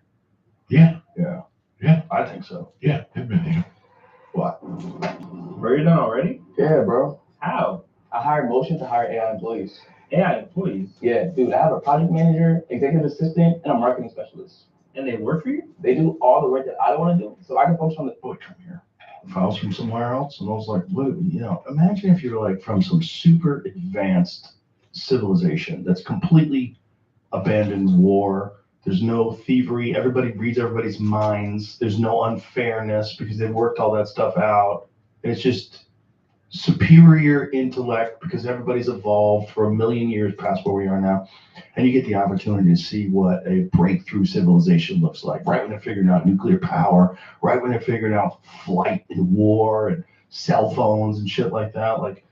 Yeah, Yeah. Yeah. I think so. yeah, they've been here. What? Bro, you're done already? Yeah, bro. How? I hired Motion to hire AI employees. AI employees? Yeah, dude, I have a project manager, executive assistant, and a marketing specialist. And they work for you? They do all the work that I don't want to do, so I can focus on the. Boy, come here. If I was from somewhere else, and I was like, what, imagine if you're like from some super advanced civilization that's completely abandoned war. There's no thievery. Everybody reads everybody's minds. There's no unfairness because they've worked all that stuff out. And it's just superior intellect because everybody's evolved for 1,000,000 years past where we are now. And you get the opportunity to see what a breakthrough civilization looks like, right when they're figuring out nuclear power, right when they're figuring out flight and war and cell phones and shit like that. Like,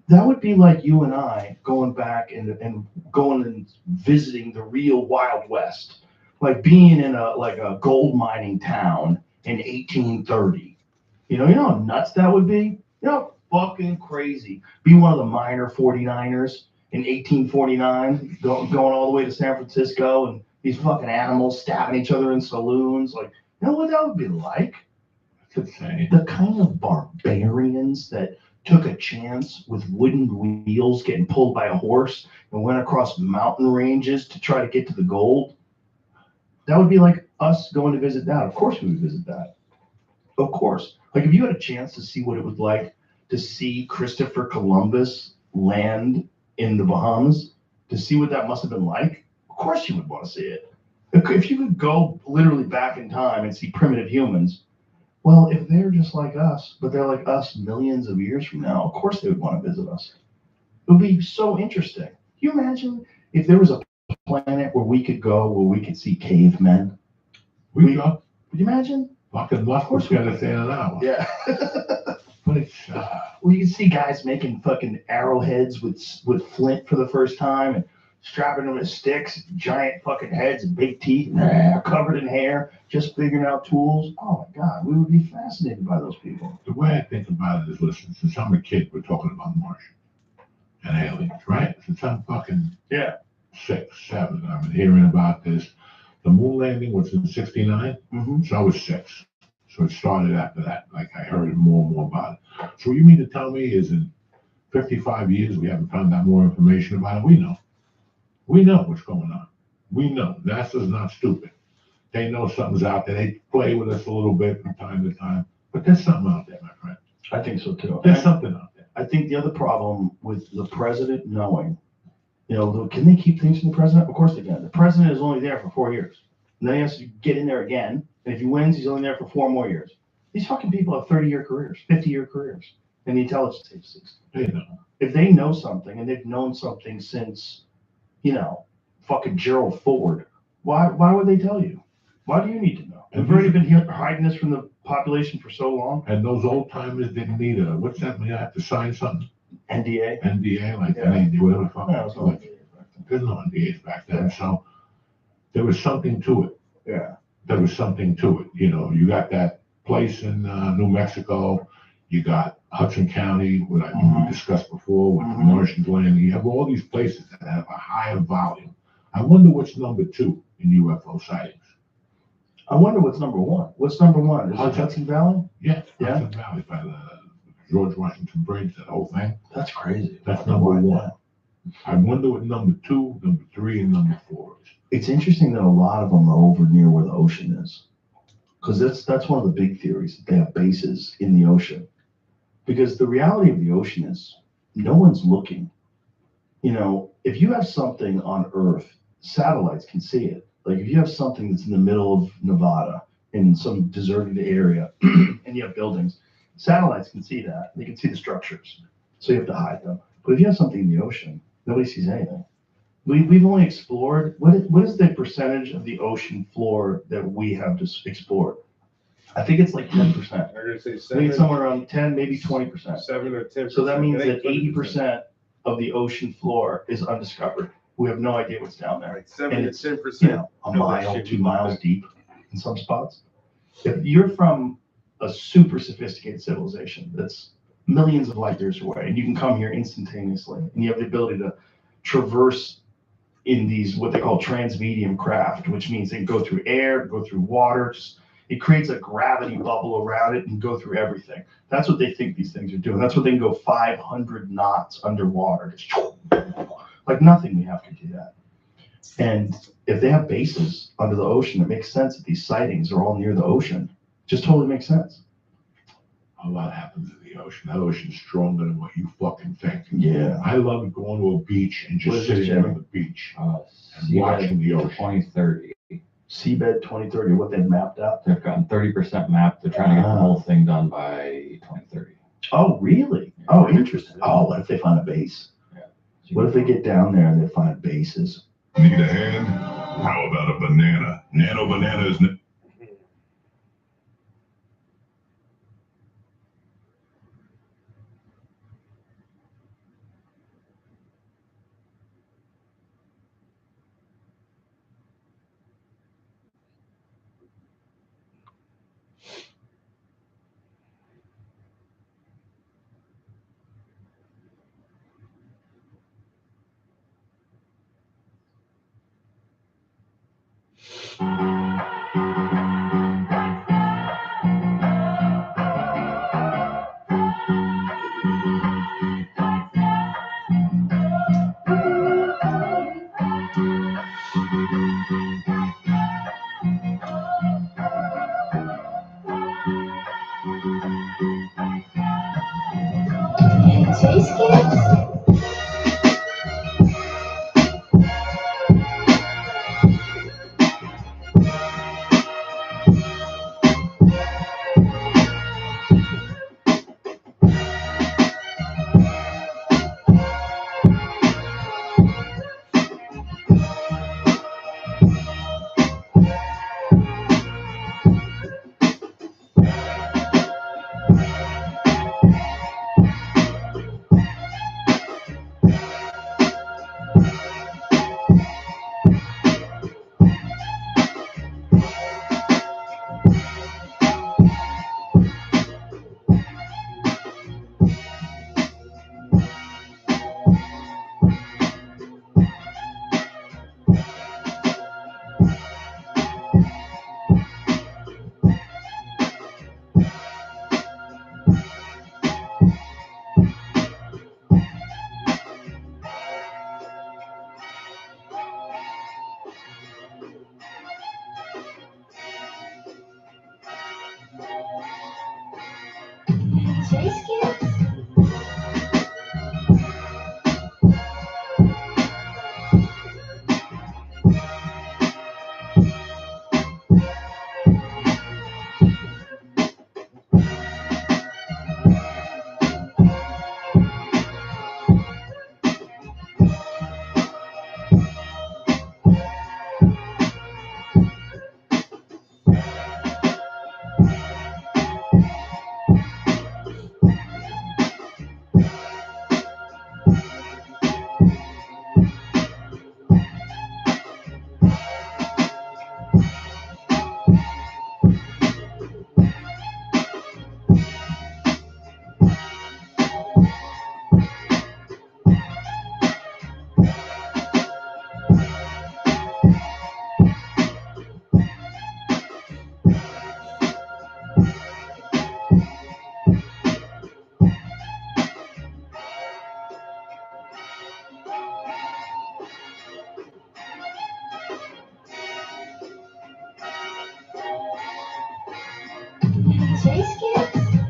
that would be like you and I going back and going and visiting the real Wild West, like being in a gold mining town in 1830. You know how nuts that would be? Fucking crazy. Be one of the minor 49ers in 1849, going all the way to San Francisco, and these fucking animals stabbing each other in saloons. Like, you know what that would be like? The kind of barbarians that took a chance with wooden wheels getting pulled by a horse and went across mountain ranges to try to get to the gold. That would be like us going to visit that. Of course we would visit that. Of course. Like, if you had a chance to see what it was like to see Christopher Columbus land in the Bahamas, to see what that must have been like, of course you would want to see it. If you could go literally back in time and see primitive humans, well, if they're just like us, but they're like us millions of years from now, of course they would want to visit us. It would be so interesting. Can you imagine if there was a planet where we could go, where we could see cavemen? We go. Would you imagine? Fucking muscles got to stand out. Yeah. But it's, well, you can see guys making fucking arrowheads with flint for the first time and strapping them to sticks, giant fucking heads and big teeth, covered in hair, just figuring out tools. Oh my God, we would be fascinated by those people. the way I think about it is, listen, since I'm a kid, we're talking about Martian and aliens, right? Since I'm fucking 6, 7, I've been hearing about this. The moon landing was in '69, so I was 6. So it started after that. Like, I heard more and more about it. So what you mean to tell me is in 55 years we haven't found out more information about it? We know. We know what's going on. We know. NASA's not stupid. They know something's out there. They play with us a little bit from time to time. But there's something out there, my friend. I think so too. There's something out there. I think the other problem with the president knowing, can they keep things from the president? Of course they can. The president is only there for 4 years. And then he has to get in there again. And if he wins, he's only there for 4 more years. These fucking people have 30-year careers, 50-year careers in the intelligence agencies. They know. If they know something and they've known something since, fucking Gerald Ford, why would they tell you? Why do you need to know? We've already been hiding this from the population for so long. And those old timers didn't need what's that? You have to sign something? NDA? NDA, like NDA, whatever the fuck. Yeah, it was Like, there's no NDAs back then. So there was something to it. Yeah. There was something to it. You got that place in New Mexico. You got Hudson County, what we discussed before with the Martians landing. You have all these places that have a higher volume. I wonder what's number 2 in UFO sightings. I wonder what's number 1. What's number 1? Is it Hudson Valley? Yeah, Hudson Valley by the George Washington Bridge, that whole thing. That's crazy. That's number 1. I wonder what number 2, number 3, and number 4 is. It's interesting that a lot of them are over near where the ocean is. Because that's one of the big theories, that they have bases in the ocean. Because the reality of the ocean is no one's looking. If you have something on Earth, satellites can see it. Like, if you have something that's in the middle of Nevada in some deserted area and you have buildings, satellites can see that. They can see the structures. So you have to hide them. But if you have something in the ocean, nobody sees anything. We've only explored, what is the percentage of the ocean floor that we have just explored? I think it's like 10%. I'm gonna say I think 7, it's somewhere around 10, maybe 20%. 7 or 10%. So that means It ain't that 80% of the ocean floor is undiscovered. We have no idea what's down there. Like 7 And to it's, 10%. a mile, 2 miles deep in some spots. If you're from a super sophisticated civilization that's millions of light years away, and you can come here instantaneously, and you have the ability to traverse in these, what they call transmedium craft, which means they can go through air, go through water, it creates a gravity bubble around it and go through everything. That's what they think these things are doing. That's what they can go 500 knots underwater. Like nothing we have to do that. And if they have bases under the ocean, it makes sense that these sightings are all near the ocean. Just totally makes sense. A lot happens in the ocean. That ocean's stronger than what you fucking think. Yeah. I love going to a beach and What is just it, sitting Jimmy? on the beach and Seabed watching the ocean. 2030. Seabed 2030, what they've mapped out. They've gotten 30% mapped. They're trying to get the whole thing done by 2030. Oh, really? Oh, interesting. Oh, what if they find a base? What if they get down there and they find bases? Need a hand? How about a banana? Nano banana is. Chase kids? Chase kids? Chase kids?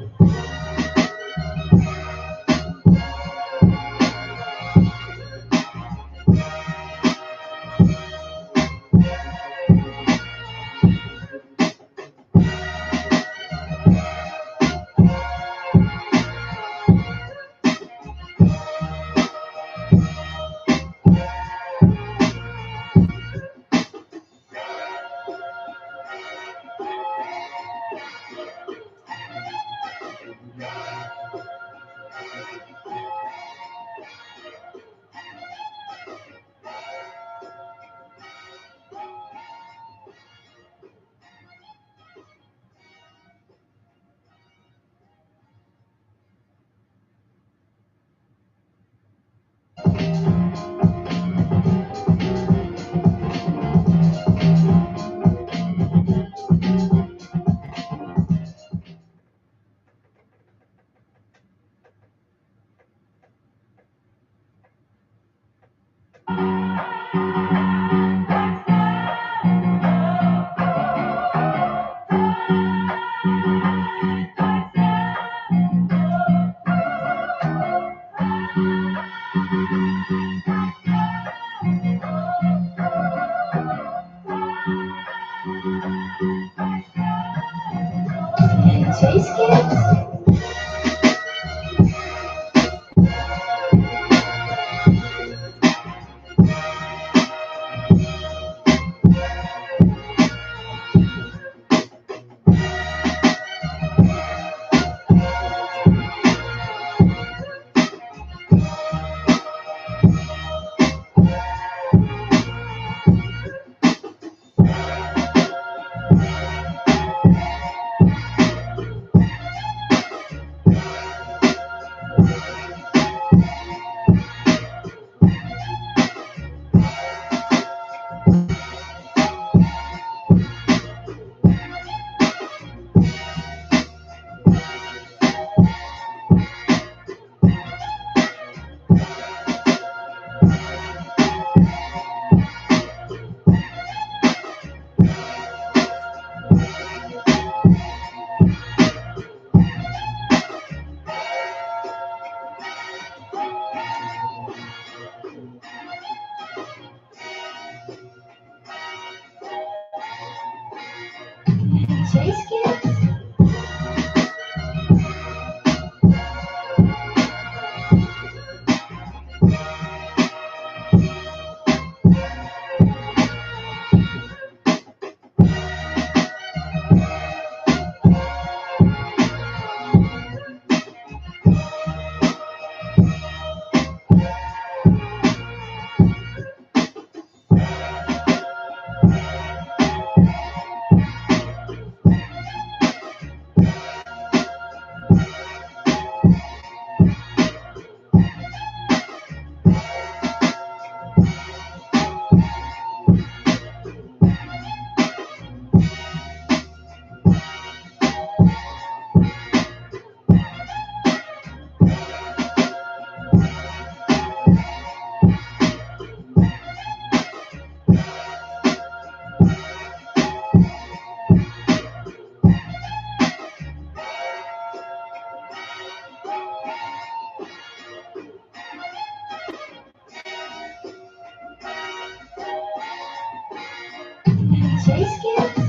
Chase kids? Chase Kids? Chase Kids?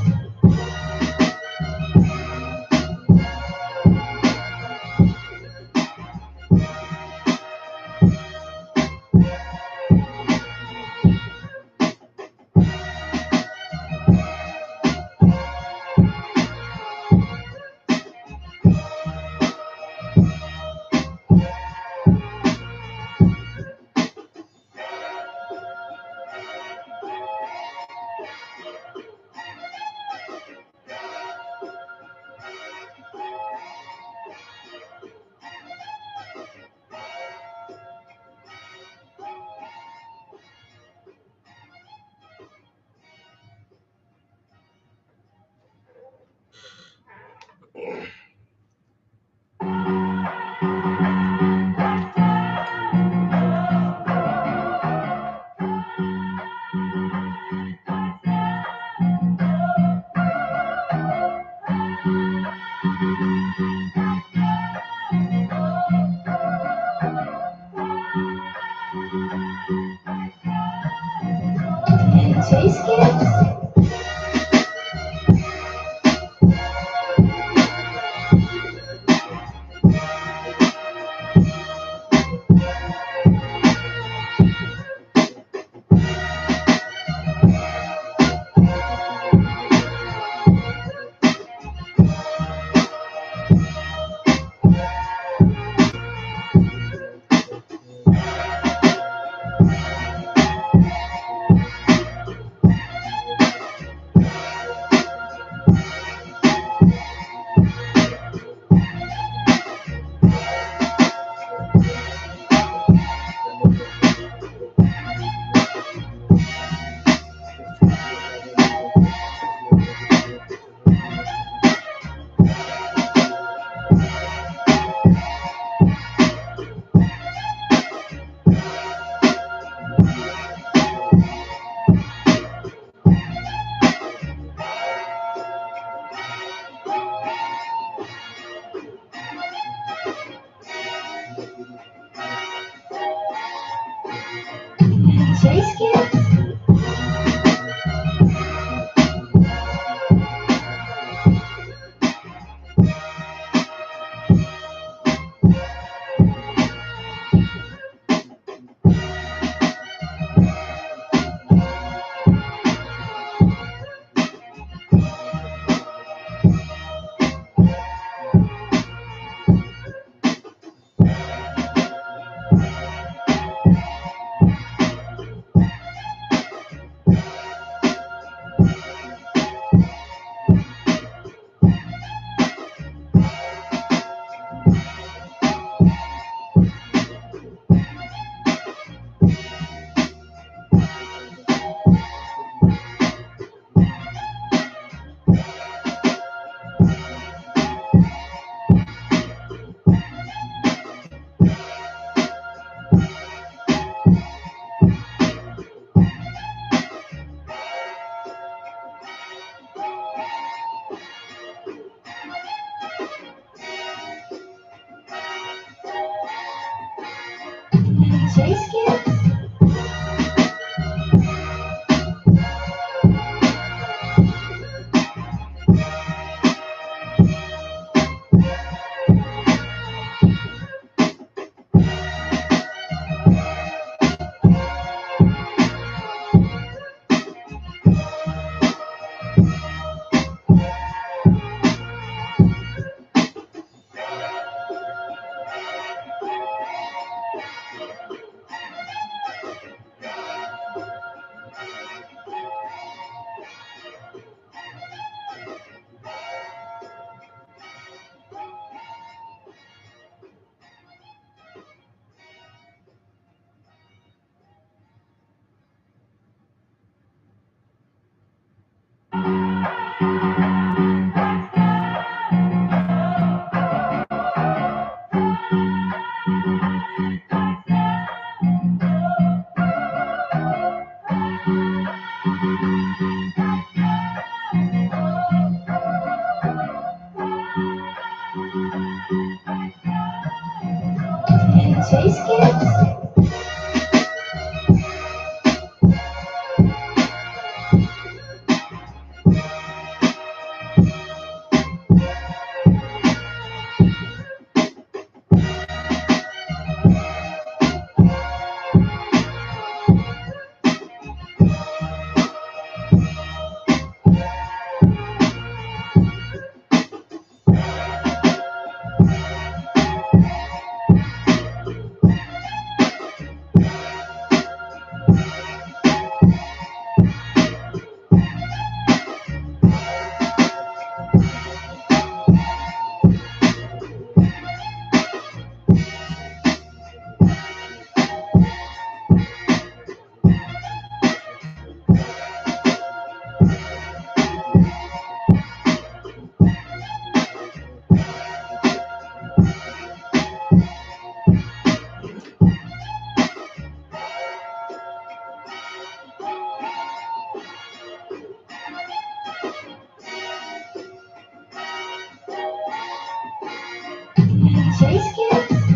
Chase Kids? Chase Kids? Chase Kids? Chase Kids? Chase Kids?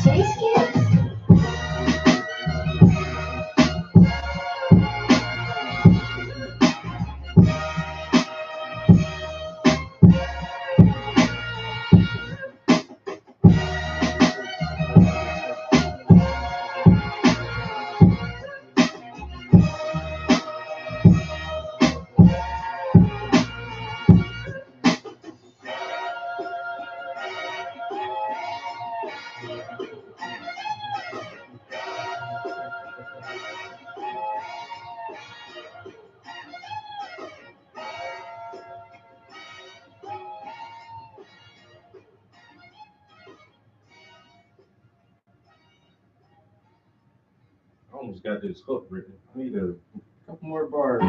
Chase Kids? I almost got this hook written. I need a couple more bars.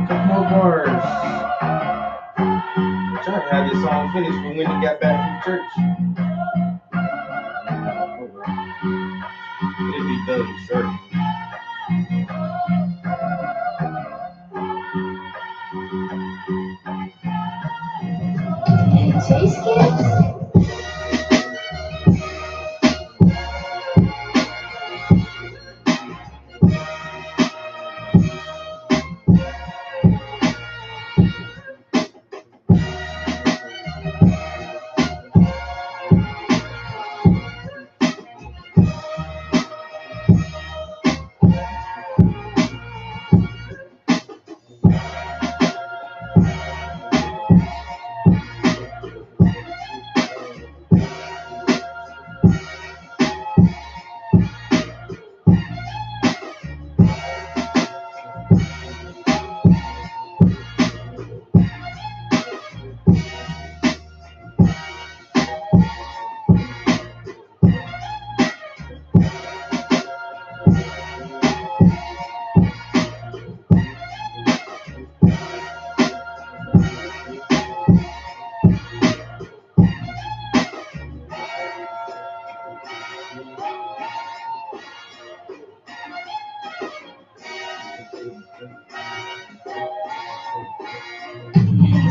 Couple more bars. I'm trying to have this song finished for when he got back from church. It'd be done short. Chase Kids?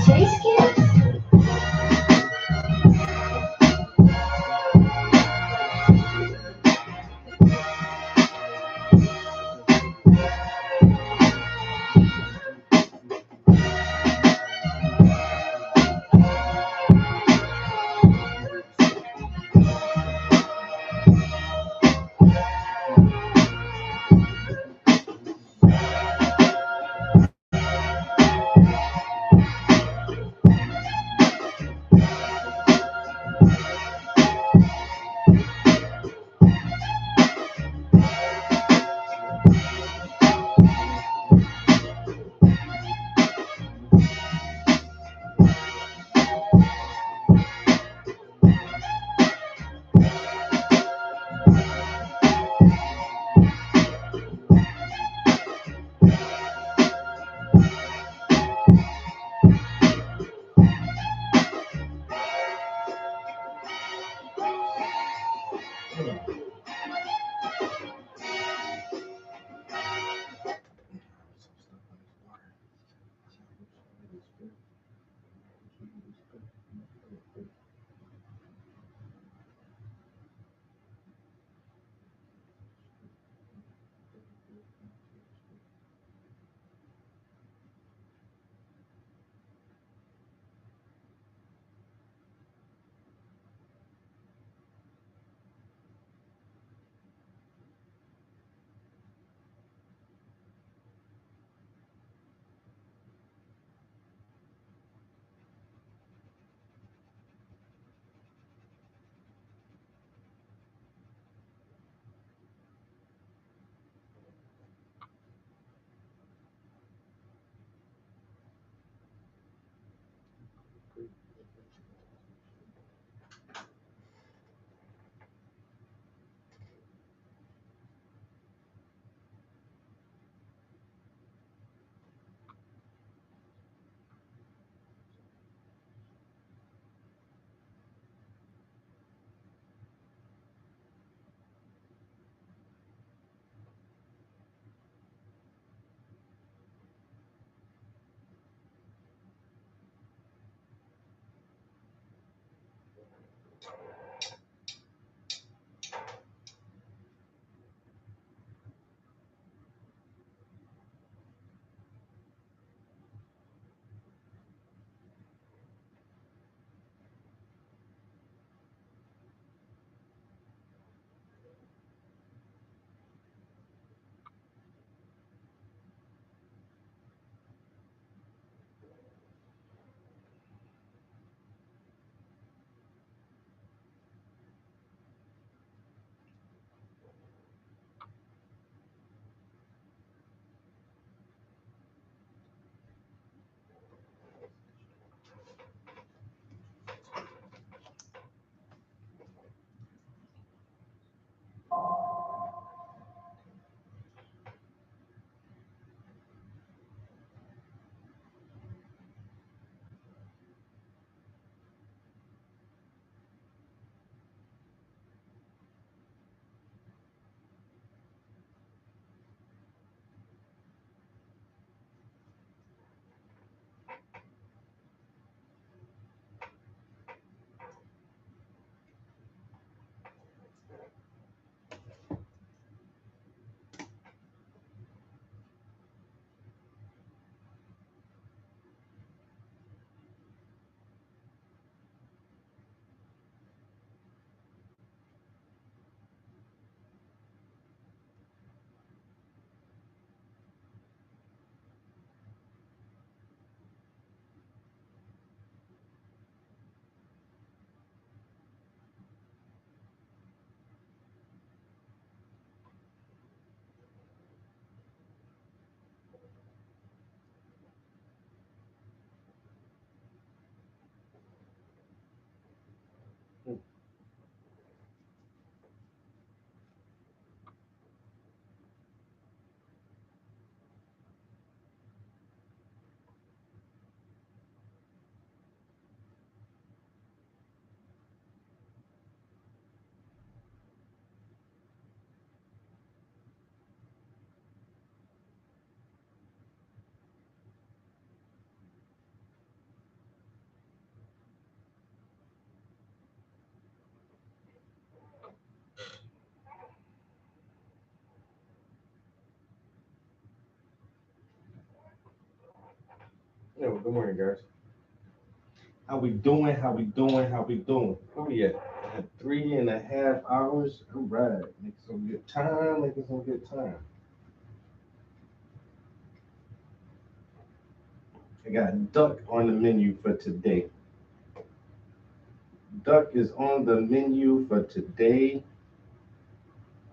Chase Kids? Yeah, well, good morning, guys. How we doing? How we doing? How we doing? Where we at 3.5 hours. All right. Make some good time. Making some good time. I got duck on the menu for today. Duck is on the menu for today.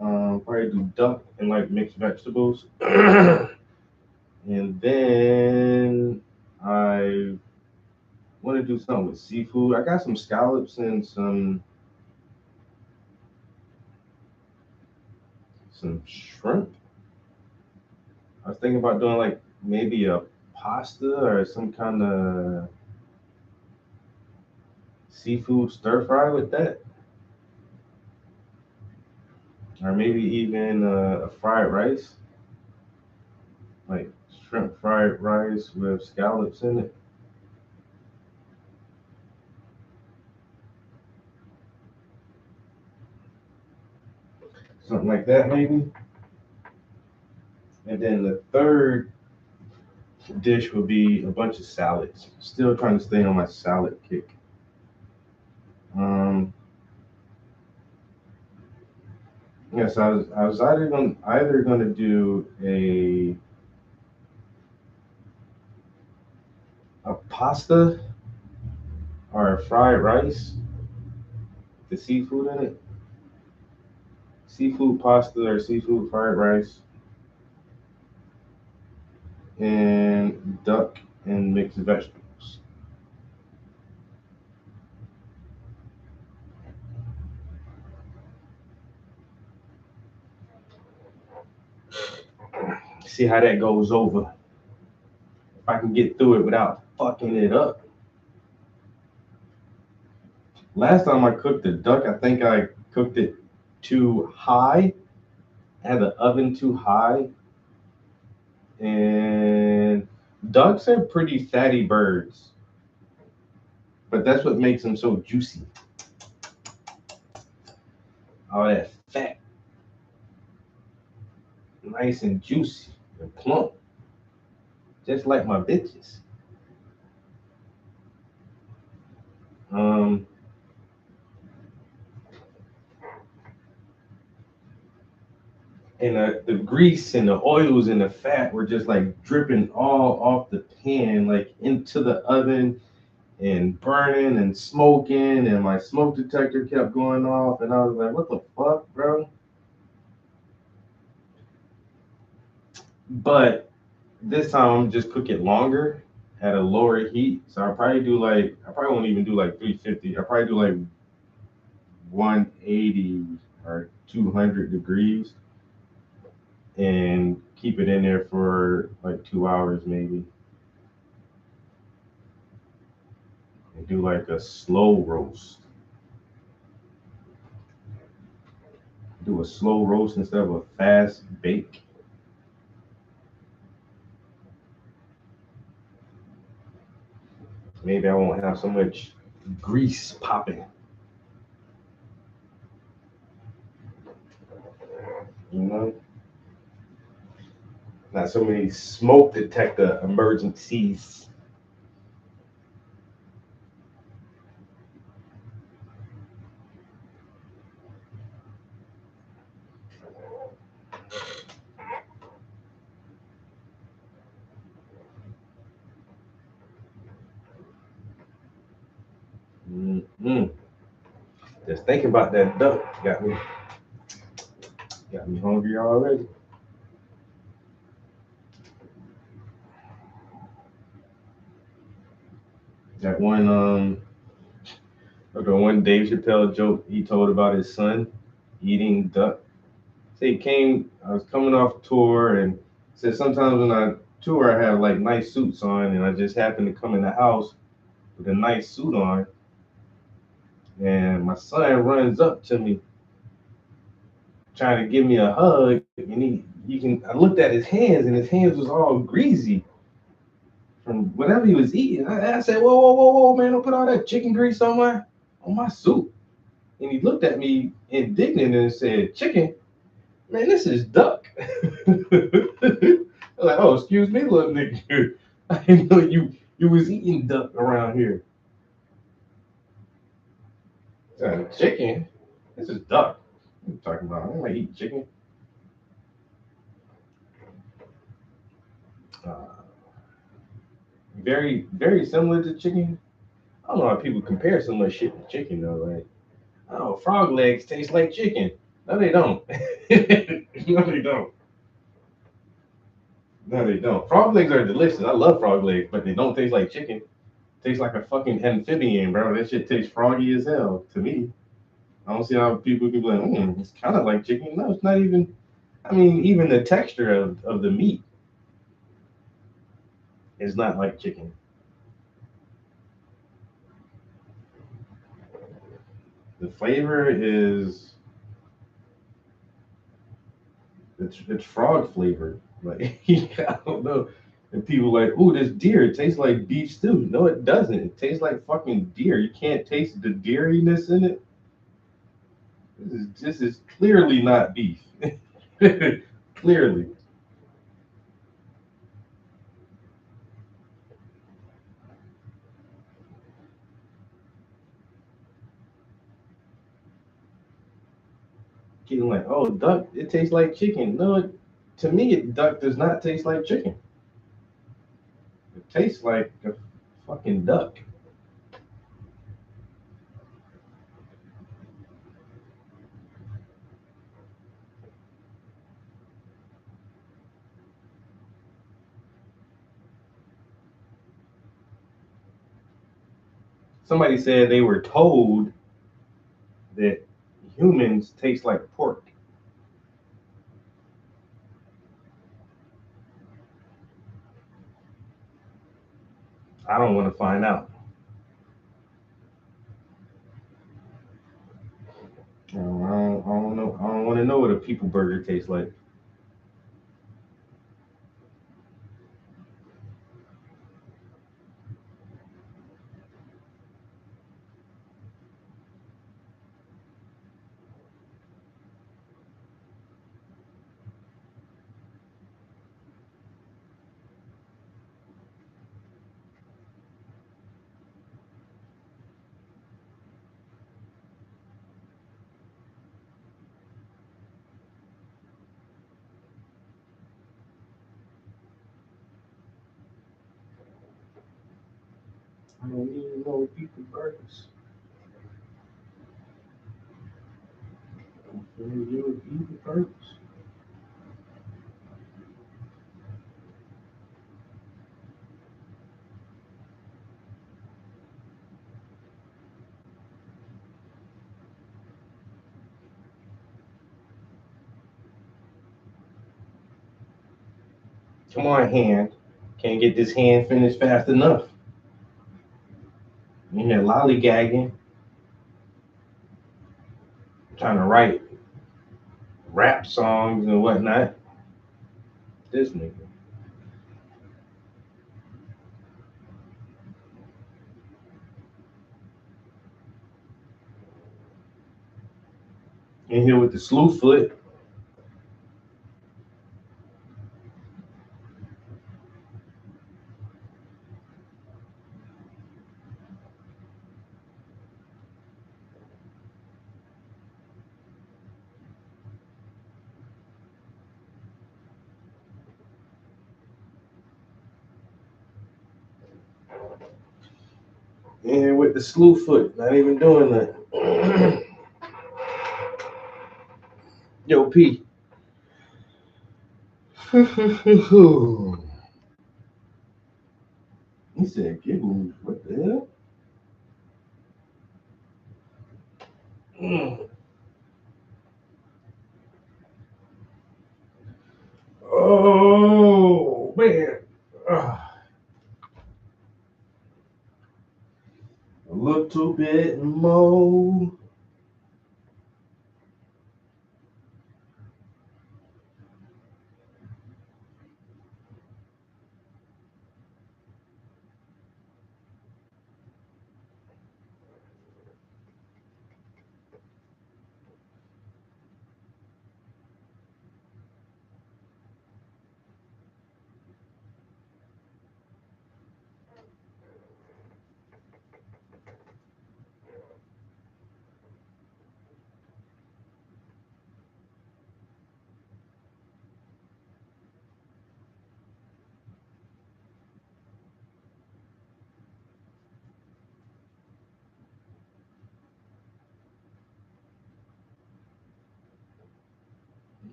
Probably do duck and like mixed vegetables. And then I want to do something with seafood. I got some scallops and some shrimp. I was thinking about doing like maybe a pasta or some kind of seafood stir fry with that. Or maybe even a fried rice. Like shrimp fried rice with scallops in it. Something like that maybe. And then the third dish would be a bunch of salads. Still trying to stay on my salad kick. Yes, I was either gonna do a pasta or a fried rice with seafood in it. Seafood pasta or seafood fried rice. And duck and mixed vegetables. See how that goes over. If I can get through it without fucking it up. Last time I cooked the duck, I think I cooked it too high. I had the oven too high. And ducks are pretty fatty birds. But that's what makes them so juicy. All that fat. Nice and juicy and plump. Just like my bitches. And the grease and the oils and the fat were just like dripping all off the pan, like into the oven and burning and smoking. And my smoke detector kept going off. And I was like, what the fuck, bro? But this time I'm just cook it longer at a lower heat. So I probably won't even do like 350. I probably do like 180 or 200 degrees and keep it in there for like 2 hours maybe. And do like a slow roast. Do a slow roast instead of a fast bake. Maybe I won't have so much grease popping. You know? Not so many smoke detector emergencies. Just thinking about that duck got me hungry already. That one Dave Chappelle joke he told about his son eating duck. Say I was coming off tour and said sometimes when I tour I have like nice suits on and I just happen to come in the house with a nice suit on. And my son runs up to me trying to give me a hug, and I looked at his hands and his hands was all greasy from whatever he was eating. I said, whoa, man, don't put all that chicken grease on my suit. And he looked at me indignant and said, chicken? Man, this is duck. I was like, oh, excuse me, little nigga. I didn't know you You was eating duck around here. Chicken? This is duck. What are you talking about? I might eat chicken. Very, very similar to chicken. I don't know how people compare so much shit to chicken though. Like, oh, frog legs taste like chicken. No, they don't. No, they don't. No, they don't. Frog legs are delicious. I love frog legs, but they don't taste like chicken. Tastes like a fucking amphibian, bro. That shit tastes froggy as hell to me. I don't see how people can be like, it's kind of like chicken. No, it's not even. I mean, even the texture of the meat is not like chicken. The flavor is it's frog flavored. Like I don't know. And people like, ooh, this deer, it tastes like beef stew. No, it doesn't. It tastes like fucking deer. You can't taste the deeriness in it. This is clearly not beef. Clearly. People like, oh, duck, it tastes like chicken. No, to me, duck does not taste like chicken. It tastes like a fucking duck. Somebody said they were told that humans taste like pork. I don't want to find out. I don't know. I don't want to know what a people burger tastes like. I don't even know what people burgers. I'm familiar with people burgers. Come on, hand. Can't get this hand finished fast enough. You here lollygagging. Trying to write rap songs and whatnot. This nigga. In here with the slew foot. In here with the slew foot. Not even doing that. Yo, P. He said, "Give me what the hell?" Oh man, a little bit more.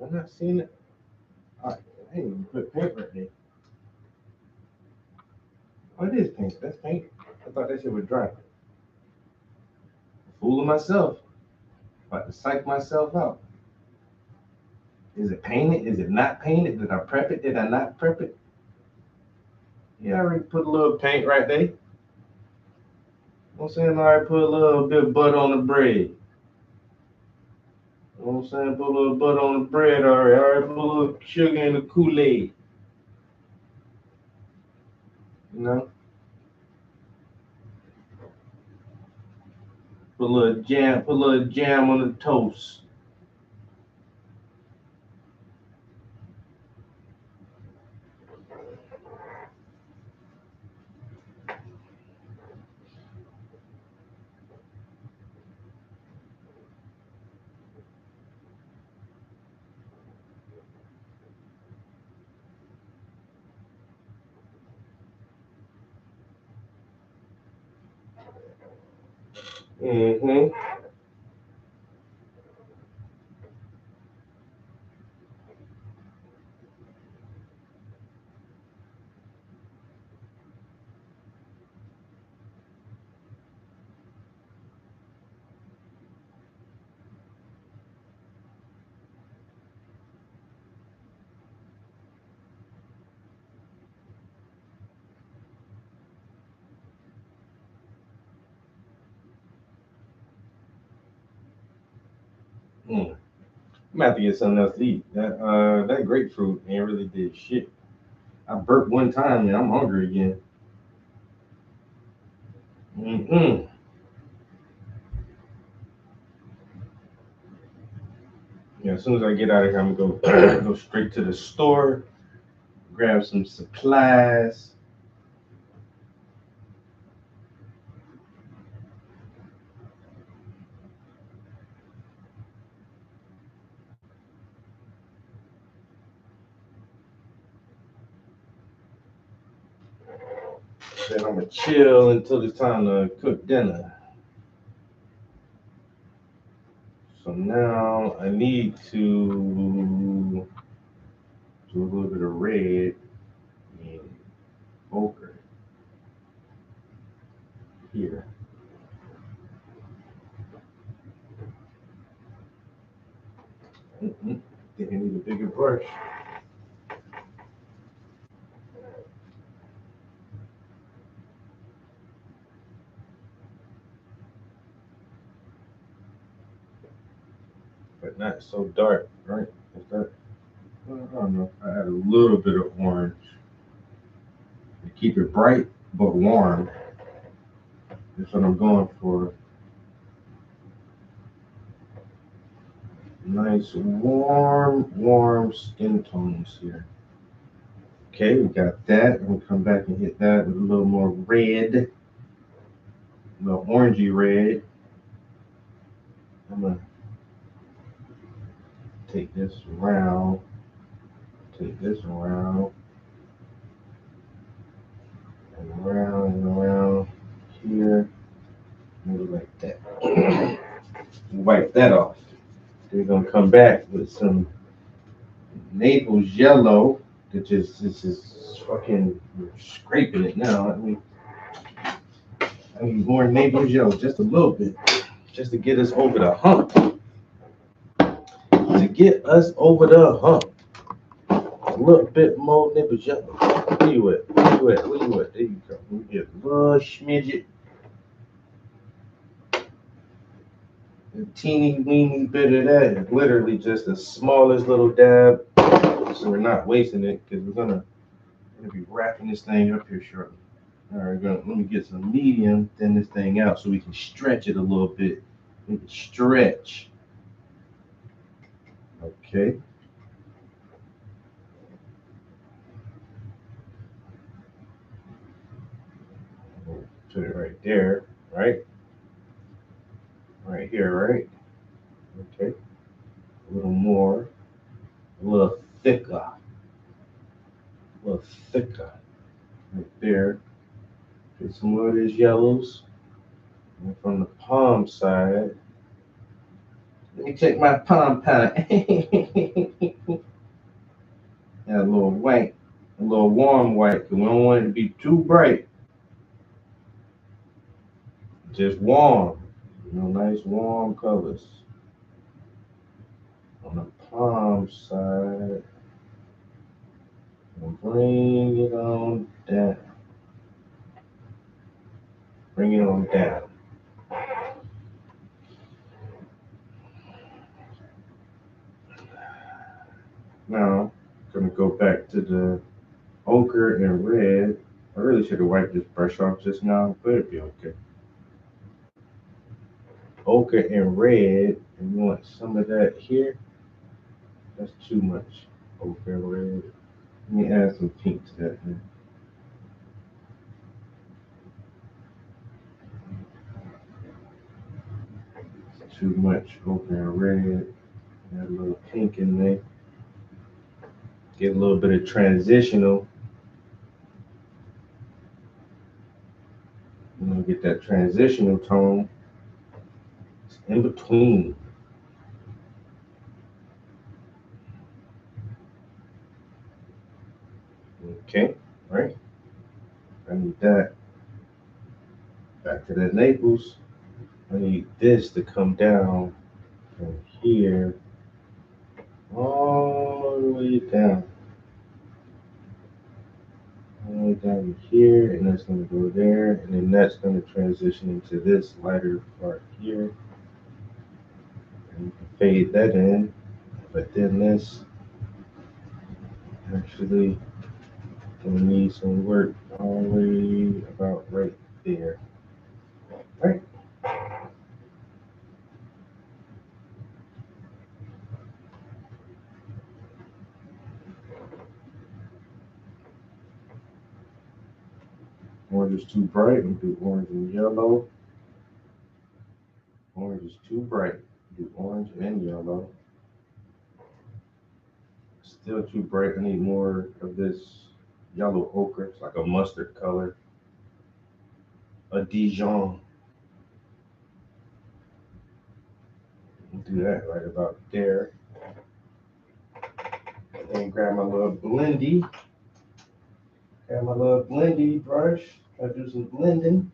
I'm not seeing it. I ain't even put paint right there. Oh, it is paint. That's paint. I thought that shit was dry. Fooling myself. About to psych myself out. Is it painted? Is it not painted? Did I prep it? Did I not prep it? Yeah, I already put a little paint right there. You know what I'm saying? I already put a little bit of butter on the bread. You know what I'm saying? Put a little butter on the bread already. I already put a little sugar in the Kool-Aid. You know? Put a little jam on the toast. Mm-hmm. Mm. I'm gonna have to get something else to eat. That grapefruit ain't really did shit. I burped one time and I'm hungry again. Mm-mm. Yeah, as soon as I get out of here, I'm gonna go go straight to the store, grab some supplies. Then I'm gonna chill until it's time to cook dinner. So now I need to do a little bit of red and ochre here. Mm-hmm. Think I need a bigger brush. But not so dark, right? Is that, I don't know. I add a little bit of orange to keep it bright but warm. That's what I'm going for. Nice warm skin tones here. Okay, we got that. I'm gonna come back and hit that with a little more red, a little orangey red. I'm gonna take this around, and around here, maybe like that. Wipe that off. Then we're gonna come back with some Naples yellow. That just this is fucking scraping it now. I need more Naples yellow, just a little bit, just to get us over the hump. To get us over the hump. A little bit more Naples yellow. Where you at? Where you at? There you go. We get a little smidget. A teeny weeny bit of that is literally just the smallest little dab. So we're not wasting it because we're gonna be wrapping this thing up here shortly. All right, let me get some medium, thin this thing out so we can stretch it a little bit. We can stretch. Okay. Put it right there, right? Right here, right? Okay. A little more, a little thicker. Right there. Get some more of these yellows. And from the palm side, Let me check my palm powder. Yeah, a little white, a little warm white, because we don't want it to be too bright. Just warm, nice warm colors. On the palm side, and bring it on down. Bring it on down. Now, I'm gonna go back to the ochre and red. I really should have wiped this brush off just now, but it'd be okay. Ochre and red, and you want some of that here. That's too much ochre and red. Let me add some pink to that now. It's too much ochre and red. Add a little pink in there. Get a little bit of transitional. Get that transitional tone. It's in between. Okay, right. I need that. Back to that Naples. I need this to come down from here all the way down. All the way down here, and that's going to go there, and then that's going to transition into this lighter part here. And you can fade that in, but then this actually gonna need some work all the way about right there. Right. Orange is too bright, we do orange and yellow. Orange is too bright, do orange and yellow. Still too bright, I need more of this yellow ochre. It's like a mustard color. A Dijon. We'll do that right about there. And grab my little blendy. Grab my little blendy brush. Try to do some blending.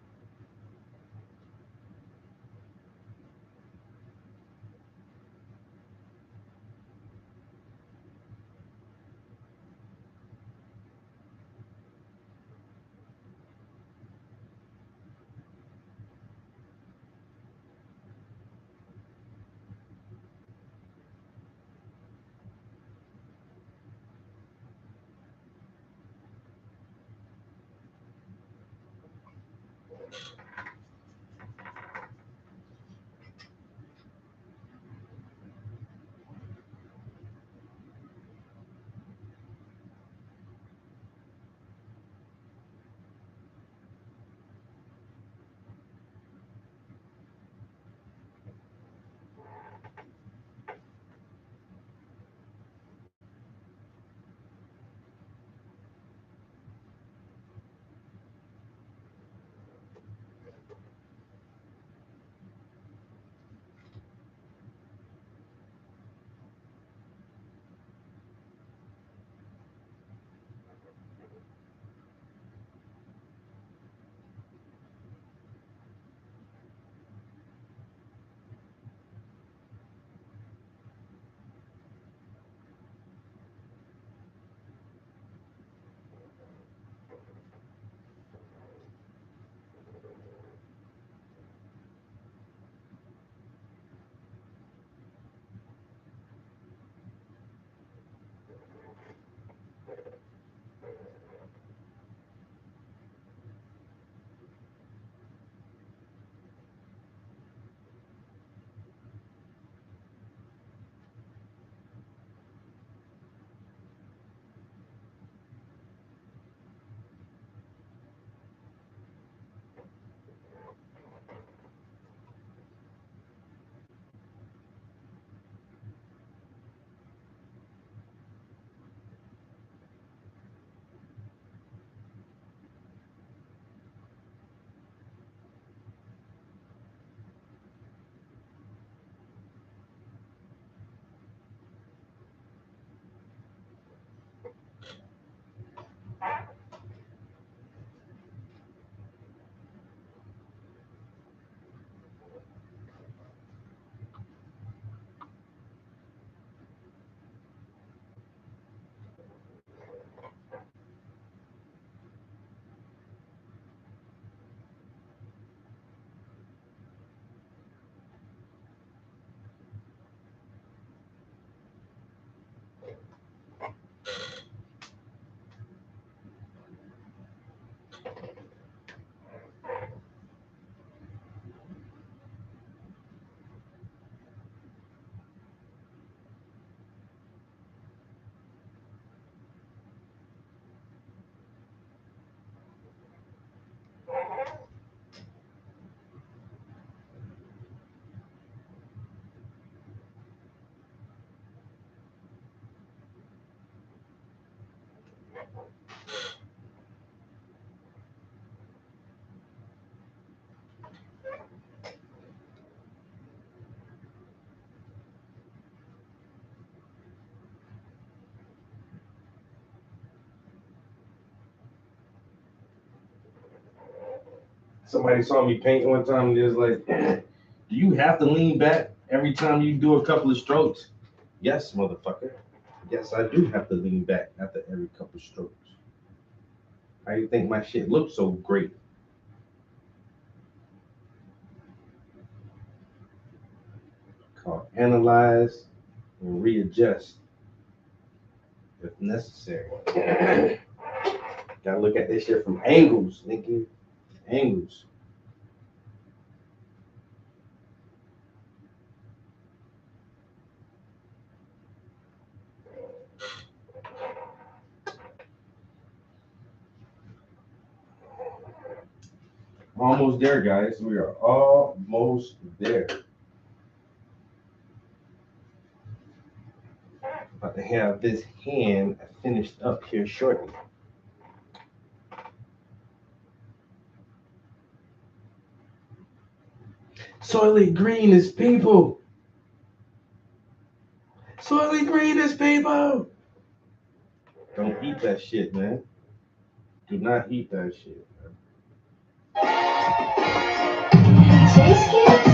Somebody saw me paint one time and they was like, do you have to lean back every time you do a couple of strokes? Yes, motherfucker. Yes, I do have to lean back after every couple of strokes. How do you think my shit looks so great? Called analyze and readjust if necessary. Gotta look at this shit from angles, nigga. Angles. Almost there, guys. We are almost there. About to have this hand finished up here shortly. Soylent Green is people. Soylent Green is people. Don't eat that shit, man. Do not eat that shit, man. Taste kids?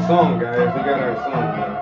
a song, guys. We got our song, man.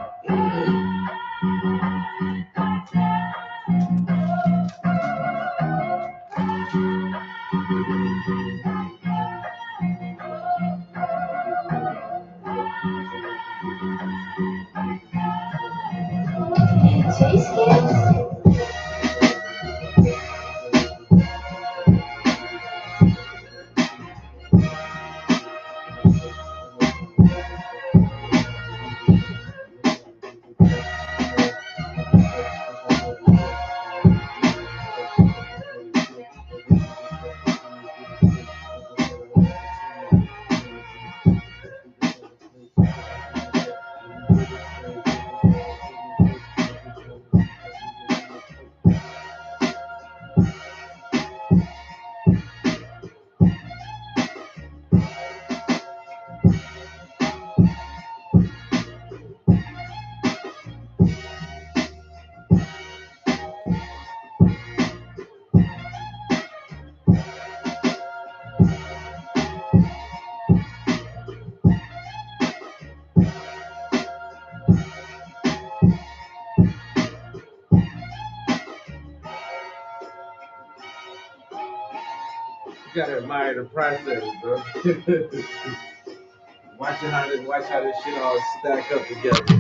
You gotta admire the process, bro. watch how this shit all stack up together.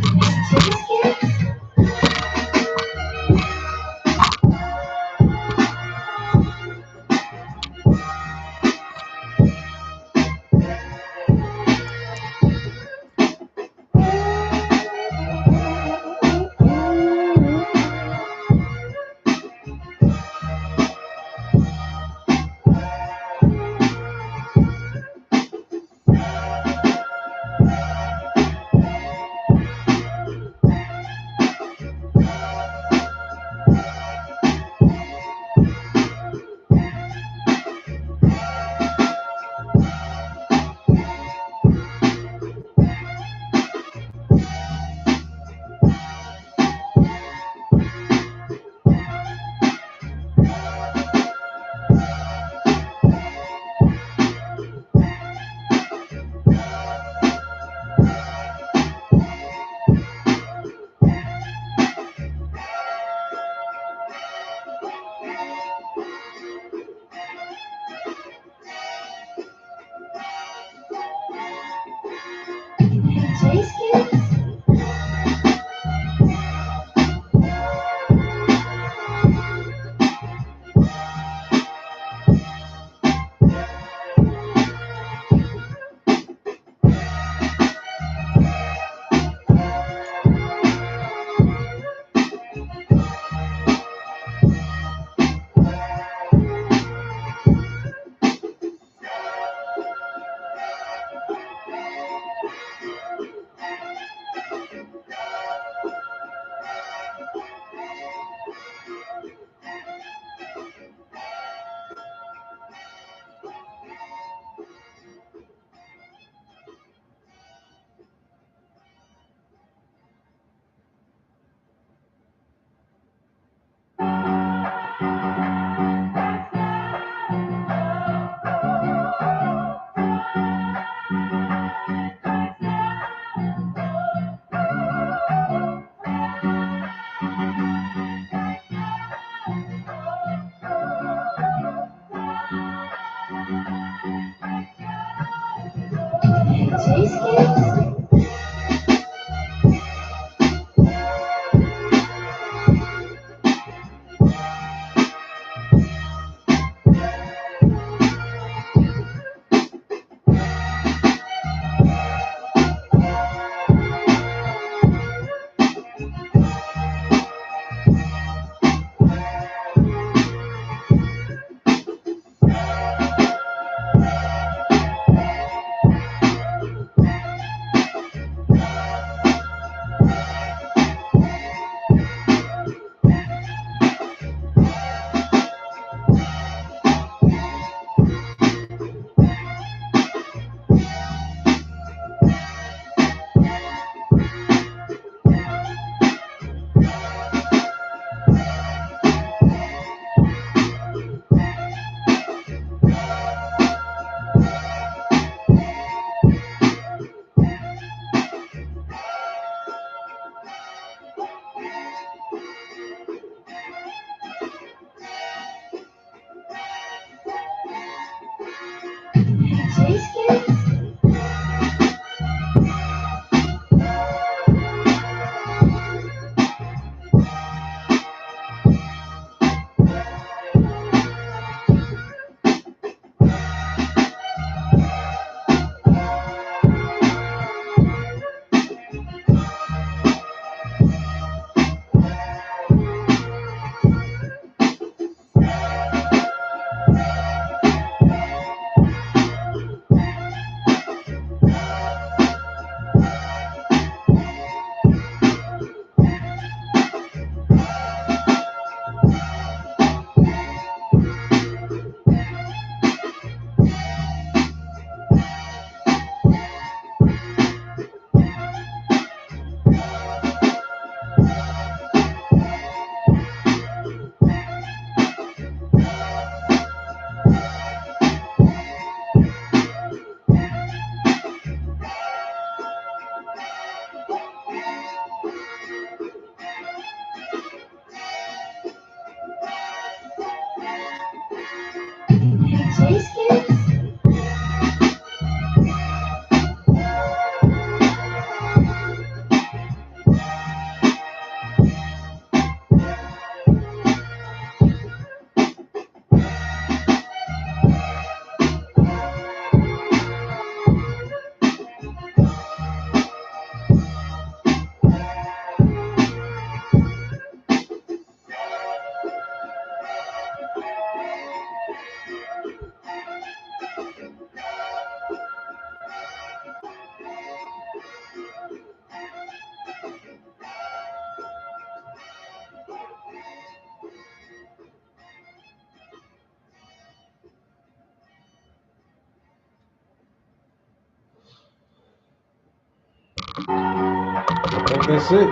That's it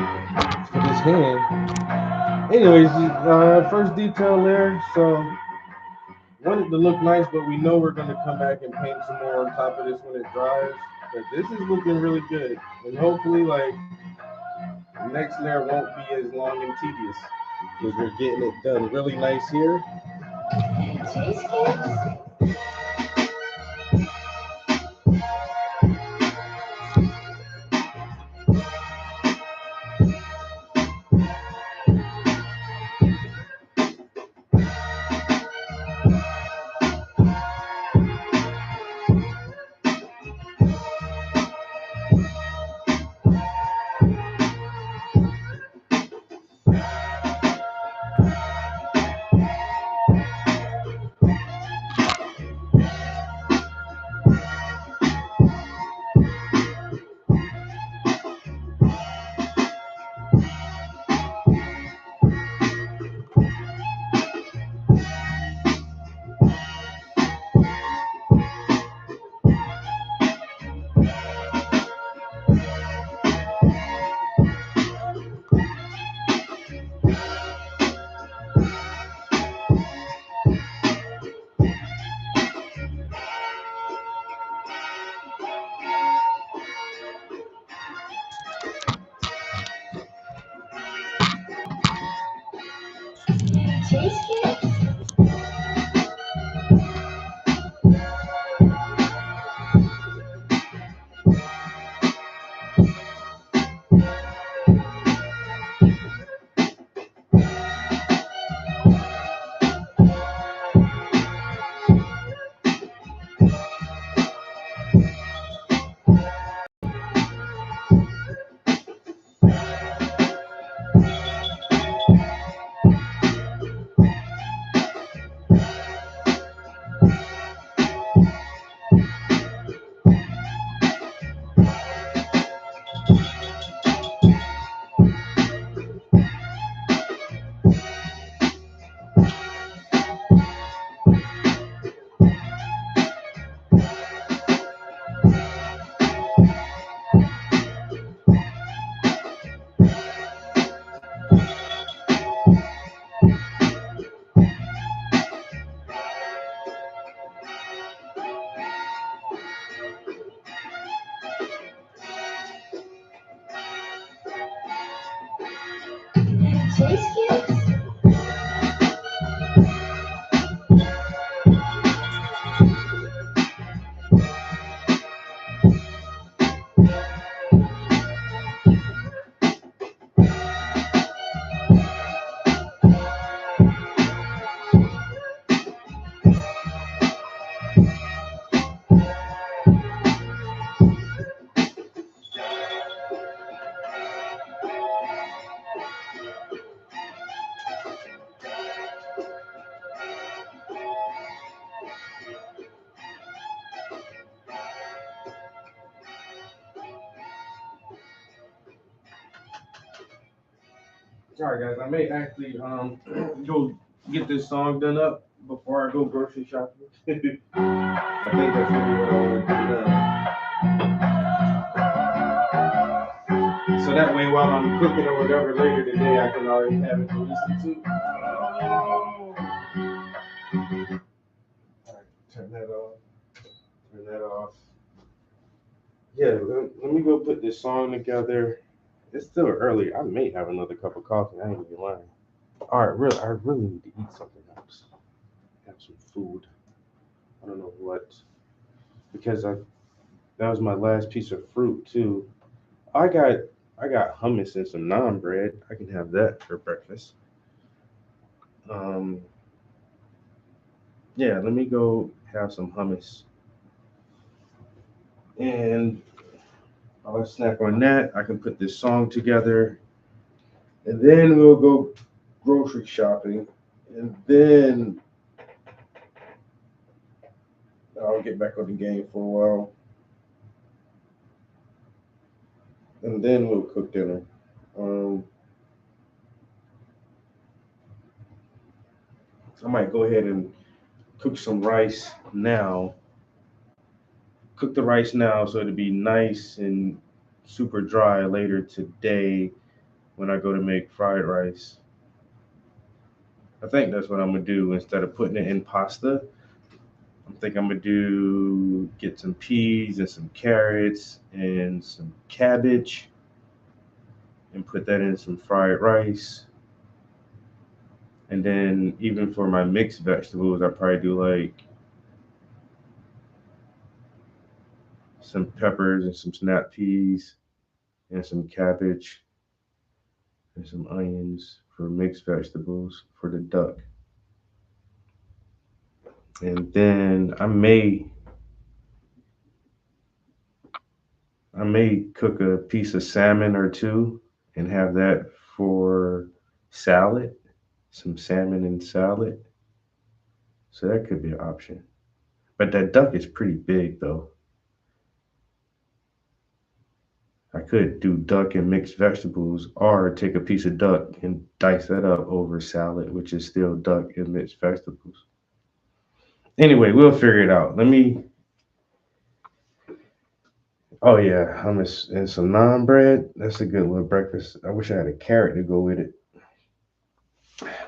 for this hand. Anyways, first detail there. So want it to look nice, but we know we're gonna come back and paint some more on top of this when it dries. But this is looking really good, and hopefully, like the next layer won't be as long and tedious because we're getting it done really nice here. All right, guys, I may actually go get this song done up before I go grocery shopping. I think that's really what I want to do now. So that way, while I'm cooking or whatever later today, I can already have it to listen to. All right, turn that off. Turn that off. Yeah, let me go put this song together. It's still early. I may have another cup of coffee. I ain't gonna be lying. All right, I really need to eat something else. Have some food. I don't know what, because that was my last piece of fruit too. I got hummus and some naan bread. I can have that for breakfast. Yeah, let me go have some hummus. And I'll snack on that. I can put this song together. And then we'll go grocery shopping. And then I'll get back on the game for a while. And then we'll cook dinner. I might go ahead and cook some rice now. Cook the rice now so it'll be nice and super dry later today when I go to make fried rice. I think that's what I'm gonna do instead of putting it in pasta. I think I'm gonna get some peas and some carrots and some cabbage and put that in some fried rice. And then even for my mixed vegetables, I probably do like some peppers and some snap peas and some cabbage and some onions for mixed vegetables for the duck. And then I may cook a piece of salmon or two and have that for salad, some salmon and salad. So that could be an option. But that duck is pretty big though. I could do duck and mixed vegetables or take a piece of duck and dice that up over salad, which is still duck and mixed vegetables. Anyway, we'll figure it out. Oh yeah, hummus and some naan bread. That's a good little breakfast. I wish I had a carrot to go with it.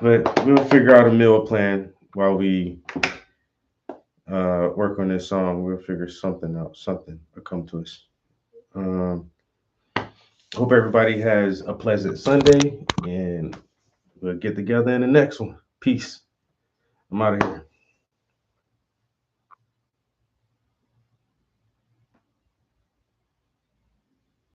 But we'll figure out a meal plan while we work on this song. We'll figure something out. Something will come to us. Hope everybody has a pleasant Sunday, and we'll get together in the next one. Peace. I'm out of here.